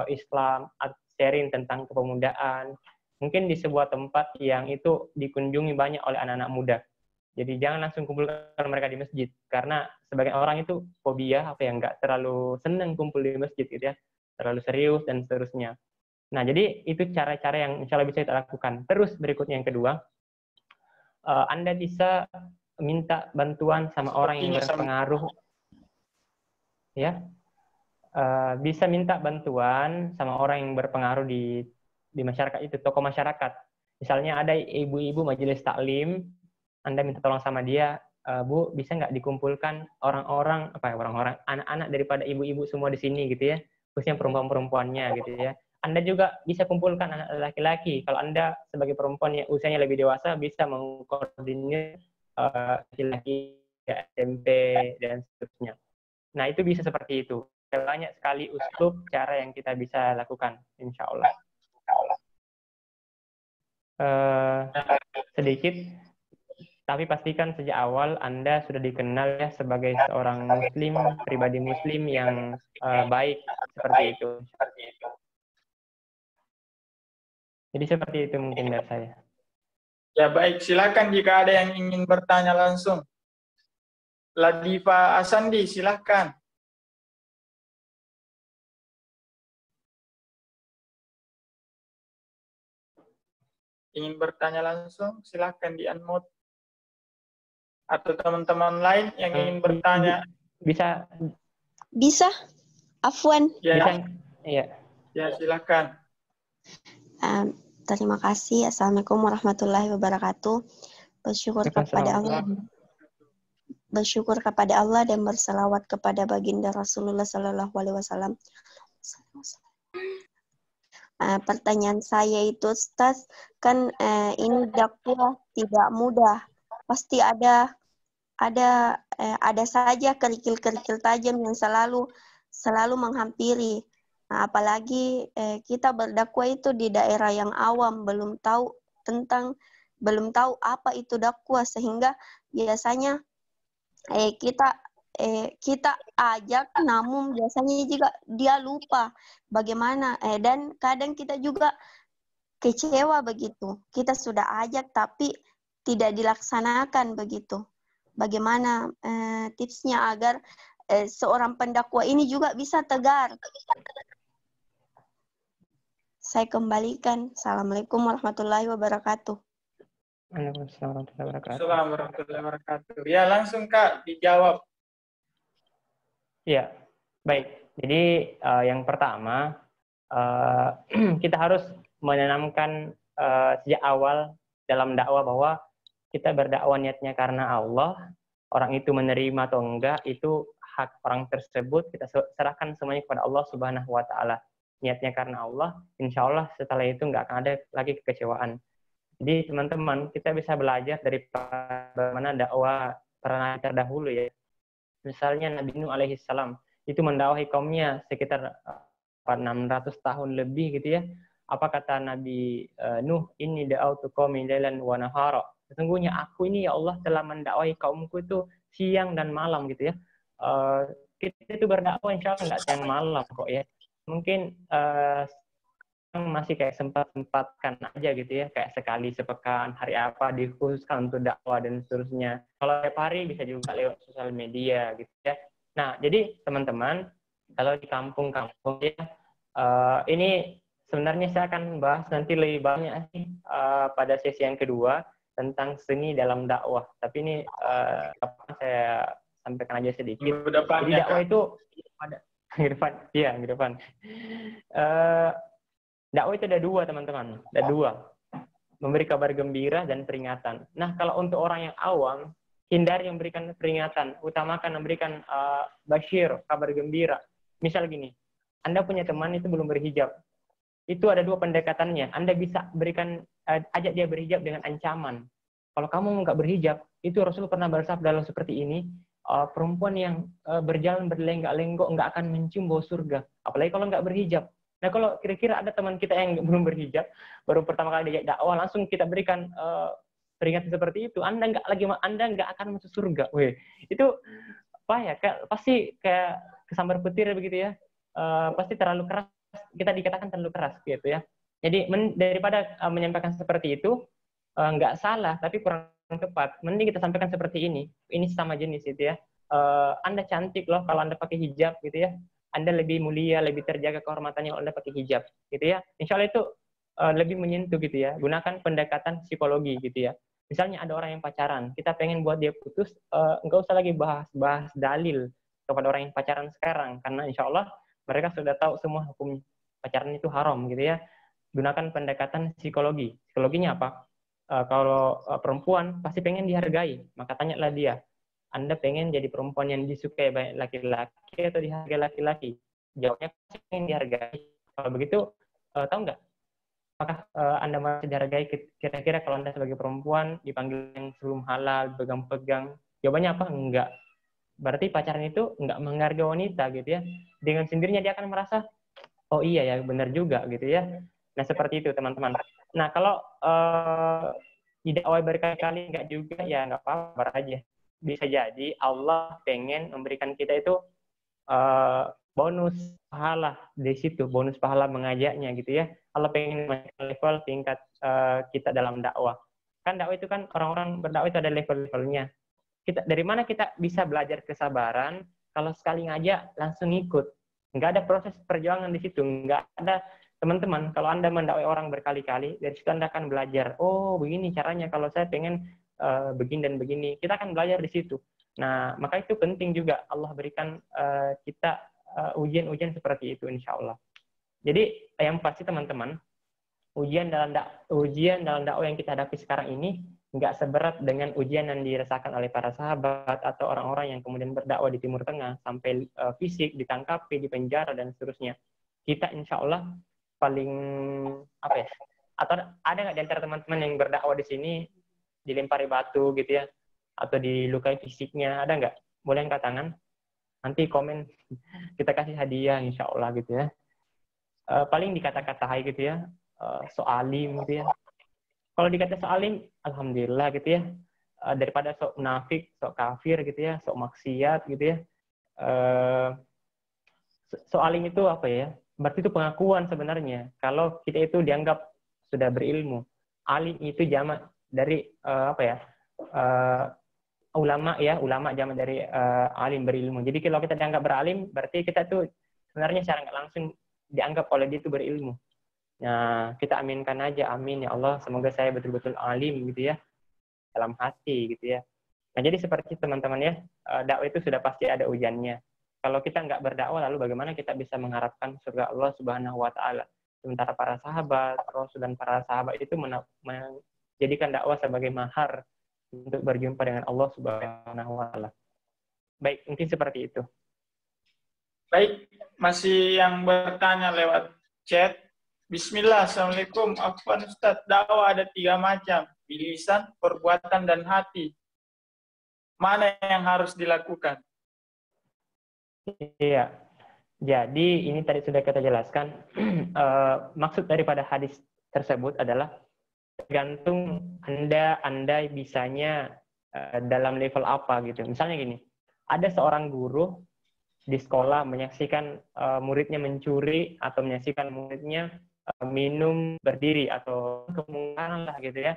Islam, sharing tentang kepemudaan, mungkin di sebuah tempat yang itu dikunjungi banyak oleh anak-anak muda. Jadi jangan langsung kumpulkan mereka di masjid, karena sebagian orang itu fobia, nggak terlalu senang kumpul di masjid gitu ya, terlalu serius dan seterusnya. Nah, jadi itu cara-cara yang insya Allah bisa kita lakukan. Terus berikutnya yang kedua, Anda bisa minta bantuan sama orang yang berpengaruh, ya, bisa minta bantuan sama orang yang berpengaruh di masyarakat itu, tokoh masyarakat. Misalnya ada ibu-ibu majelis taklim, Anda minta tolong sama dia, Bu, bisa nggak dikumpulkan orang-orang, anak-anak daripada ibu-ibu semua di sini gitu ya, khususnya perempuan-perempuannya gitu ya. Anda juga bisa kumpulkan anak laki-laki. Kalau Anda sebagai perempuan yang usianya lebih dewasa bisa mengkoordinir laki-laki SMP dan seterusnya. Nah, itu bisa seperti itu. Banyak sekali uslub cara yang kita bisa lakukan, insya Allah. sedikit, tapi pastikan sejak awal Anda sudah dikenal ya sebagai seorang Muslim, pribadi Muslim yang baik seperti itu. Jadi seperti itu mungkin dari saya. Ya baik, silakan jika ada yang ingin bertanya langsung. Ladifa Asandi, silakan. Ingin bertanya langsung, silakan di-unmute. Atau teman-teman lain yang ingin bertanya. Bisa. Afwan. Ya, bisa. Iya. Ya, silakan. Terima kasih. Assalamualaikum warahmatullahi wabarakatuh. Bersyukur kepada Allah dan berselawat kepada baginda Rasulullah Sallallahu Alaihi Wasallam. Pertanyaan saya itu, Ustaz, kan ini dakwah tidak mudah. Pasti ada saja kerikil-kerikil tajam yang selalu menghampiri. Nah, apalagi kita berdakwah itu di daerah yang awam, belum tahu apa itu dakwah, sehingga biasanya kita ajak, namun biasanya juga dia lupa bagaimana, dan kadang kita juga kecewa begitu. Kita sudah ajak tapi tidak dilaksanakan begitu. Bagaimana tipsnya agar seorang pendakwah ini juga bisa tegar? Saya kembalikan. Assalamualaikum warahmatullahi wabarakatuh. Waalaikumsalam warahmatullahi wabarakatuh. Ya, langsung Kak, dijawab. Ya, baik. Jadi yang pertama, kita harus menanamkan sejak awal dalam dakwah bahwa kita berdakwah niatnya karena Allah. Orang itu menerima atau enggak, itu hak orang tersebut. Kita serahkan semuanya kepada Allah Subhanahu wa Ta'ala. Niatnya karena Allah, insya Allah setelah itu nggak akan ada lagi kekecewaan. Jadi teman-teman, kita bisa belajar dari bagaimana dakwah para nabi terdahulu ya. Misalnya Nabi Nuh alaihissalam itu mendakwahi kaumnya sekitar 600 tahun lebih gitu ya. Apa kata Nabi Nuh? Inni da'autu qaumi lailan wa nahara. Sesungguhnya aku ini ya Allah telah mendakwahi kaumku itu siang dan malam gitu ya. Kita itu berdakwah insya Allah nggak siang malam kok ya. Mungkin masih kayak sempat-sempatkan aja gitu ya, kayak sekali sepekan, hari apa dikhususkan untuk dakwah dan seterusnya. Kalau tiap hari bisa juga lewat sosial media gitu ya. Nah, jadi teman-teman, kalau di kampung-kampung ya, ini sebenarnya saya akan bahas nanti lebih banyak sih pada sesi yang kedua tentang seni dalam dakwah. Tapi ini saya sampaikan aja sedikit. Jadi dakwah itu ada minggu depan. Dakwah itu ada dua, teman-teman. Ada dua. Memberi kabar gembira dan peringatan. Nah, kalau untuk orang yang awam, hindari memberikan peringatan. Utamakan memberikan basyir, kabar gembira. Misal gini, Anda punya teman itu belum berhijab. Itu ada dua pendekatannya. Anda bisa ajak dia berhijab dengan ancaman. Kalau kamu nggak berhijab, itu Rasul pernah bersabda seperti ini, perempuan yang berjalan berlenggak-lenggok nggak akan mencium bau surga. Apalagi kalau nggak berhijab. Nah, kalau kira-kira ada teman kita yang belum berhijab, baru pertama kali diajak dakwah, langsung kita berikan peringatan seperti itu, Anda nggak akan masuk surga. Weh, itu apa ya? Pasti kayak kesambar petir begitu ya. Pasti terlalu keras. Kita dikatakan terlalu keras gitu ya. Jadi daripada menyampaikan seperti itu nggak salah, tapi kurang tepat. Mending kita sampaikan seperti ini. Ini sama jenis gitu ya. Anda cantik loh kalau Anda pakai hijab gitu ya. Anda lebih mulia, lebih terjaga kehormatannya kalau Anda pakai hijab, gitu ya. Insya Allah itu lebih menyentuh gitu ya. Gunakan pendekatan psikologi gitu ya. Misalnya ada orang yang pacaran, kita pengen buat dia putus, nggak usah lagi bahas dalil kepada orang yang pacaran sekarang, karena insya Allah mereka sudah tahu semua hukum pacaran itu haram gitu ya. Gunakan pendekatan psikologi. Psikologinya apa? Kalau perempuan pasti pengen dihargai, maka tanyalah dia. Anda pengen jadi perempuan yang disukai banyak laki-laki atau dihargai laki-laki? Jawabnya pasti pengen dihargai. Kalau begitu, tahu nggak? Apakah Anda masih dihargai kira-kira kalau Anda sebagai perempuan dipanggil yang sebelum halal, pegang-pegang? Jawabannya apa? Enggak. Berarti pacaran itu nggak menghargai wanita gitu ya. Dengan sendirinya dia akan merasa, oh iya ya benar juga gitu ya. Nah, seperti itu teman-teman. Nah, kalau didakwai berkali-kali enggak juga, ya enggak apa-apa aja. Bisa jadi Allah pengen memberikan kita itu bonus pahala di situ, bonus pahala mengajaknya gitu ya. Allah pengen level tingkat kita dalam dakwah. Kan dakwah itu kan orang-orang berdakwah itu ada level-levelnya. Dari mana kita bisa belajar kesabaran kalau sekali ngajak langsung ikut? Nggak ada proses perjuangan di situ, nggak ada. Teman-teman, kalau Anda mendakwai orang berkali-kali, dari situ Anda akan belajar, oh begini caranya kalau saya pengen begini dan begini. Kita akan belajar di situ. Nah, maka itu penting juga Allah berikan kita ujian-ujian seperti itu, insya Allah. Jadi, yang pasti teman-teman, ujian dalam dakwah yang kita hadapi sekarang ini nggak seberat dengan ujian yang dirasakan oleh para sahabat atau orang-orang yang kemudian berdakwah di Timur Tengah sampai fisik, ditangkapi, dipenjara, dan seterusnya. Kita insya Allah paling apa ya? Atau ada nggak di antara teman-teman yang berdakwah di sini dilempari batu gitu ya, atau dilukai fisiknya? Ada nggak? Boleh angkat tangan. Nanti komen, kita kasih hadiah insya Allah gitu ya. Paling dikata-katai gitu ya, soalim gitu ya. Kalau dikata soalim, alhamdulillah gitu ya. Daripada sok munafik, sok kafir gitu ya, sok maksiat gitu ya. Soalim itu apa ya? Berarti itu pengakuan sebenarnya. Kalau kita itu dianggap sudah berilmu. Alim itu jamak dari apa ya? Ulama ya, ulama jamak dari alim, berilmu. Jadi kalau kita dianggap beralim, berarti kita tuh sebenarnya secara nggak langsung dianggap oleh dia itu berilmu. Nah, kita aminkan aja, amin ya Allah, semoga saya betul-betul alim gitu ya, dalam hati gitu ya. Nah, jadi seperti teman-teman ya, dakwah itu sudah pasti ada ujiannya. Kalau kita nggak berdakwah, lalu bagaimana kita bisa mengharapkan surga Allah Subhanahu wa Ta'ala? Sementara para sahabat, Rasul dan para sahabat itu menjadikan dakwah sebagai mahar untuk berjumpa dengan Allah Subhanahu wa Ta'ala. Baik, mungkin seperti itu. Baik, masih yang bertanya lewat chat. Bismillah, Assalamualaikum. Afwan Ustaz, dakwah ada 3 macam. Lisan, perbuatan, dan hati. Mana yang harus dilakukan? Iya, jadi ini tadi sudah kita jelaskan. Maksud daripada hadis tersebut adalah tergantung Anda bisanya dalam level apa gitu. Misalnya gini, ada seorang guru di sekolah menyaksikan muridnya mencuri atau menyaksikan muridnya minum berdiri atau kemungkaran lah gitu ya.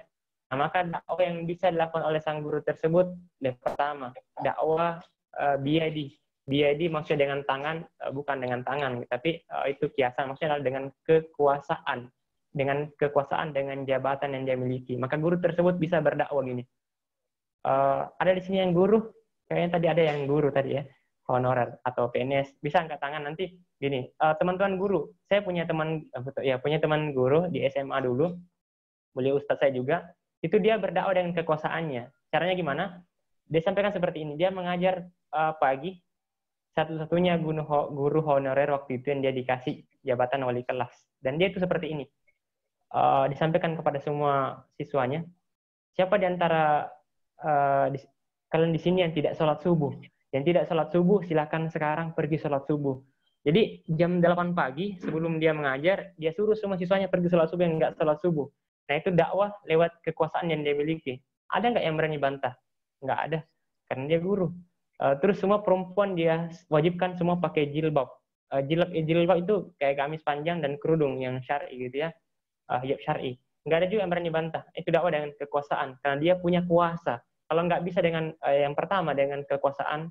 Nah, maka dakwah yang bisa dilakukan oleh sang guru tersebut, yang pertama, dakwah biadi. Biadi maksudnya dengan tangan, bukan dengan tangan, tapi itu kiasan, maksudnya adalah dengan kekuasaan. Dengan kekuasaan, dengan jabatan yang dia miliki. Maka guru tersebut bisa berdakwah gini. Ada di sini yang guru, kayaknya tadi ada yang guru tadi ya, honorer atau PNS, bisa angkat tangan nanti gini, teman-teman guru, saya punya teman guru di SMA dulu, beliau ustadz saya juga, itu dia berdakwah dengan kekuasaannya. Caranya gimana? Dia sampaikan seperti ini, dia mengajar pagi, satu-satunya guru honorer waktu itu yang dia dikasih jabatan wali kelas, dan dia itu seperti ini, disampaikan kepada semua siswanya, siapa di antara kalian di sini yang tidak sholat subuh? Yang tidak sholat subuh, silakan sekarang pergi sholat subuh. Jadi jam 8 pagi sebelum dia mengajar, dia suruh semua siswanya pergi sholat subuh yang nggak sholat subuh. Nah itu dakwah lewat kekuasaan yang dia miliki. Ada nggak yang berani bantah? Nggak ada, karena dia guru. Terus semua perempuan dia wajibkan semua pakai jilbab. Jilbab itu kayak gamis panjang dan kerudung yang syar'i gitu ya, hijab syar'i. Nggak ada juga yang berani bantah. Itu dakwah dengan kekuasaan, karena dia punya kuasa. Kalau nggak bisa dengan yang pertama dengan kekuasaan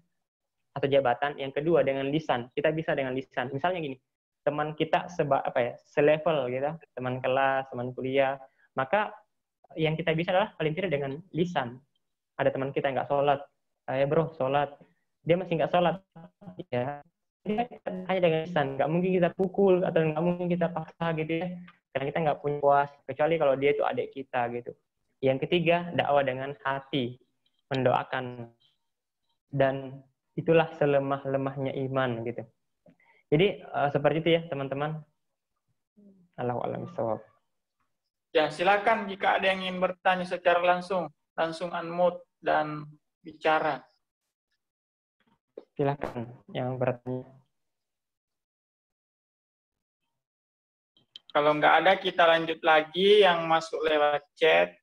atau jabatan, yang kedua dengan lisan. Kita bisa dengan lisan. Misalnya gini, teman kita selevel gitu, teman kelas, teman kuliah, maka yang kita bisa adalah paling tidak dengan lisan. Ada teman kita yang nggak sholat, ya bro sholat, dia masih nggak sholat, ya dia hanya dengan lisan. Nggak mungkin kita pukul atau nggak mungkin kita paksa gitu ya, karena kita nggak punya kuasa, kecuali kalau dia itu adik kita gitu. Yang ketiga, dakwah dengan hati, mendoakan, dan itulah selemah-lemahnya iman gitu. Jadi seperti itu ya teman-teman. Allahu a'lam bishawab. Ya, silakan jika ada yang ingin bertanya secara langsung unmute dan bicara. Silakan yang bertanya. Kalau nggak ada, kita lanjut lagi yang masuk lewat chat.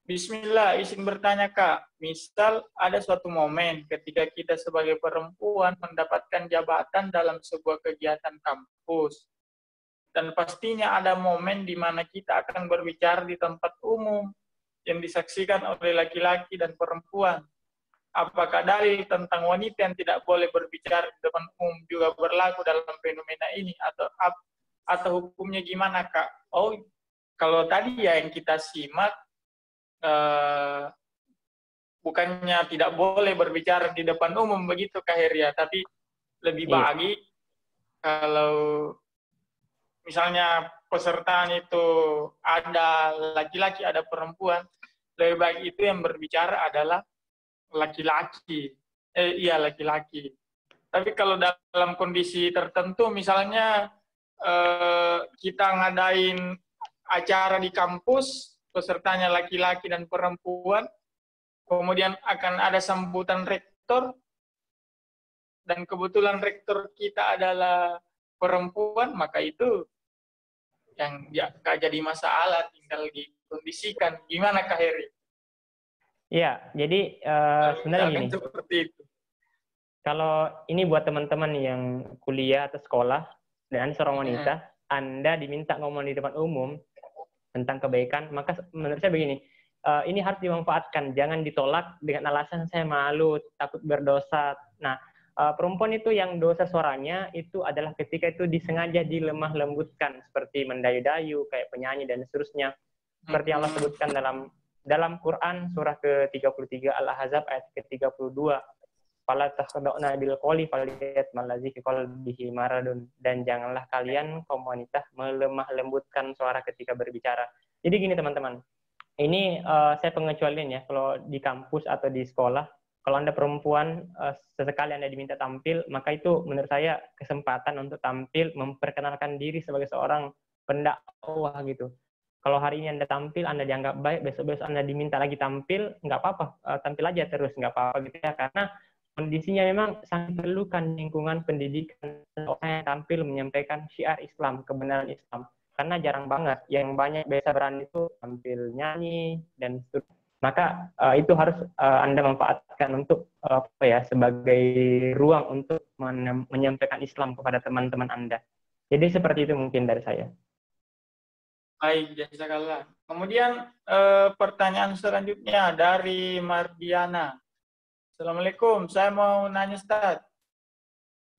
Bismillah, izin bertanya Kak. Misal ada suatu momen ketika kita sebagai perempuan mendapatkan jabatan dalam sebuah kegiatan kampus. Dan pastinya ada momen di mana kita akan berbicara di tempat umum yang disaksikan oleh laki-laki dan perempuan. Apakah dalil tentang wanita yang tidak boleh berbicara di depan umum juga berlaku dalam fenomena ini? Atau hukumnya gimana Kak? Oh, kalau tadi ya yang kita simak, bukannya tidak boleh berbicara di depan umum begitu Kak Heria, tapi lebih bagi kalau misalnya pesertaan itu ada laki-laki, ada perempuan, lebih baik itu yang berbicara adalah laki-laki. Iya, laki-laki. Tapi kalau dalam kondisi tertentu, misalnya kita ngadain acara di kampus, pesertanya laki-laki dan perempuan, kemudian akan ada sambutan rektor, dan kebetulan rektor kita adalah perempuan, maka itu yang gak jadi masalah, tinggal dikondisikan. Gimana Kak Heri? Iya, jadi sebenarnya gini. Seperti itu. Kalau ini buat teman-teman yang kuliah atau sekolah, dan seorang wanita, Anda diminta ngomong di depan umum tentang kebaikan, maka menurut saya begini, ini harus dimanfaatkan, jangan ditolak dengan alasan saya malu, takut berdosa. Nah, perempuan itu yang dosa suaranya itu adalah ketika itu disengaja dilemah lembutkan, seperti mendayu-dayu, kayak penyanyi dan seterusnya. Seperti Allah sebutkan dalam Quran surah ke-33 Al-Ahzab ayat ke-32. Fala takhda'na bil qawli falyatmal ladzi fi qalbihi maradun, dan janganlah kalian kaum wanita melemah lembutkan suara ketika berbicara. Jadi gini teman-teman. Ini saya pengecualian ya, kalau di kampus atau di sekolah, kalau Anda perempuan sesekali Anda diminta tampil, maka itu menurut saya kesempatan untuk tampil, memperkenalkan diri sebagai seorang pendakwah gitu. Kalau hari ini Anda tampil, Anda dianggap baik, besok-besok Anda diminta lagi tampil, nggak apa-apa, tampil aja terus, nggak apa-apa gitu ya, karena kondisinya memang sangat perlukan lingkungan pendidikan orang yang tampil menyampaikan syiar Islam, kebenaran Islam. Karena jarang banget, yang banyak biasa berani itu tampil nyanyi, dan maka itu harus Anda manfaatkan untuk sebagai ruang untuk menyampaikan Islam kepada teman-teman Anda. Jadi seperti itu mungkin dari saya. Baik, jazakallah. Kemudian pertanyaan selanjutnya dari Mardiana. Assalamualaikum, saya mau nanya Ustaz,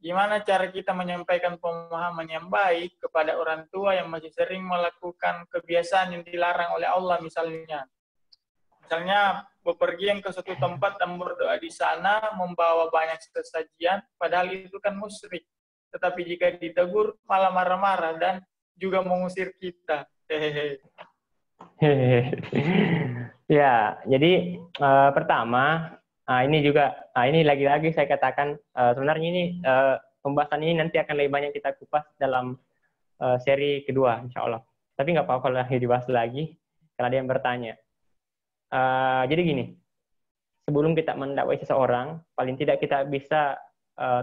gimana cara kita menyampaikan pemahaman yang baik kepada orang tua yang masih sering melakukan kebiasaan yang dilarang oleh Allah misalnya. Misalnya bepergian ke suatu tempat dan berdoa di sana, membawa banyak sesajian, padahal itu kan musyrik. Tetapi jika ditegur malah marah-marah dan juga mengusir kita. Ya, jadi pertama, ini juga, ini lagi-lagi saya katakan, sebenarnya ini pembahasan ini nanti akan lebih banyak kita kupas dalam seri kedua, insya Allah. Tapi nggak apa-apa lah dibahas lagi, karena ada yang bertanya. Jadi gini, sebelum kita mendakwai seseorang, paling tidak kita bisa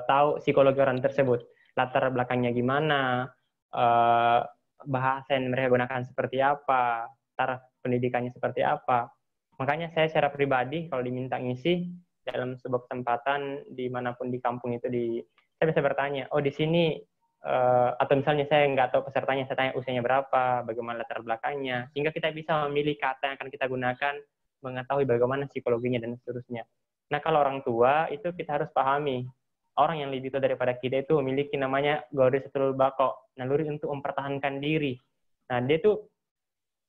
tahu psikologi orang tersebut, latar belakangnya gimana, bahasa yang mereka gunakan seperti apa, taraf pendidikannya seperti apa. Makanya saya secara pribadi kalau diminta ngisi dalam sebuah kesempatan dimanapun di kampung itu, saya bisa bertanya, oh di sini, atau misalnya saya nggak tahu pesertanya, saya tanya usianya berapa, bagaimana latar belakangnya, sehingga kita bisa memilih kata yang akan kita gunakan, mengetahui bagaimana psikologinya dan seterusnya. Nah kalau orang tua itu kita harus pahami, orang yang lebih tua daripada kita itu memiliki namanya gharizatul baqa, naluri untuk mempertahankan diri. Nah dia tuh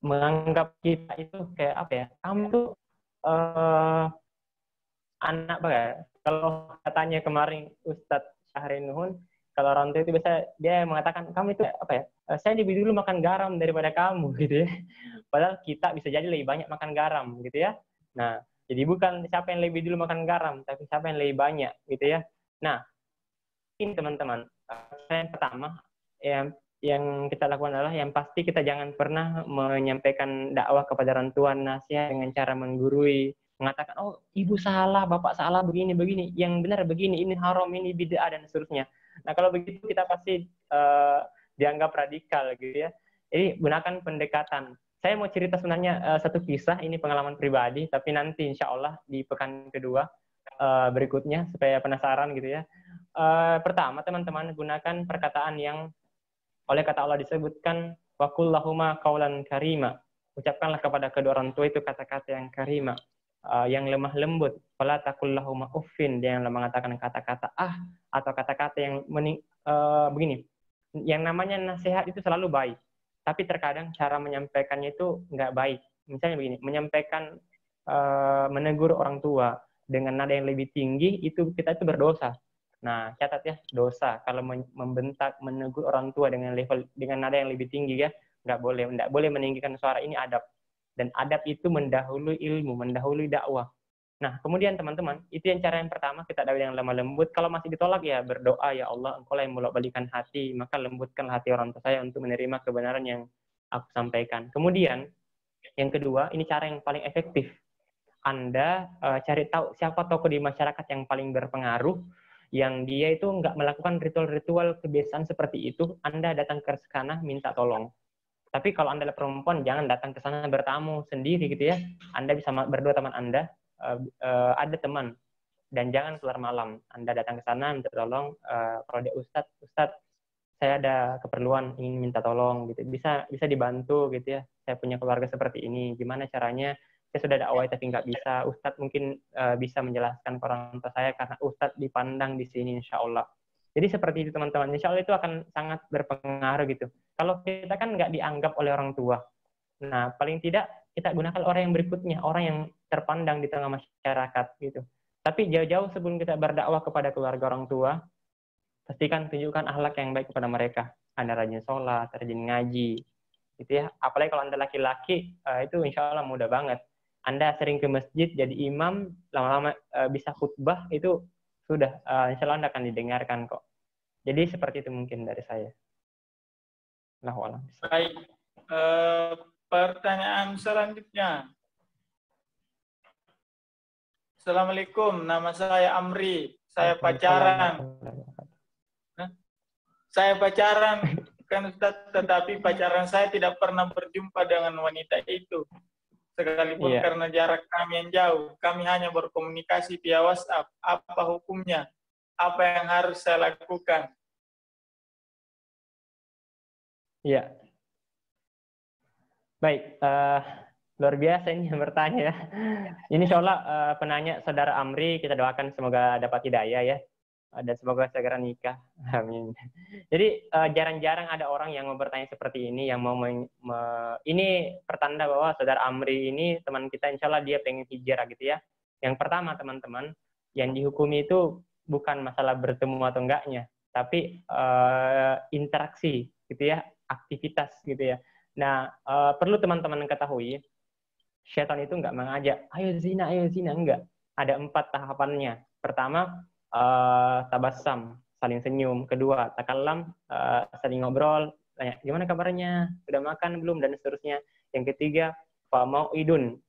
menganggap kita itu kayak apa ya? Kamu tuh anak apa ya? Kalau katanya kemarin Ustadz Syahrin Nuhun, kalau orang tua itu biasa dia mengatakan kamu itu apa ya? Saya lebih dulu makan garam daripada kamu gitu ya. Padahal kita bisa jadi lebih banyak makan garam gitu ya. Nah, jadi bukan siapa yang lebih dulu makan garam, tapi siapa yang lebih banyak gitu ya. Nah, ini teman-teman, yang pertama yang kita lakukan adalah yang pasti kita jangan pernah menyampaikan dakwah kepada orang tua, nasihat dengan cara menggurui, mengatakan oh ibu salah, bapak salah, begini, yang benar begini, ini haram, ini bid'ah dan seterusnya. Nah kalau begitu kita pasti dianggap radikal gitu ya. Jadi gunakan pendekatan. Saya mau cerita sebenarnya satu kisah, ini pengalaman pribadi, tapi nanti insya Allah di pekan kedua berikutnya supaya penasaran gitu ya. Pertama teman-teman, gunakan perkataan yang oleh kata Allah disebutkan wa qul lahuma qaulan karima. Ucapkanlah kepada kedua orang tua itu kata-kata yang karima, yang lemah lembut. Fala taqul lahuma uffin, dia yang mengatakan kata-kata atau kata-kata yang begini. Yang namanya nasihat itu selalu baik, tapi terkadang cara menyampaikannya itu nggak baik. Misalnya begini, menyampaikan menegur orang tua dengan nada yang lebih tinggi, itu kita itu berdosa. Nah, catat ya, dosa kalau membentak, menegur orang tua dengan nada yang lebih tinggi ya, nggak boleh meninggikan suara. Ini adab, dan adab itu mendahului ilmu, mendahului dakwah. Nah, kemudian teman-teman, itu yang cara yang pertama, kita dakwah yang lemah lembut. Kalau masih ditolak ya berdoa, ya Allah, Engkau yang bolak-balikan hati, maka lembutkan hati orang tua saya untuk menerima kebenaran yang aku sampaikan. Kemudian yang kedua, ini cara yang paling efektif. Anda cari tahu siapa tokoh di masyarakat yang paling berpengaruh, yang dia itu nggak melakukan ritual-ritual kebiasaan seperti itu. Anda datang ke sana minta tolong. Tapi kalau Anda adalah perempuan, jangan datang ke sana bertamu sendiri gitu ya. Anda bisa berdua teman Anda, ada teman, dan jangan keluar malam. Anda datang ke sana minta tolong, kalau dia Ustadz, saya ada keperluan ingin minta tolong gitu. Bisa dibantu gitu ya. Saya punya keluarga seperti ini. Gimana caranya? Saya sudah dakwah tapi nggak bisa. Ustadz mungkin bisa menjelaskan ke orang tua saya karena Ustadz dipandang di sini insya Allah. Jadi seperti itu teman-teman. Insya Allah itu akan sangat berpengaruh gitu. Kalau kita kan nggak dianggap oleh orang tua. Nah, paling tidak kita gunakan orang yang berikutnya, orang yang terpandang di tengah masyarakat gitu. Tapi jauh-jauh sebelum kita berdakwah kepada keluarga orang tua, pastikan tunjukkan akhlak yang baik kepada mereka. Anda rajin sholat, rajin ngaji, gitu ya. Apalagi kalau Anda laki-laki, itu insya Allah mudah banget. Anda sering ke masjid jadi imam, lama-lama bisa khutbah, itu sudah insya Allah Anda akan didengarkan kok. Jadi seperti itu mungkin dari saya. Allahu a'lam. Baik, pertanyaan selanjutnya. Assalamualaikum, nama saya Amri. Saya pacaran. Kan Ustaz, tetapi pacaran saya tidak pernah berjumpa dengan wanita itu. Sekalipun karena jarak kami yang jauh, kami hanya berkomunikasi via WhatsApp. Apa hukumnya? Apa yang harus saya lakukan? Iya. Baik, luar biasa ini yang bertanya ya. Ini seolah penanya saudara Amri, kita doakan semoga dapat hidayah ya. Dan semoga segera nikah. Amin. Jadi jarang-jarang ada orang yang mau bertanya seperti ini, yang mau ini pertanda bahwa saudara Amri ini teman kita, insya Allah dia pengen hijrah gitu ya. Yang pertama teman-teman, yang dihukumi itu bukan masalah bertemu atau enggaknya, tapi interaksi gitu ya, aktivitas gitu ya. Nah, perlu teman-teman ketahui, syaitan itu enggak mengajak, ayo zina, enggak. Ada 4 tahapannya. Pertama, tabassam, saling senyum. Kedua, takallam, saling ngobrol, tanya gimana kabarnya, sudah makan belum, dan seterusnya. Yang ketiga, mau'idun,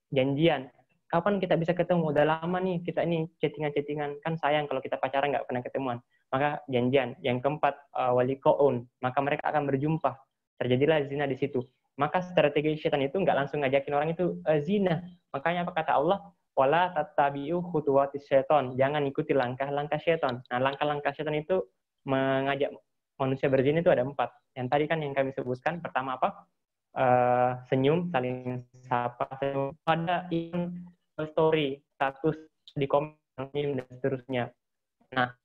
janjian, kapan kita bisa ketemu, udah lama nih kita ini chattingan, kan sayang kalau kita pacaran nggak pernah ketemuan, maka janjian. Yang keempat, waliqaun, maka mereka akan berjumpa, terjadilah zina di situ. Maka strategi syaitan itu nggak langsung ngajakin orang itu zina. Makanya apa kata Allah? Wala tattabi'u khutuwatis syaiton. Jangan ikuti langkah-langkah syaiton. Nah, langkah-langkah syaiton itu mengajak manusia berzina itu ada 4. Yang tadi kan yang kami sebutkan, pertama apa? Senyum, saling sapa, senyum. Ada story, status di komen, dan seterusnya. Nah,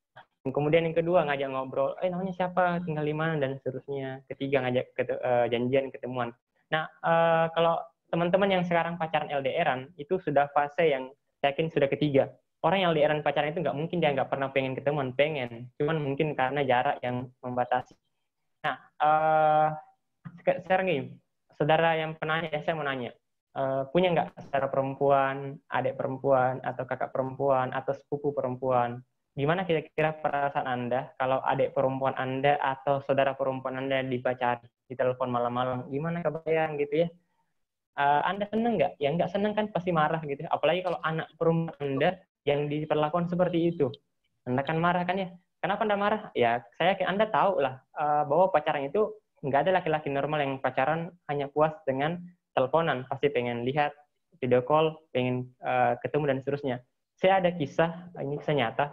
kemudian yang kedua ngajak ngobrol, namanya siapa, tinggal di mana, dan seterusnya. Ketiga ngajak janjian ketemuan. Nah, kalau teman-teman yang sekarang pacaran LDR-an, itu sudah fase yang saya yakin sudah ketiga. Orang yang LDR-an pacaran itu nggak mungkin dia nggak pernah pengen ketemuan, pengen. Cuman mungkin karena jarak yang membatasi. Nah, sekarang gini, saudara yang penanya, saya mau nanya, punya nggak saudara perempuan, adik perempuan, atau kakak perempuan, atau sepupu perempuan? Gimana kira-kira perasaan Anda kalau adik perempuan Anda atau saudara perempuan Anda dipacari, di telepon malam-malam? Gimana kebayang gitu ya? Anda seneng nggak? Ya nggak seneng kan, pasti marah gitu. Apalagi kalau anak perempuan Anda yang diperlakukan seperti itu, Anda kan marah kan ya. Kenapa Anda marah? Ya, saya yakin Anda tahu lah bahwa pacaran itu nggak ada laki-laki normal yang pacaran hanya puas dengan teleponan. Pasti pengen lihat, video call, pengen ketemu, dan seterusnya. Saya ada kisah, ini kisah nyata,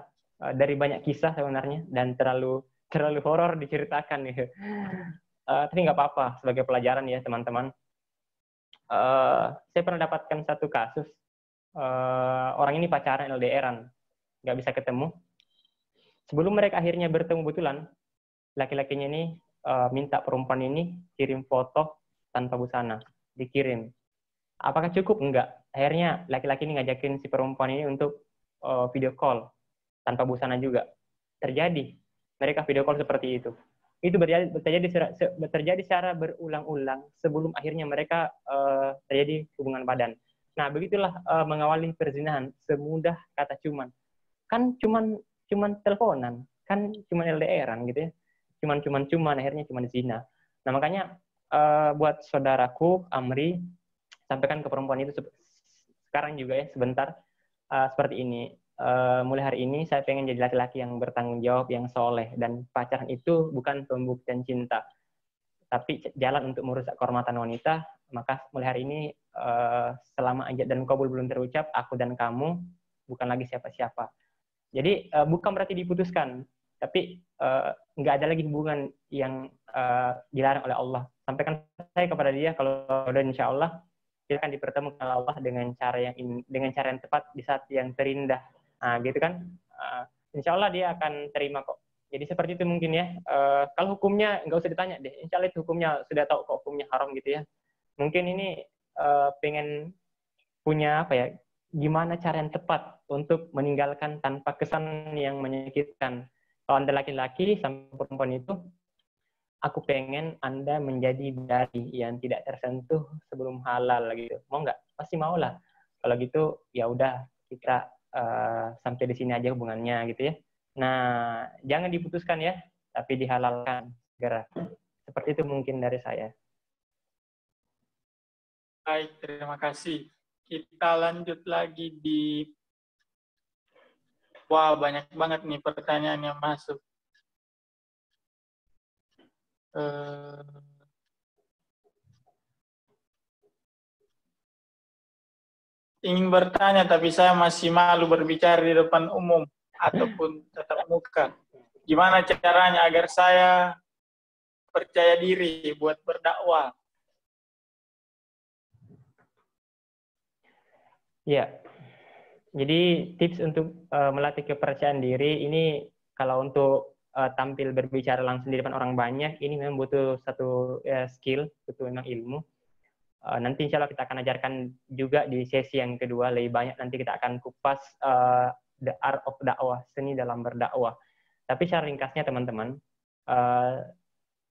dari banyak kisah sebenarnya, dan terlalu horor diceritakan. Gitu. Tapi nggak apa-apa, sebagai pelajaran ya teman-teman. Saya pernah dapatkan satu kasus, orang ini pacaran LDR-an, nggak bisa ketemu. Sebelum mereka akhirnya bertemu betulan, laki-lakinya ini minta perempuan ini kirim foto tanpa busana, dikirim. Apakah cukup? Enggak. Akhirnya laki-laki ini ngajakin si perempuan ini untuk video call tanpa busana juga. Terjadi. Mereka video call seperti itu. Itu terjadi secara berulang-ulang sebelum akhirnya mereka terjadi hubungan badan. Nah, begitulah mengawali perzinahan, semudah kata cuman. Kan cuman teleponan, kan cuman LDR-an gitu ya. Cuman akhirnya cuman zina. Nah, makanya buat saudaraku Amri, sampaikan ke perempuan itu sekarang juga ya, sebentar, seperti ini. Mulai hari ini saya pengen jadi laki-laki yang bertanggung jawab, yang soleh, dan pacaran itu bukan pembuktian cinta, tapi jalan untuk merusak kehormatan wanita. Maka mulai hari ini, selama ajat dan qabul belum terucap, aku dan kamu bukan lagi siapa-siapa. Jadi bukan berarti diputuskan, tapi nggak ada lagi hubungan yang dilarang oleh Allah. Sampaikan saya kepada dia, kalau udah insya Allah kita akan dipertemukan oleh Allah dengan cara yang tepat di saat yang terindah. Nah, gitu kan? Insya Allah dia akan terima kok. Jadi seperti itu mungkin ya. Kalau hukumnya nggak usah ditanya deh. Insya Allah itu hukumnya sudah tahu kok, hukumnya haram gitu ya. Mungkin ini pengen punya apa ya? Gimana cara yang tepat untuk meninggalkan tanpa kesan yang menyakitkan. Kalau Anda laki-laki sama perempuan itu, aku pengen Anda menjadi bidadari yang tidak tersentuh sebelum halal gitu. Mau nggak? Pasti mau lah. Kalau gitu ya udah, kita sampai di sini aja hubungannya gitu ya. Nah, jangan diputuskan ya, tapi dihalalkan segera. Seperti itu mungkin dari saya. Baik, terima kasih. Kita lanjut lagi di... Wah, banyak banget nih pertanyaan yang masuk. Ingin bertanya, tapi saya masih malu berbicara di depan umum ataupun tatap muka. Gimana caranya agar saya percaya diri buat berdakwah? Ya, jadi tips untuk melatih kepercayaan diri ini, kalau untuk tampil berbicara langsung di depan orang banyak, ini memang butuh satu skill, butuh memang ilmu. Nanti insya Allah kita akan ajarkan juga di sesi yang kedua, lebih banyak nanti kita akan kupas the art of dakwah, seni dalam berdakwah. Tapi secara ringkasnya teman-teman,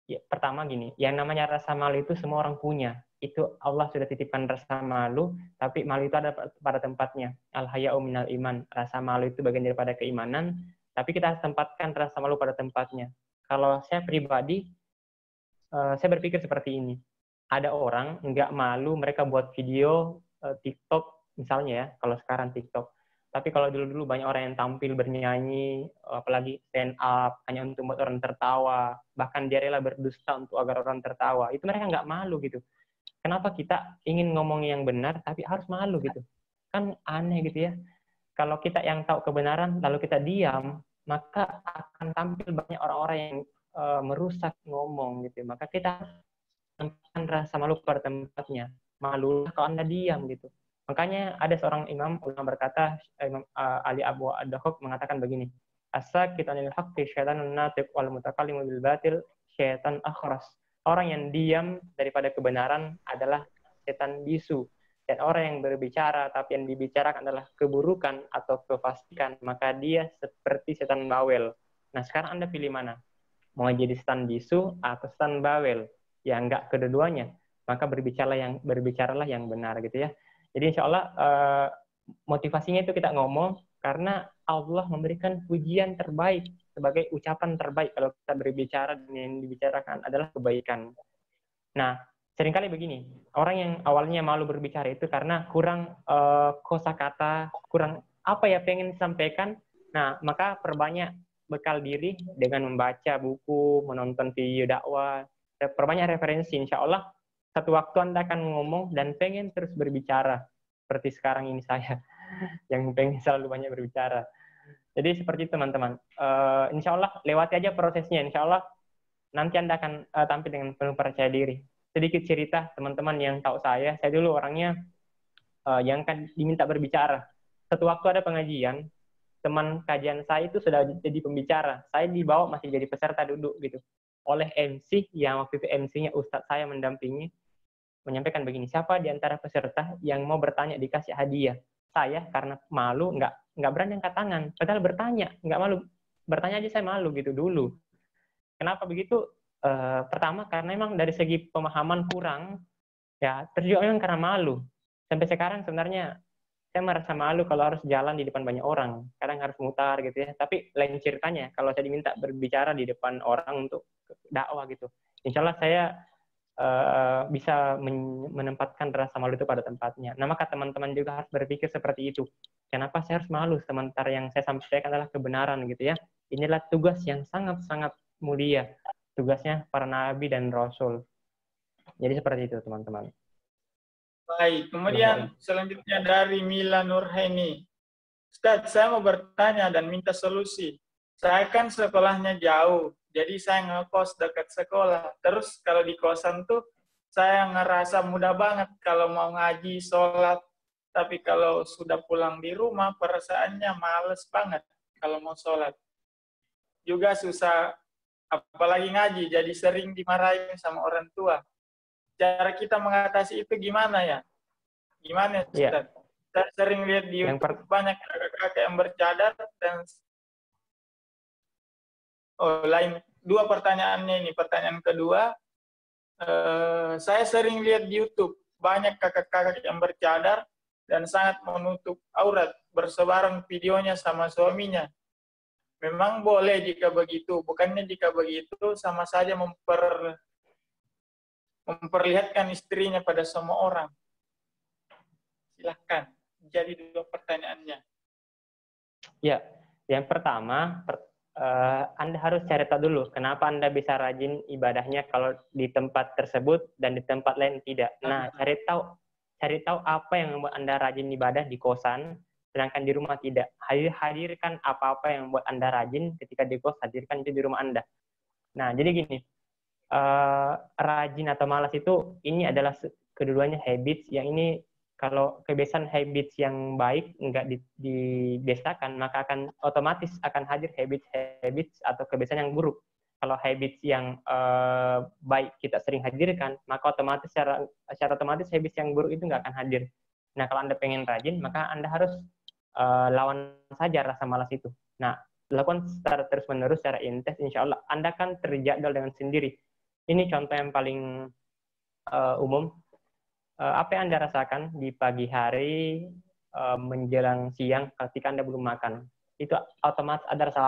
ya, pertama gini, yang namanya rasa malu itu semua orang punya. Itu Allah sudah titipkan rasa malu, tapi malu itu ada pada tempatnya. Al-haya'u minal iman. Rasa malu itu bagian daripada keimanan, tapi kita harus tempatkan rasa malu pada tempatnya. Kalau saya pribadi, saya berpikir seperti ini. Ada orang nggak malu, mereka buat video TikTok misalnya ya, kalau sekarang TikTok. Tapi kalau dulu-dulu banyak orang yang tampil bernyanyi, apalagi stand up, hanya untuk membuat orang tertawa, bahkan dia rela berdusta untuk agar orang tertawa. Itu mereka nggak malu gitu. Kenapa kita ingin ngomong yang benar, tapi harus malu gitu? Kan aneh gitu ya. Kalau kita yang tahu kebenaran, lalu kita diam, maka akan tampil banyak orang-orang yang merusak ngomong gitu. Maka kita tempatkan rasa malu pada tempatnya. Malu kalau Anda diam gitu. Makanya ada seorang imam berkata, Imam Ali Abu Ad-Dakhok mengatakan begini, as-sakit anil haqqi syaitanun natiq wal mutakallimu bil batil syaitan akhras. Orang yang diam daripada kebenaran adalah setan bisu. Dan orang yang berbicara tapi yang dibicarakan adalah keburukan atau kefasikan, maka dia seperti setan bawel. Nah, sekarang Anda pilih mana? Mau jadi setan bisu atau setan bawel? Ya enggak kedua-duanya. Maka berbicaralah yang benar gitu ya. Jadi insya Allah motivasinya itu kita ngomong karena Allah memberikan pujian terbaik sebagai ucapan terbaik kalau kita berbicara dan yang dibicarakan adalah kebaikan. Nah, seringkali begini, orang yang awalnya malu berbicara itu karena kurang kosakata, kurang apa ya pengen disampaikan. Nah, maka perbanyak bekal diri dengan membaca buku, menonton video dakwah, perbanyak referensi. Insya Allah satu waktu Anda akan ngomong dan pengen terus berbicara. Seperti sekarang ini saya yang pengen selalu banyak berbicara. Jadi seperti itu teman-teman. Insya Allah lewati aja prosesnya. Insya Allah nanti Anda akan tampil dengan penuh percaya diri. Sedikit cerita teman-teman yang tahu saya dulu orangnya yang kan diminta berbicara. Satu waktu ada pengajian, teman kajian saya itu sudah jadi pembicara. Saya dibawa masih jadi peserta duduk gitu. Oleh MC, yang waktu itu MC-nya Ustadz saya mendampingi, menyampaikan begini, siapa di antara peserta yang mau bertanya dikasih hadiah? Saya karena malu nggak berani angkat tangan. Padahal bertanya, nggak malu. Bertanya aja saya malu gitu dulu. Kenapa begitu? Pertama karena memang dari segi pemahaman kurang, ya terus juga memang karena malu. Sampai sekarang sebenarnya saya merasa malu kalau harus jalan di depan banyak orang. Kadang harus mutar gitu ya. Tapi lain ceritanya kalau saya diminta berbicara di depan orang untuk dakwah gitu. Insya Allah saya bisa menempatkan rasa malu itu pada tempatnya. Nah, maka teman-teman juga harus berpikir seperti itu. Kenapa saya harus malu sementara yang saya sampaikan adalah kebenaran gitu ya. Inilah tugas yang sangat-sangat mulia. Tugasnya para nabi dan rasul. Jadi seperti itu teman-teman. Baik, kemudian selanjutnya dari Mila Nurhaini. Ustaz, saya mau bertanya dan minta solusi. Saya kan sekolahnya jauh, jadi saya ngekos dekat sekolah. Terus kalau di kosan tuh, saya ngerasa mudah banget kalau mau ngaji, sholat. Tapi kalau sudah pulang di rumah, perasaannya males banget kalau mau sholat. Juga susah, apalagi ngaji, jadi sering dimarahin sama orang tua. Cara kita mengatasi itu gimana ya? Gimana, Ustaz? Yeah. Saya sering lihat di YouTube banyak kakak-kakak yang bercadar dan lain. Dua pertanyaannya ini. Pertanyaan kedua, saya sering lihat di YouTube banyak kakak-kakak yang bercadar dan sangat menutup aurat, bersebaran videonya sama suaminya. Memang boleh jika begitu, bukannya jika begitu sama saja memperlihatkan istrinya pada semua orang. Silahkan, jadi dua pertanyaannya. Ya, yang pertama, Anda harus cari tahu dulu kenapa Anda bisa rajin ibadahnya kalau di tempat tersebut dan di tempat lain tidak. Nah, cari tahu apa yang membuat Anda rajin ibadah di kosan, sedangkan di rumah tidak. Hadirkan apa-apa yang membuat Anda rajin ketika di kos, hadirkan itu di rumah Anda. Nah, jadi gini, rajin atau malas itu ini adalah keduanya habits yang ini kalau kebiasaan habits yang baik nggak dibiasakan maka akan otomatis akan hadir habits atau kebiasaan yang buruk. Kalau habits yang baik kita sering hadirkan maka otomatis secara otomatis habits yang buruk itu nggak akan hadir. Nah kalau Anda pengen rajin maka Anda harus lawan saja rasa malas itu. Nah lakukan secara terus-menerus, secara intens, insya Allah Anda akan terjadwal dengan sendiri. Ini contoh yang paling umum. Apa yang Anda rasakan di pagi hari menjelang siang ketika Anda belum makan? Itu otomatis ada rasa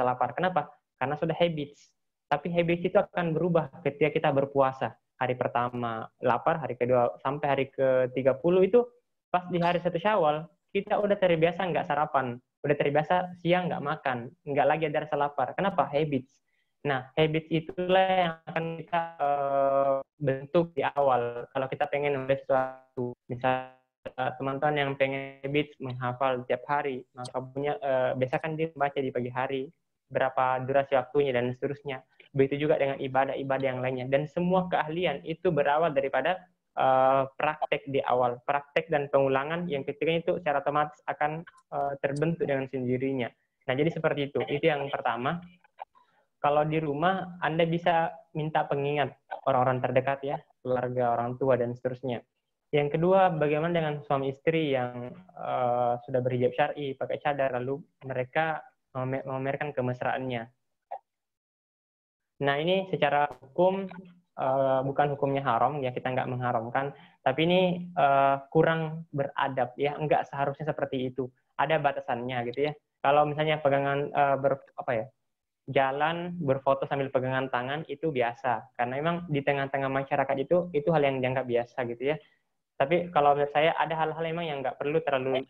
lapar. Kenapa? Karena sudah habits. Tapi habits itu akan berubah ketika kita berpuasa. Hari pertama lapar, hari kedua sampai hari ke-30 itu pas di hari 1 Syawal, kita udah terbiasa nggak sarapan. Udah terbiasa siang nggak makan. Nggak lagi ada rasa lapar. Kenapa? Habits. Nah, habits itulah yang akan kita bentuk di awal. Kalau kita pengen memulai sesuatu, misalnya teman-teman yang pengen habits menghafal tiap hari, maka biasakan dia baca di pagi hari, berapa durasi waktunya, dan seterusnya. Begitu juga dengan ibadah-ibadah yang lainnya. Dan semua keahlian itu berawal daripada praktek di awal. Praktek dan pengulangan yang ketika itu secara otomatis akan terbentuk dengan sendirinya. Nah, jadi seperti itu. Itu yang pertama. Kalau di rumah, Anda bisa minta pengingat orang-orang terdekat ya, keluarga, orang tua, dan seterusnya. Yang kedua, bagaimana dengan suami istri yang sudah berhijab syar'i, pakai cadar, lalu mereka memamerkan kemesraannya. Nah, ini secara hukum, bukan hukumnya haram, ya kita nggak mengharamkan, tapi ini kurang beradab, ya nggak seharusnya seperti itu. Ada batasannya gitu ya. Kalau misalnya pegangan jalan berfoto sambil pegangan tangan itu biasa karena memang di tengah-tengah masyarakat itu hal yang dianggap biasa gitu ya. Tapi kalau menurut saya ada hal-hal memang yang nggak perlu terlalu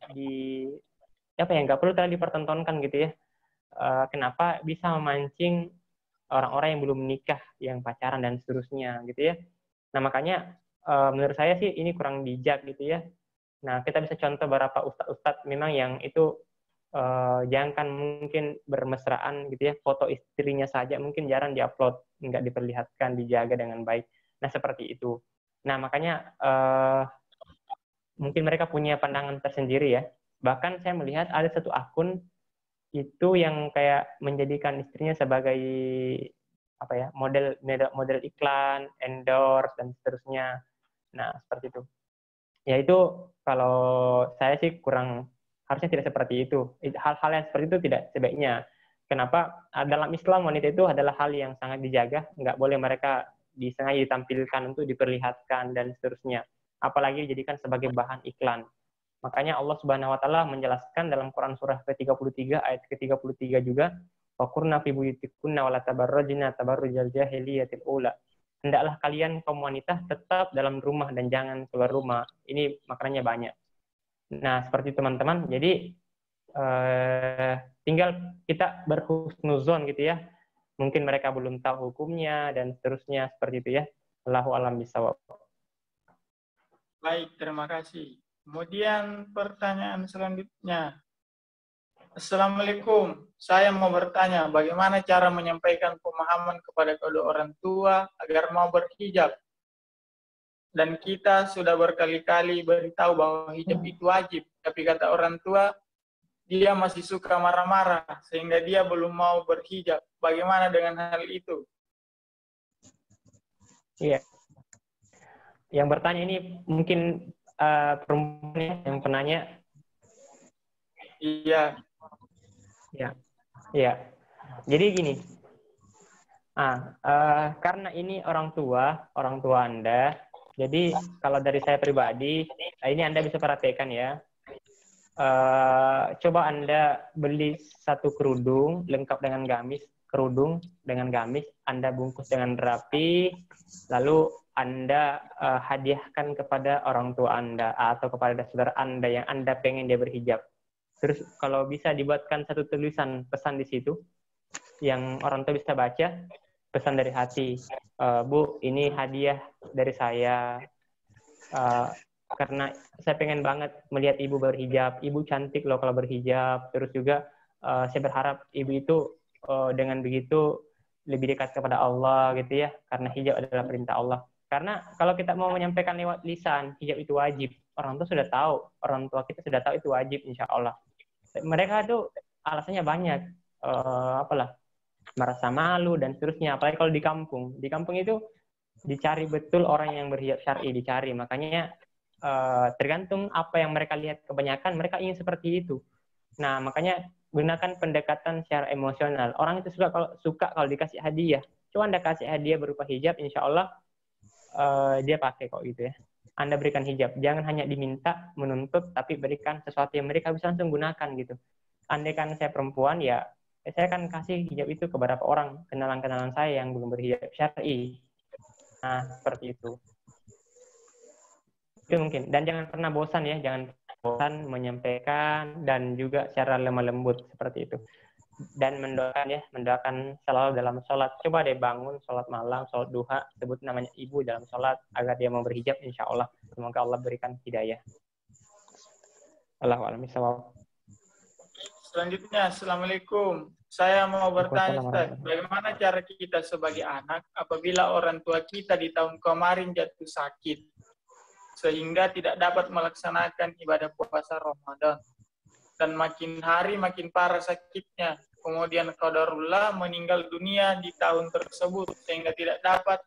dipertontonkan gitu ya. kenapa bisa memancing orang-orang yang belum menikah, yang pacaran dan seterusnya gitu ya. Nah, makanya menurut saya sih ini kurang bijak gitu ya. Nah, kita bisa contoh beberapa ustadz-ustadz memang yang itu jangan mungkin bermesraan gitu ya, foto istrinya saja mungkin jarang diupload, nggak diperlihatkan, dijaga dengan baik. Nah, seperti itu. Nah, makanya mungkin mereka punya pandangan tersendiri ya. Bahkan saya melihat ada satu akun itu yang kayak menjadikan istrinya sebagai apa ya, model iklan, endorse dan seterusnya. Nah, seperti itu. Ya itu kalau saya sih kurang, harusnya tidak seperti itu. Hal-hal yang seperti itu tidak sebaiknya. Kenapa? Dalam Islam wanita itu adalah hal yang sangat dijaga, nggak boleh mereka disengaja ditampilkan untuk diperlihatkan dan seterusnya. Apalagi dijadikan sebagai bahan iklan. Makanya Allah Subhanahu wa taala menjelaskan dalam Quran surah ke-33 ayat ke-33 juga, waqurna fi buyutikunna wala tabarrajna tabarrujal jahiliyatil ula. Hendaklah kalian kaum wanita tetap dalam rumah dan jangan keluar rumah. Ini maknanya banyak. Nah, seperti teman-teman. Jadi tinggal kita berhusnuzon gitu ya. Mungkin mereka belum tahu hukumnya dan seterusnya, seperti itu ya. Allahu a'lam bishawab. Baik, terima kasih. Kemudian pertanyaan selanjutnya. Assalamualaikum. Saya mau bertanya, bagaimana cara menyampaikan pemahaman kepada kedua orang tua agar mau berhijab? Dan kita sudah berkali-kali beritahu bahwa hijab itu wajib, tapi kata orang tua, dia masih suka marah-marah, sehingga dia belum mau berhijab. Bagaimana dengan hal itu? Iya. Yang bertanya ini mungkin perempuan yang penanya. Iya. Ya. Jadi gini. Karena ini orang tua Anda. Jadi kalau dari saya pribadi, ini Anda bisa perhatikan ya. Coba Anda beli satu kerudung lengkap dengan gamis, Anda bungkus dengan rapi, lalu Anda hadiahkan kepada orang tua Anda atau kepada saudara Anda yang Anda pengen dia berhijab. Terus kalau bisa dibuatkan satu tulisan pesan di situ yang orang tua bisa baca, pesan dari hati. Bu, ini hadiah dari saya. Karena saya pengen banget melihat ibu berhijab. Ibu cantik loh kalau berhijab. Terus juga saya berharap ibu itu dengan begitu lebih dekat kepada Allah gitu ya. Karena hijab adalah perintah Allah. Karena kalau kita mau menyampaikan lewat lisan, hijab itu wajib. Orang tua sudah tahu. Orang tua kita sudah tahu itu wajib insya Allah. Mereka tuh alasannya banyak. Merasa malu dan seterusnya. Apalagi kalau di kampung. Di kampung itu dicari betul orang yang berhijab syar'i, dicari. Makanya tergantung apa yang mereka lihat, kebanyakan mereka ingin seperti itu. Nah, makanya gunakan pendekatan secara emosional. Orang itu suka kalau dikasih hadiah. Coba Anda kasih hadiah berupa hijab, insya Allah dia pakai kok gitu ya. Anda berikan hijab, jangan hanya diminta, menuntut, tapi berikan sesuatu yang mereka bisa langsung gunakan gitu. Andai kan saya perempuan, ya saya akan kasih hijab itu ke beberapa orang, kenalan-kenalan saya yang belum berhijab syar'i. Nah, seperti itu. Itu mungkin. Dan jangan pernah bosan ya, jangan bosan menyampaikan dan juga secara lemah lembut seperti itu. Dan mendoakan selalu dalam sholat. Coba deh bangun sholat malam, sholat duha, sebut namanya ibu dalam sholat agar dia mau berhijab, insya Allah. Semoga Allah berikan hidayah. Allahu a'lam bishawab. Selanjutnya, Assalamualaikum. Saya mau bertanya, Ustaz, bagaimana cara kita sebagai anak apabila orang tua kita di tahun kemarin jatuh sakit, sehingga tidak dapat melaksanakan ibadah puasa Ramadan. Dan makin hari makin parah sakitnya. Kemudian qadarullah meninggal dunia di tahun tersebut, sehingga tidak dapat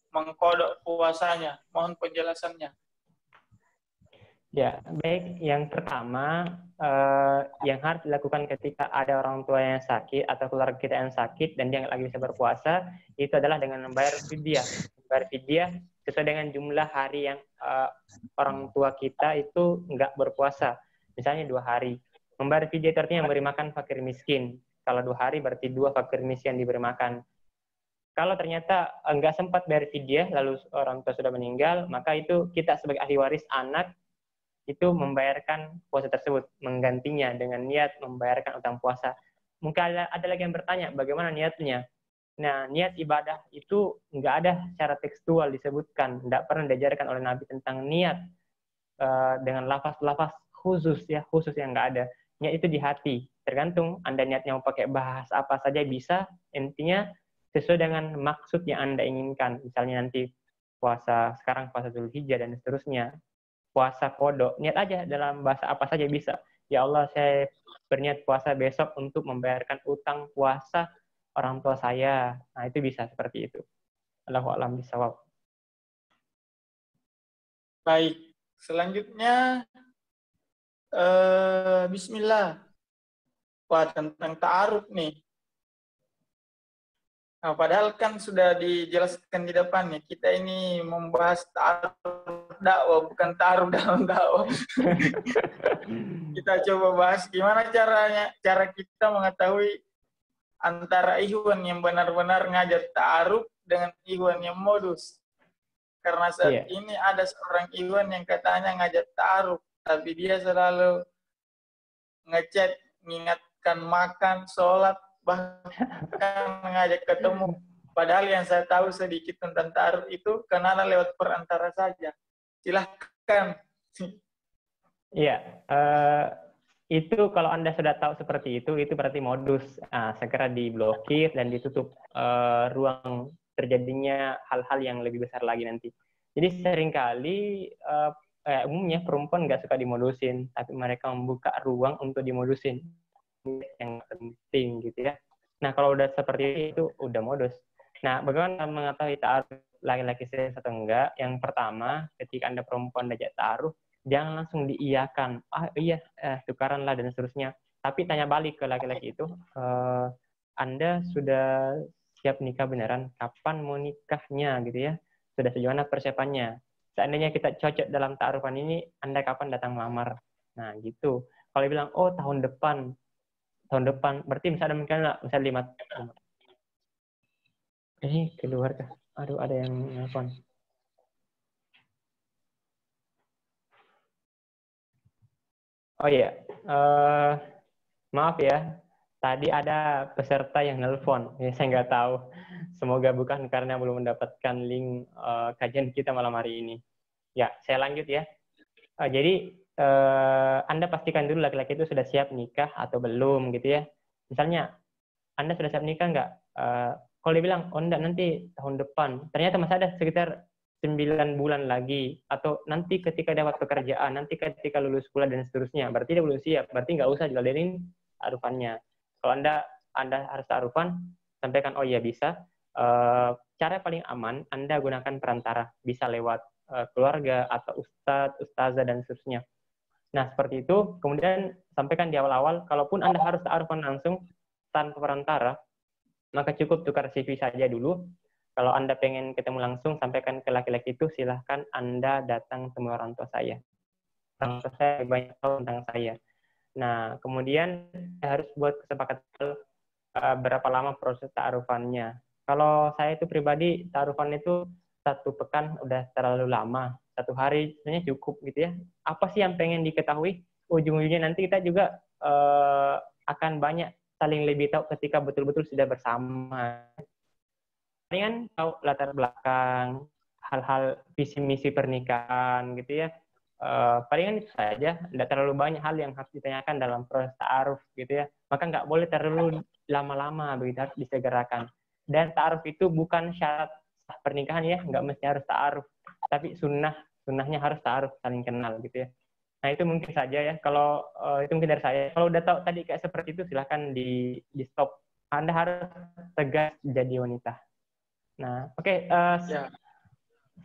mengqada puasanya. Mohon penjelasannya. Ya, baik. Yang pertama, yang harus dilakukan ketika ada orang tua yang sakit atau keluarga kita yang sakit dan dia nggak lagi bisa berpuasa, itu adalah dengan membayar fidyah. Membayar fidyah sesuai dengan jumlah hari yang orang tua kita itu nggak berpuasa. Misalnya 2 hari. Membayar fidyah itu artinya memberi makan fakir miskin. Kalau 2 hari berarti 2 fakir miskin diberi makan. Kalau ternyata nggak sempat bayar fidyah, lalu orang tua sudah meninggal, maka itu kita sebagai ahli waris anak itu membayarkan puasa tersebut, menggantinya dengan niat membayarkan utang puasa. mungkin ada lagi yang bertanya, bagaimana niatnya? Nah, niat ibadah itu nggak ada secara tekstual disebutkan, nggak pernah diajarkan oleh Nabi tentang niat dengan lafaz-lafaz khusus yang nggak ada. Niat itu di hati, tergantung Anda niatnya mau pakai bahas apa saja bisa, intinya sesuai dengan maksud yang Anda inginkan. Misalnya nanti puasa, sekarang puasa Dzulhijjah dan seterusnya, puasa kodok, niat aja dalam bahasa apa saja bisa. Ya Allah, saya berniat puasa besok untuk membayarkan utang puasa orang tua saya. Nah, itu bisa seperti itu. Allahu a'lam bishawab. Baik, selanjutnya Bismillah. Wah, tentang ta'aruf nih. Nah, padahal kan sudah dijelaskan di depannya. Kita ini membahas ta'aruf dakwah, bukan ta'aruf dalam dakwah. Kita coba bahas gimana cara kita mengetahui antara ikhwan yang benar-benar ngajar ta'aruf dengan ikhwan yang modus. Karena saat ini ada seorang ikhwan yang katanya ngajar ta'aruf, tapi dia selalu ngechat, mengingatkan makan, sholat, bahkan mengajak ketemu. Padahal yang saya tahu sedikit tentang ta'aruf itu karena lewat perantara saja. Silahkan. Iya, itu kalau Anda sudah tahu seperti itu berarti modus. Segera diblokir dan ditutup ruang terjadinya hal-hal yang lebih besar lagi nanti. Jadi seringkali umumnya perempuan nggak suka dimodusin, tapi mereka membuka ruang untuk dimodusin. Yang penting gitu ya. Nah, kalau udah seperti itu udah modus. Nah, bagaimana mengetahui ta'aruf laki-laki serius atau enggak? Yang pertama, ketika Anda perempuan diajak ta'aruf, jangan langsung diiyakan. Iya, tukaranlah dan seterusnya. Tapi tanya balik ke laki-laki itu, Anda sudah siap nikah beneran? Kapan mau nikahnya gitu ya? Sudah sejauh mana persiapannya? Seandainya kita cocok dalam ta'arufan ini, Anda kapan datang melamar? Nah, gitu. Kalau bilang, oh tahun depan, berarti misalnya mungkin misalnya 5 tahun. Ini keluar kah? Aduh, ada yang nelfon. Oh iya, maaf ya. Tadi ada peserta yang nelfon. Ya, saya nggak tahu. Semoga bukan karena belum mendapatkan link kajian kita malam hari ini. Ya, saya lanjut ya. Jadi Anda pastikan dulu laki-laki itu sudah siap nikah atau belum gitu ya. Misalnya Anda sudah siap nikah nggak? Kalau dia bilang, oh enggak, nanti tahun depan. Ternyata masih ada sekitar 9 bulan lagi. Atau nanti ketika dapat pekerjaan, nanti ketika lulus kuliah dan seterusnya. Berarti dia belum siap. Berarti nggak usah diladenin ta'arufannya. Kalau Anda harus ta'arufan, sampaikan, oh iya bisa. Cara paling aman, Anda gunakan perantara. Bisa lewat keluarga atau ustadz, ustazah, dan seterusnya. Nah, seperti itu. Kemudian sampaikan di awal-awal, kalaupun Anda harus ta'arufan langsung tanpa perantara, maka cukup tukar CV saja dulu. Kalau Anda pengen ketemu langsung, sampaikan ke laki-laki itu, silahkan Anda datang temui orang tua saya. Orang tua saya banyak tahu tentang saya. Nah, kemudian harus buat kesepakatan berapa lama proses ta'arufannya. Kalau saya itu pribadi, ta'arufan itu 1 pekan udah terlalu lama. 1 hari sebenarnya cukup gitu ya. Apa sih yang pengen diketahui? Ujung-ujungnya nanti kita juga akan banyak saling lebih tahu ketika betul-betul sudah bersama. Palingan tahu latar belakang, hal-hal visi misi pernikahan gitu ya. Palingan itu saja, tidak terlalu banyak hal yang harus ditanyakan dalam proses ta'aruf gitu ya. Maka nggak boleh terlalu lama-lama begitu, harus disegerakan. Dan ta'aruf itu bukan syarat sah pernikahan ya, nggak mesti harus ta'aruf. Tapi sunnahnya harus ta'aruf, saling kenal gitu ya. Nah, itu mungkin saja ya. Kalau itu mungkin dari saya. Kalau udah tahu tadi kayak seperti itu, silahkan di stop. Anda harus tegas jadi wanita. Nah, oke.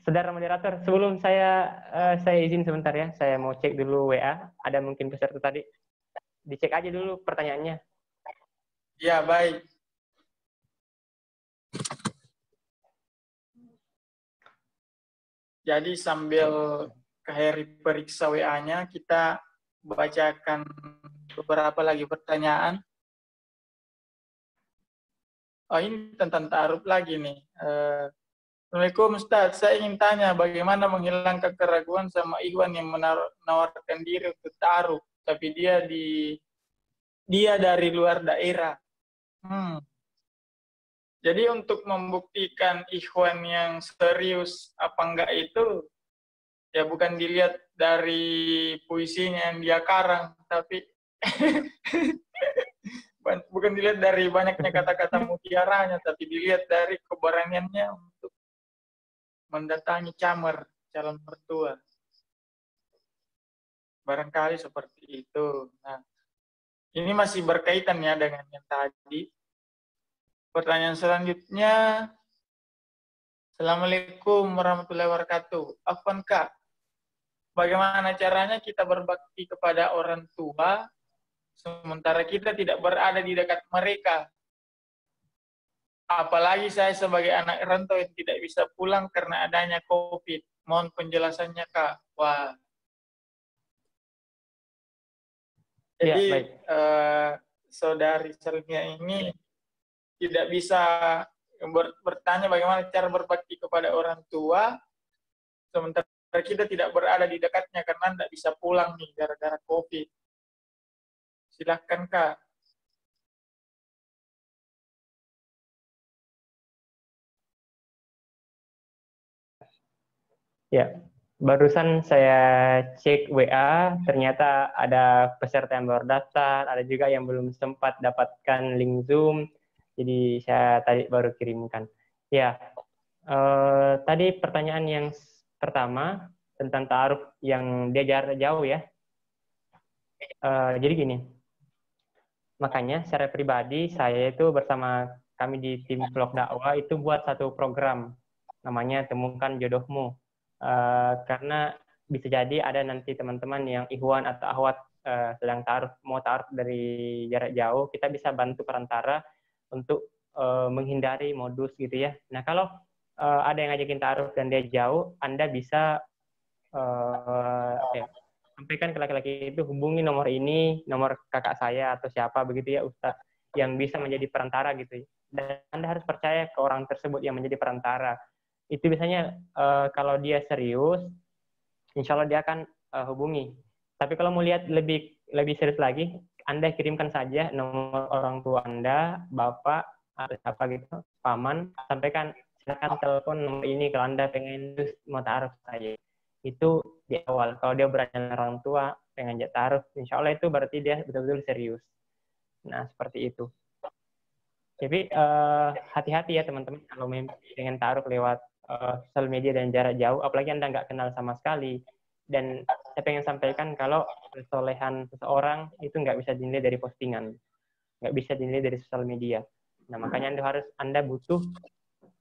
Saudara moderator, sebelum saya izin sebentar ya. Saya mau cek dulu WA. Ada mungkin peserta tadi. Dicek aja dulu pertanyaannya. Ya, baik. Jadi sambil Heri periksa WA-nya, kita bacakan beberapa lagi pertanyaan. Oh, ini tentang ta'aruf lagi nih. Assalamualaikum Ustaz, saya ingin tanya bagaimana menghilangkan keraguan sama ikhwan yang menawarkan diri untuk ta'aruf, tapi dia dari luar daerah. Jadi untuk membuktikan ikhwan yang serius apa enggak itu, ya bukan dilihat dari puisinya yang dia karang, tapi bukan dilihat dari banyaknya kata-kata mutiaranya, tapi dilihat dari keberaniannya untuk mendatangi camar calon mertua. Barangkali seperti itu. Nah, ini masih berkaitan ya dengan yang tadi. Pertanyaan selanjutnya, Assalamualaikum warahmatullahi wabarakatuh. Afwan Kak, bagaimana caranya kita berbakti kepada orang tua sementara kita tidak berada di dekat mereka? Apalagi saya sebagai anak rantau yang tidak bisa pulang karena adanya COVID. Mohon penjelasannya Kak. Wah. Jadi saudari Selmia ini tidak bisa bertanya bagaimana cara berbakti kepada orang tua, sementara kita tidak berada di dekatnya karena tidak bisa pulang nih gara-gara COVID. Silahkan Kak. Ya, barusan saya cek WA, ternyata ada peserta yang baru daftar, ada juga yang belum sempat dapatkan link Zoom. Jadi saya tadi baru kirimkan. Ya, tadi pertanyaan yang pertama tentang ta'aruf yang dia jarak jauh ya. Jadi gini, makanya secara pribadi saya itu bersama kami di tim vlog dakwah itu buat satu program namanya Temukan Jodohmu. Karena bisa jadi ada nanti teman-teman yang ikhwan atau akhwat sedang mau ta'aruf dari jarak jauh, kita bisa bantu perantara untuk menghindari modus gitu ya. Nah kalau ada yang ngajakin ta'aruf dan dia jauh, Anda bisa sampaikan ke laki-laki itu, hubungi nomor ini, nomor kakak saya atau siapa begitu ya Ustadz, yang bisa menjadi perantara gitu ya. Dan Anda harus percaya ke orang tersebut yang menjadi perantara. Itu biasanya kalau dia serius, insya Allah dia akan hubungi. Tapi kalau mau lihat lebih serius lagi, Anda kirimkan saja nomor orang tua Anda, bapak atau siapa gitu, paman, sampaikan silakan telepon nomor ini kalau Anda pengen mau ta'aruf saya. Itu di awal. Kalau dia berani orang tua pengen ta'aruf, insya Allah itu berarti dia betul-betul serius. Nah seperti itu. Jadi hati-hati ya teman-teman kalau pengen ta'aruf lewat sosial media dan jarak jauh, apalagi Anda nggak kenal sama sekali. Dan saya pengen sampaikan kalau kesolehan seseorang itu nggak bisa dinilai dari postingan, nggak bisa dinilai dari sosial media. Nah makanya Anda butuh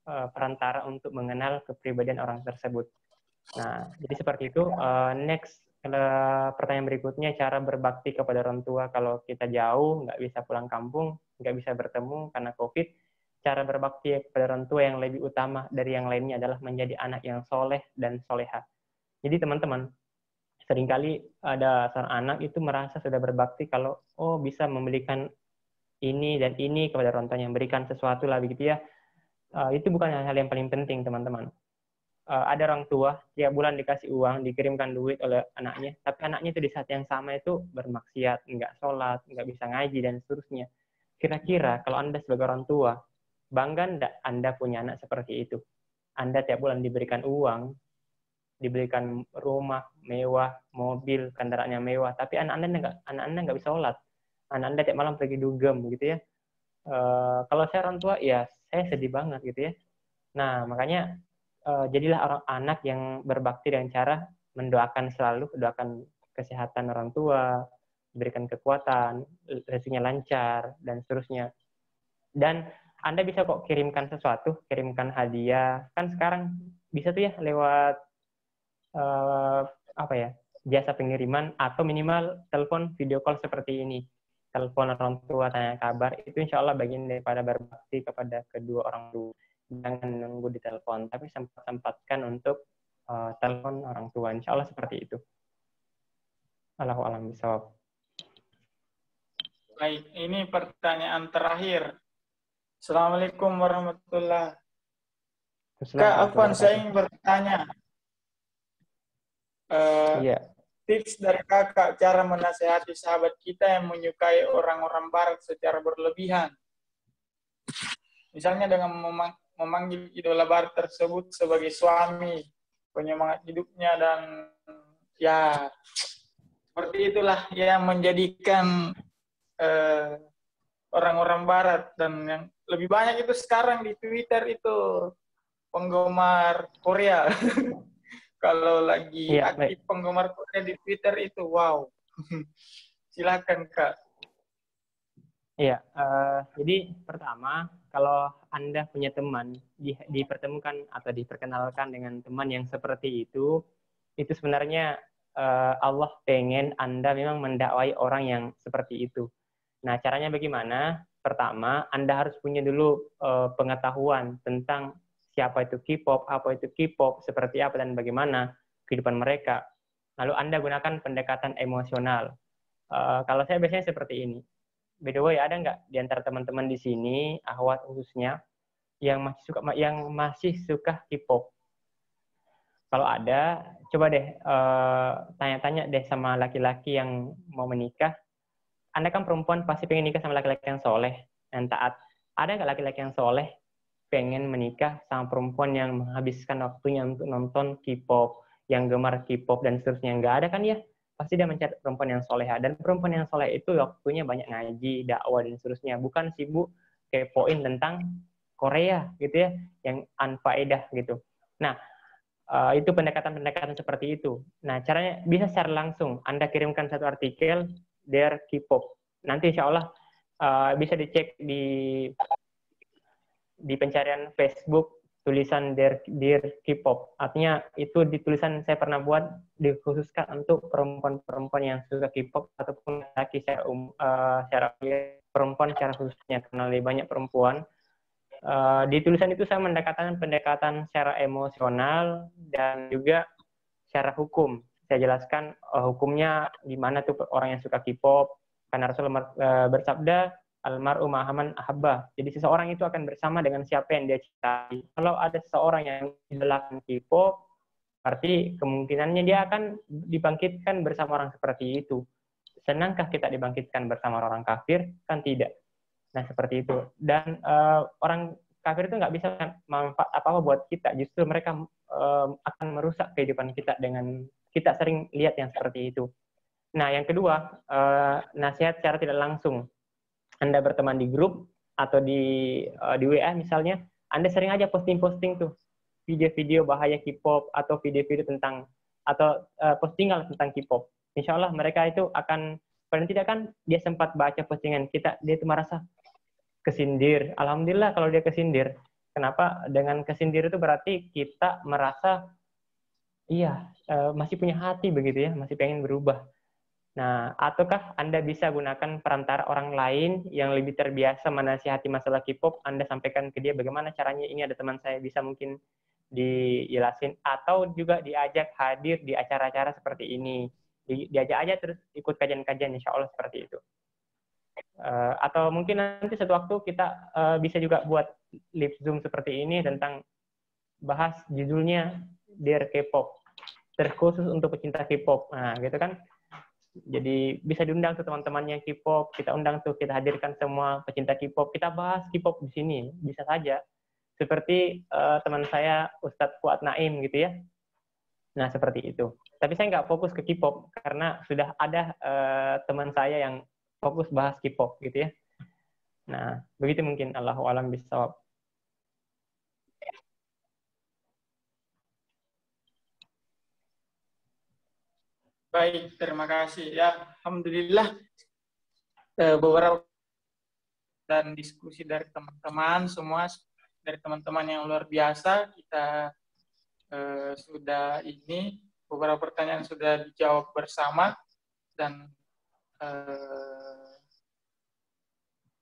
perantara untuk mengenal kepribadian orang tersebut. Nah jadi seperti itu. Next, pertanyaan berikutnya, cara berbakti kepada orang tua kalau kita jauh, nggak bisa pulang kampung, nggak bisa bertemu karena COVID. Cara berbakti kepada orang tua yang lebih utama dari yang lainnya adalah menjadi anak yang soleh dan soleha. Jadi teman-teman, seringkali ada seorang anak itu merasa sudah berbakti kalau bisa memberikan ini dan ini kepada orang tuanya, memberikan sesuatu lah begitu ya. Itu bukan hal yang paling penting teman-teman. Ada orang tua tiap bulan dikasih uang, dikirimkan duit oleh anaknya, tapi anaknya itu di saat yang sama itu bermaksiat, nggak sholat, nggak bisa ngaji dan seterusnya. Kira-kira kalau Anda sebagai orang tua, bangga nggak Anda punya anak seperti itu? Anda tiap bulan diberikan uang, diberikan rumah mewah, mobil, kendaraannya mewah, tapi anak Anda nggak bisa sholat. Anak Anda tiap malam pergi dugem gitu ya. Kalau saya orang tua, ya saya sedih banget gitu ya. Nah, makanya jadilah orang anak yang berbakti dengan cara mendoakan selalu, doakan kesehatan orang tua, berikan kekuatan, rezekinya lancar, dan seterusnya. Dan Anda bisa kok kirimkan sesuatu, kirimkan hadiah. Kan sekarang bisa tuh ya lewat jasa pengiriman atau minimal telepon video call seperti ini. Telepon orang tua, tanya kabar, itu insya Allah bagian daripada berbakti kepada kedua orang tua. Jangan nunggu di telepon, tapi sempatkan untuk telepon orang tua. Insya Allah seperti itu. Allahu a'lam bishawab. Baik, ini pertanyaan terakhir. Assalamualaikum warahmatullahi wabarakatuh. Kak Afwan, saya ingin bertanya. Tips dari kakak cara menasehati sahabat kita yang menyukai orang-orang barat secara berlebihan. Misalnya dengan memanggil idola barat tersebut sebagai suami, penyemangat hidupnya, dan ya seperti itulah yang menjadikan orang-orang barat. Dan yang lebih banyak itu sekarang di Twitter itu penggemar Korea. Kalau lagi aktif penggemar Korea di Twitter itu, wow. Silakan Kak. Iya, jadi pertama, kalau Anda punya teman, dipertemukan atau diperkenalkan dengan teman yang seperti itu sebenarnya Allah pengen Anda memang mendakwai orang yang seperti itu. Nah, caranya bagaimana? Pertama, Anda harus punya dulu pengetahuan tentang siapa itu K-pop, apa itu K-pop, seperti apa dan bagaimana kehidupan mereka. Lalu Anda gunakan pendekatan emosional. Kalau saya biasanya seperti ini. By the way, ada nggak di antara teman-teman di sini, akhwat khususnya, yang masih suka K-pop? Kalau ada, coba deh tanya-tanya deh sama laki-laki yang mau menikah. Anda kan perempuan pasti pengen nikah sama laki-laki yang soleh, yang taat. Ada nggak laki-laki yang soleh pengen menikah sama perempuan yang menghabiskan waktunya untuk nonton K-pop, yang gemar K-pop dan seterusnya? Nggak ada kan ya? Pasti dia mencari perempuan yang soleha. Dan perempuan yang soleh itu waktunya banyak ngaji, dakwah, dan seterusnya. Bukan sibuk kepoin tentang Korea gitu ya, yang anfaedah gitu. Nah, itu pendekatan-pendekatan seperti itu. Nah, caranya bisa secara langsung. Anda kirimkan satu artikel, Dear K-pop. Nanti insya Allah bisa dicek di pencarian Facebook, tulisan Dear K-pop. Artinya itu di tulisan saya pernah buat dikhususkan untuk perempuan-perempuan yang suka K-pop ataupun laki secara perempuan secara khususnya, karena lebih banyak perempuan. Di tulisan itu saya mendekatkan pendekatan secara emosional dan juga secara hukum. Saya jelaskan hukumnya gimana tuh orang yang suka K-pop, karena Rasulullah bersabda, almar'u ma'aman ahabba. Jadi seseorang itu akan bersama dengan siapa yang dia cintai. Kalau ada seseorang yang idolakan K-pop, berarti kemungkinannya dia akan dibangkitkan bersama orang seperti itu. Senangkah kita dibangkitkan bersama orang kafir? Kan tidak. Nah, seperti itu. Dan orang kafir itu nggak bisa manfaat apa-apa buat kita. Justru mereka akan merusak kehidupan kita dengan kita sering lihat yang seperti itu. Nah, yang kedua, nasihat secara tidak langsung. Anda berteman di grup atau di WA misalnya, Anda sering aja posting-posting tuh video-video bahaya K-pop atau video-video tentang atau postingan tentang K-pop. Insya Allah mereka itu akan, paling tidak kan dia sempat baca postingan kita, dia itu merasa kesindir. Alhamdulillah kalau dia kesindir. Kenapa? Dengan kesindir itu berarti kita merasa iya masih punya hati begitu ya, masih pengen berubah. Nah, ataukah Anda bisa gunakan perantara orang lain yang lebih terbiasa menasihati masalah K-pop, Anda sampaikan ke dia bagaimana caranya, ini ada teman saya bisa mungkin dijelasin, atau juga diajak hadir di acara-acara seperti ini. Diajak aja terus ikut kajian-kajian, insya Allah seperti itu. Atau mungkin nanti suatu waktu kita bisa juga buat live Zoom seperti ini tentang bahas judulnya Dear K-pop, terkhusus untuk pecinta K-pop. Nah, gitu kan. Jadi bisa diundang tuh teman-temannya K-pop, kita undang tuh, kita hadirkan semua pecinta K-pop, kita bahas K-pop di sini, bisa saja. Seperti teman saya Ustadz Fuad Naim gitu ya. Nah, seperti itu. Tapi saya nggak fokus ke K-pop karena sudah ada teman saya yang fokus bahas K-pop gitu ya. Nah, begitu mungkin. Allahu a'lam bishawab. Baik, terima kasih. Ya, alhamdulillah beberapa dan diskusi dari teman-teman semua, dari teman-teman yang luar biasa, kita sudah ini beberapa pertanyaan sudah dijawab bersama, dan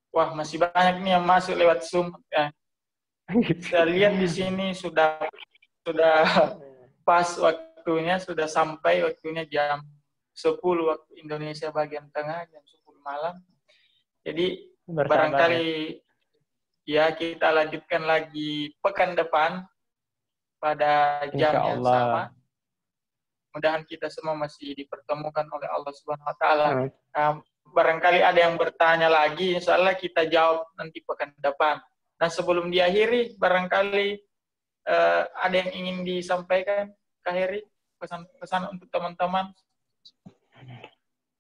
wah, masih banyak nih yang masuk lewat Zoom ya. Saya lihat di sini sudah pas waktunya, sudah sampai waktunya jam 10 waktu Indonesia bagian tengah, jam 10 malam. Jadi barangkali ya kita lanjutkan lagi pekan depan pada jam yang sama. Mudah-mudahan kita semua masih dipertemukan oleh Allah Subhanahu wa taala. Barangkali ada yang bertanya lagi, insya Allah kita jawab nanti pekan depan. Nah, sebelum diakhiri, barangkali ada yang ingin disampaikan, Kak Heri, pesan-pesan untuk teman-teman.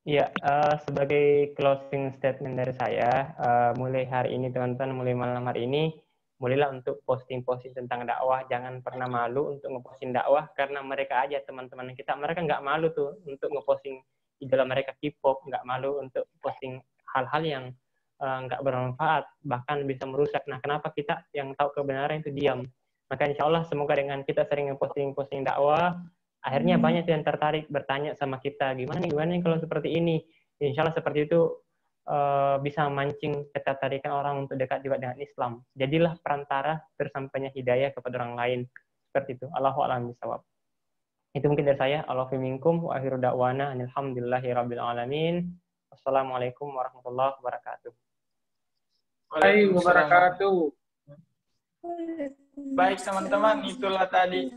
Ya, sebagai closing statement dari saya, mulai hari ini teman-teman, mulai malam hari ini, mulailah untuk posting-posting tentang dakwah. Jangan pernah malu untuk ngeposting dakwah, karena mereka aja teman-teman kita, mereka nggak malu tuh untuk ngeposting idola mereka K-pop, nggak malu untuk posting hal-hal yang nggak bermanfaat, bahkan bisa merusak. Nah, kenapa kita yang tahu kebenaran itu diam? Maka insya Allah semoga dengan kita sering ngeposting-posting dakwah, akhirnya banyak yang tertarik bertanya sama kita, gimana nih kalau seperti ini. Insya Allah seperti itu bisa memancing ketertarikan orang untuk dekat juga dengan Islam. Jadilah perantara tersampainya hidayah kepada orang lain. Seperti itu. Allahu a'lam bishawab. Itu mungkin dari saya. Allahu minkum wa akhiru da'wana alhamdulillahirabbil alamin. Wassalamualaikum warahmatullahi wabarakatuh. Waalaikumsalam wabarakatuh. Baik teman-teman, itulah tadi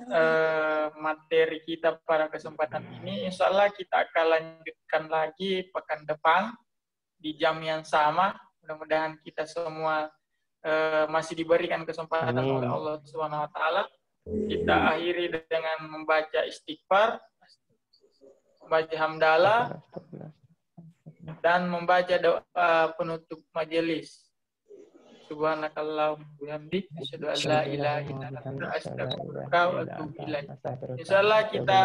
materi kita pada kesempatan ini. Insya Allah kita akan lanjutkan lagi pekan depan di jam yang sama. Mudah-mudahan kita semua masih diberikan kesempatan oleh Allah Subhanahu Wa Taala. Kita akhiri dengan membaca istighfar, membaca hamdalah, dan membaca doa penutup majelis. Subhanakallahumma wa bihamdik, asyhadu an la ilaha illa anta, astaghfiruka wa atubu ilaik. Insyaallah kita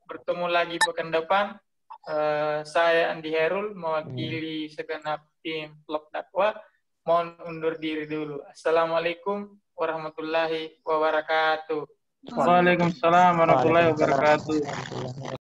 bertemu lagi pekan depan. Saya Andi Herul mewakili segenap tim vlog dakwah. Mohon undur diri dulu. Assalamualaikum warahmatullahi wabarakatuh. Waalaikumsalam warahmatullahi wabarakatuh.